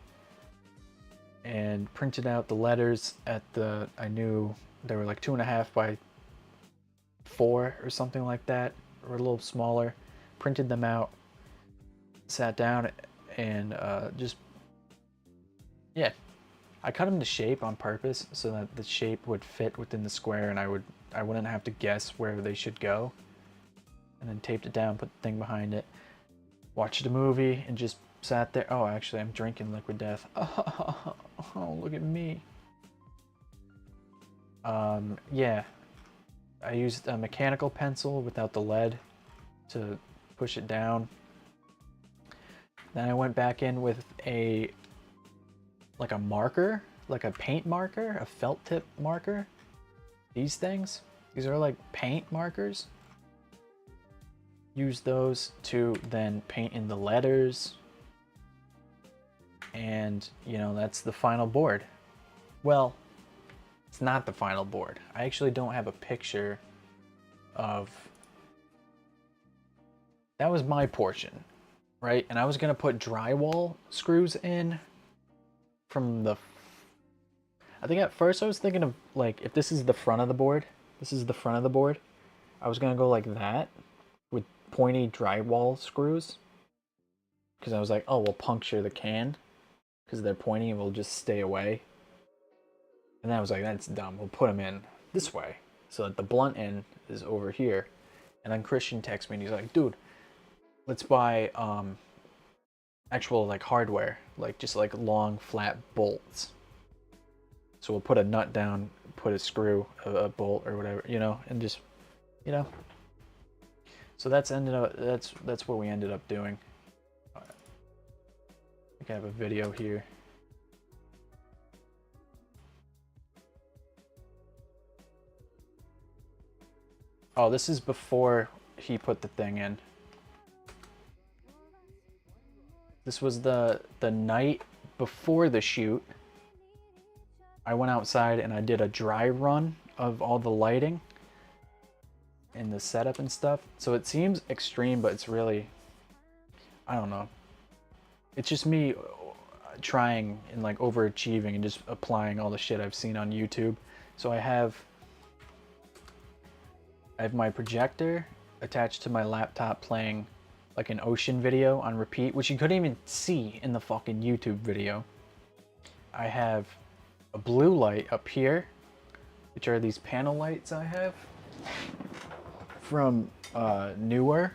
and printed out the letters at the, I knew they were like 2.5 by 4 or something like that, or a little smaller. Printed them out, sat down and just, yeah, I cut them to shape on purpose so that the shape would fit within the square and I wouldn't have to guess where they should go. And then taped it down, put the thing behind it, watched a movie, and just sat there. Oh, actually, I'm drinking Liquid Death. Oh, look at me. Yeah, I used a mechanical pencil without the lead to push it down. Then I went back in with like a marker, like a paint marker, a felt tip marker. These things, these are like paint markers. Use those to then paint in the letters. And, you know, that's the final board. Well, it's not the final board. I actually don't have a picture of... That was my portion, right? And I was going to put drywall screws in from the... I think at first I was thinking of, like, if this is the front of the board, this is the front of the board, I was going to go like that with pointy drywall screws. Because I was like, oh, we'll puncture the can. Because they're pointy and we'll just stay away. And then I was like, that's dumb. We'll put them in this way. So that the blunt end is over here. And then Christian texts me and he's like, dude, let's buy actual like hardware. Like just like long flat bolts. So we'll put a nut down, put a screw, a bolt or whatever, you know, and just, you know. So that's what we ended up doing. I have a video here. Oh, this is before he put the thing in. This was the night before the shoot. I went outside and I did a dry run of all the lighting and the setup and stuff. So it seems extreme, but it's really, I don't know. It's just me trying and like overachieving and just applying all the shit I've seen on YouTube. So I have my projector attached to my laptop playing like an ocean video on repeat, which you couldn't even see in the fucking YouTube video. I have a blue light up here, which are these panel lights I have from Newer.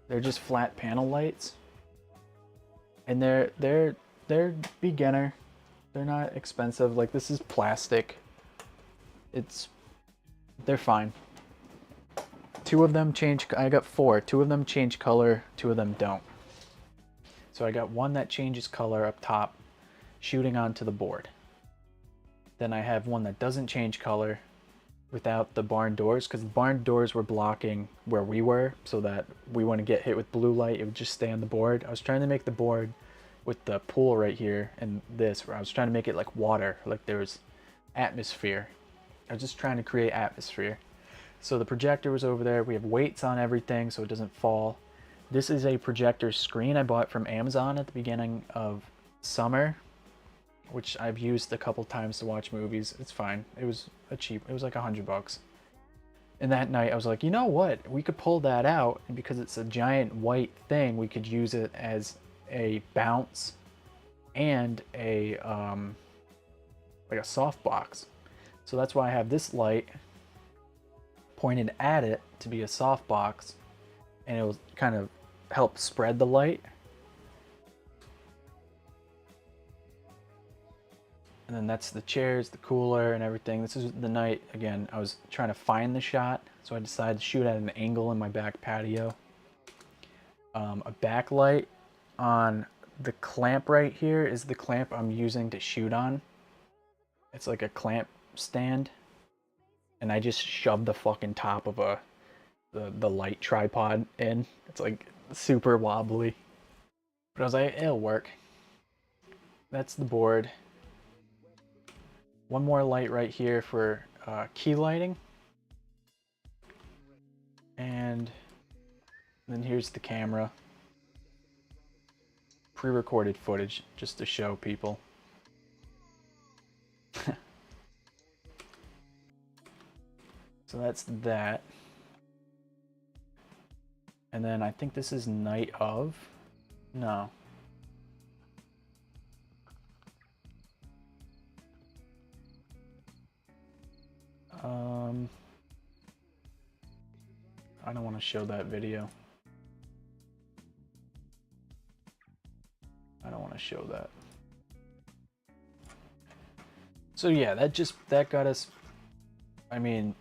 They're just flat panel lights. And they're beginner. They're not expensive. Like this is plastic. They're fine. 2 of them change. I got 4. 2 of them change color. 2 of them don't. So I got one that changes color up top, shooting onto the board. Then I have one that doesn't change color without the barn doors, because the barn doors were blocking where we were, so that we wouldn't get hit with blue light. It would just stay on the board. I was trying to make the board with the pool right here and this, where I was trying to make it like water, like there was atmosphere. I was just trying to create atmosphere. So the projector was over there. We have weights on everything so it doesn't fall. This is a projector screen I bought from Amazon at the beginning of summer, which I've used a couple times to watch movies. It's fine. It was it was like $100. And that night I was like, you know what? We could pull that out, and because it's a giant white thing, we could use it as a bounce and a like a softbox. So that's why I have this light pointed at it to be a softbox, and it will kind of help spread the light. And then that's the chairs, the cooler, and everything. This is the night, again, I was trying to find the shot, so I decided to shoot at an angle in my back patio. A backlight on the clamp right here is the clamp I'm using to shoot on. It's like a clamp stand. and I just shoved the fucking top of the light tripod in. It's like super wobbly. But I was like, it'll work. That's the board. One more light right here for key lighting. And then here's the camera. Pre-recorded footage just to show people. So that's that. And then I think this is night of. No. I don't want to show that video. I don't want to show that. So yeah, that got us, I mean,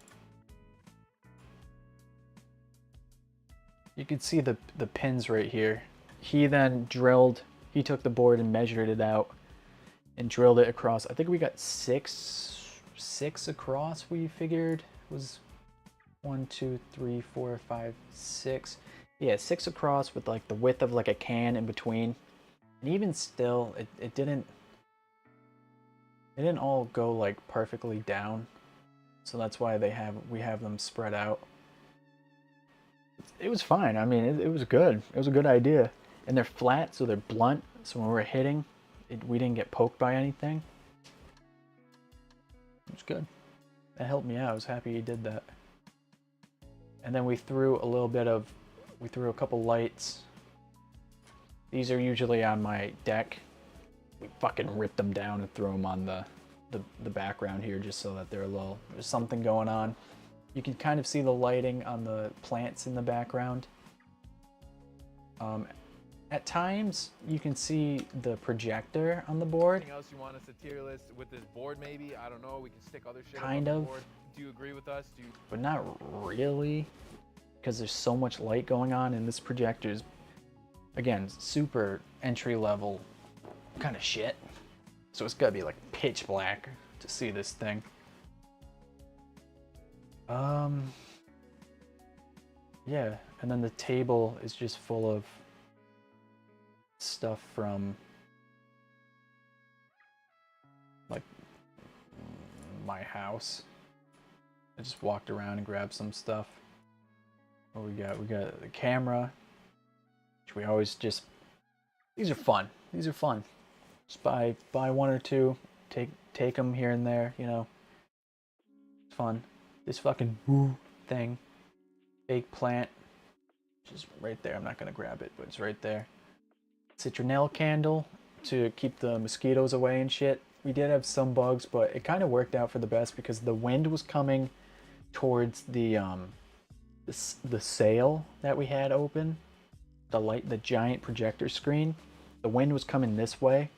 you could see the pins right here. He then he took the board and measured it out and drilled it across. I think we got six across, we figured was 1, 2, 3, 4, 5, 6. Yeah, 6 across with like the width of like a can in between. And even still, it didn't all go like perfectly down. So that's why we have them spread out. It was fine. I mean, it was good. It was a good idea. And they're flat, so they're blunt. So when we're hitting, we didn't get poked by anything. It was good. That helped me out. I was happy he did that. And then we threw a couple lights. These are usually on my deck. We fucking ripped them down and threw them on the background here just so that there's something going on. You can kind of see the lighting on the plants in the background. At times, you can see the projector on the board. Anything else you want us to tier list with this board maybe? I don't know, we can stick other shit Kind on of. the board. Do you agree with us? But not really, because there's so much light going on, and this projector is, again, super entry level kind of shit. So it's gotta be like pitch black to see this thing. Yeah, and then the table is just full of stuff from like my house. I just walked around and grabbed some stuff. What we got? We got the camera, which we always just, these are fun. These are fun. Just buy one or two, take them here and there, you know. It's fun. This fucking woo thing, fake plant, which is right there. I'm not gonna grab it, but it's right there. Citronelle candle to keep the mosquitoes away and shit. We did have some bugs, but it kind of worked out for the best because the wind was coming towards the sail that we had open, the giant projector screen. The wind was coming this way,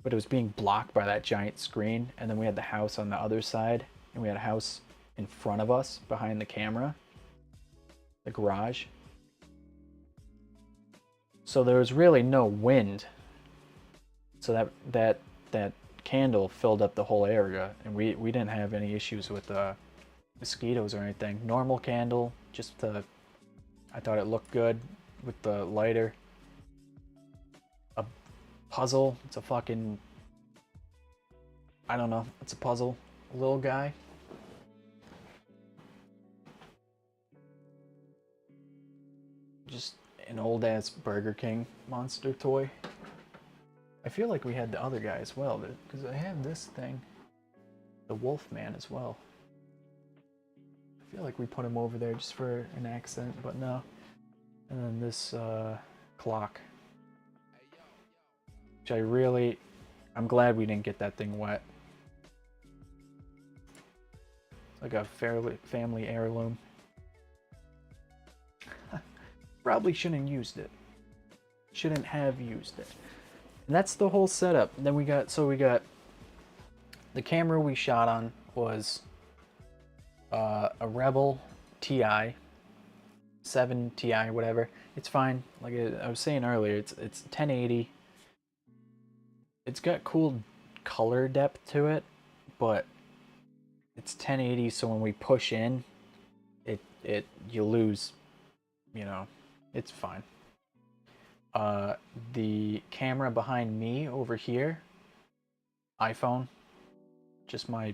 but it was being blocked by that giant screen. And then we had the house on the other side, and we had a house in front of us behind the camera, the garage. So there was really no wind. So that candle filled up the whole area, and we didn't have any issues with mosquitoes or anything. Normal candle, I thought it looked good with the lighter. A puzzle, it's a fucking, I don't know, it's a puzzle. A little guy. Just an old ass Burger King monster toy. I feel like we had the other guy as well, because I have this thing, the Wolfman as well. I feel like we put him over there just for an accent, but no. And then this clock, which I'm glad we didn't get that thing wet. It's like a family heirloom. Probably shouldn't have used it. Shouldn't have used it. And that's the whole setup. Then we got the camera we shot on was a Rebel TI, 7 Ti, whatever. It's fine. Like I was saying earlier, it's 1080. It's got cool color depth to it, but it's 1080, so when we push in, you lose, you know, it's fine. The camera behind me over here, iPhone, just my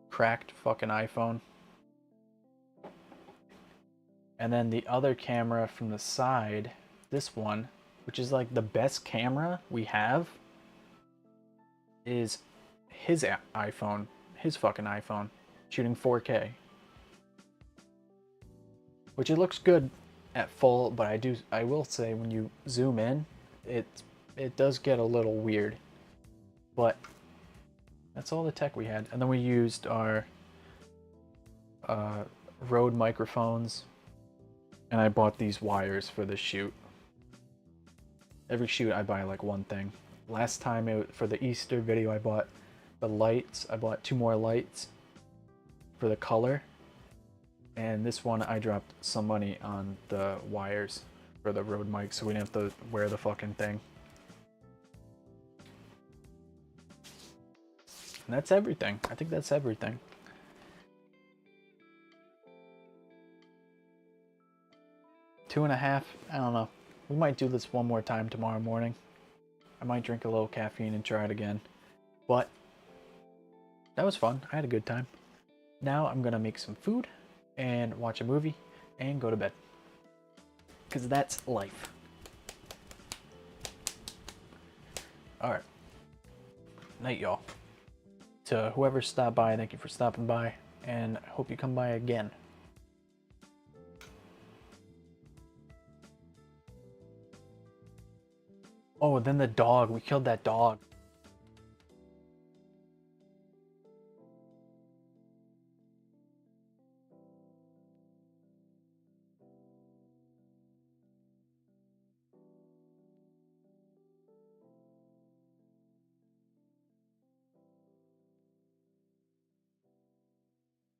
cracked fucking iPhone. And then the other camera from the side, this one, which is like the best camera we have, is his iPhone, his fucking iPhone, shooting 4K. Which it looks good at full, but I will say when you zoom in, it does get a little weird. But that's all the tech we had. And then we used our Rode microphones, and I bought these wires for the shoot. Every shoot I buy like one thing. Last time for the Easter video I bought the lights. I bought 2 more lights for the color. And this one I dropped some money on the wires for the Rode mic so we didn't have to wear the fucking thing. And that's everything. I think that's everything. Two and a half, I don't know. We might do this one more time tomorrow morning. I might drink a little caffeine and try it again. But that was fun. I had a good time. Now I'm gonna make some food and watch a movie and go to bed. Because that's life. Alright. Night, y'all. To whoever stopped by, thank you for stopping by. And I hope you come by again. Oh, then the dog. We killed that dog.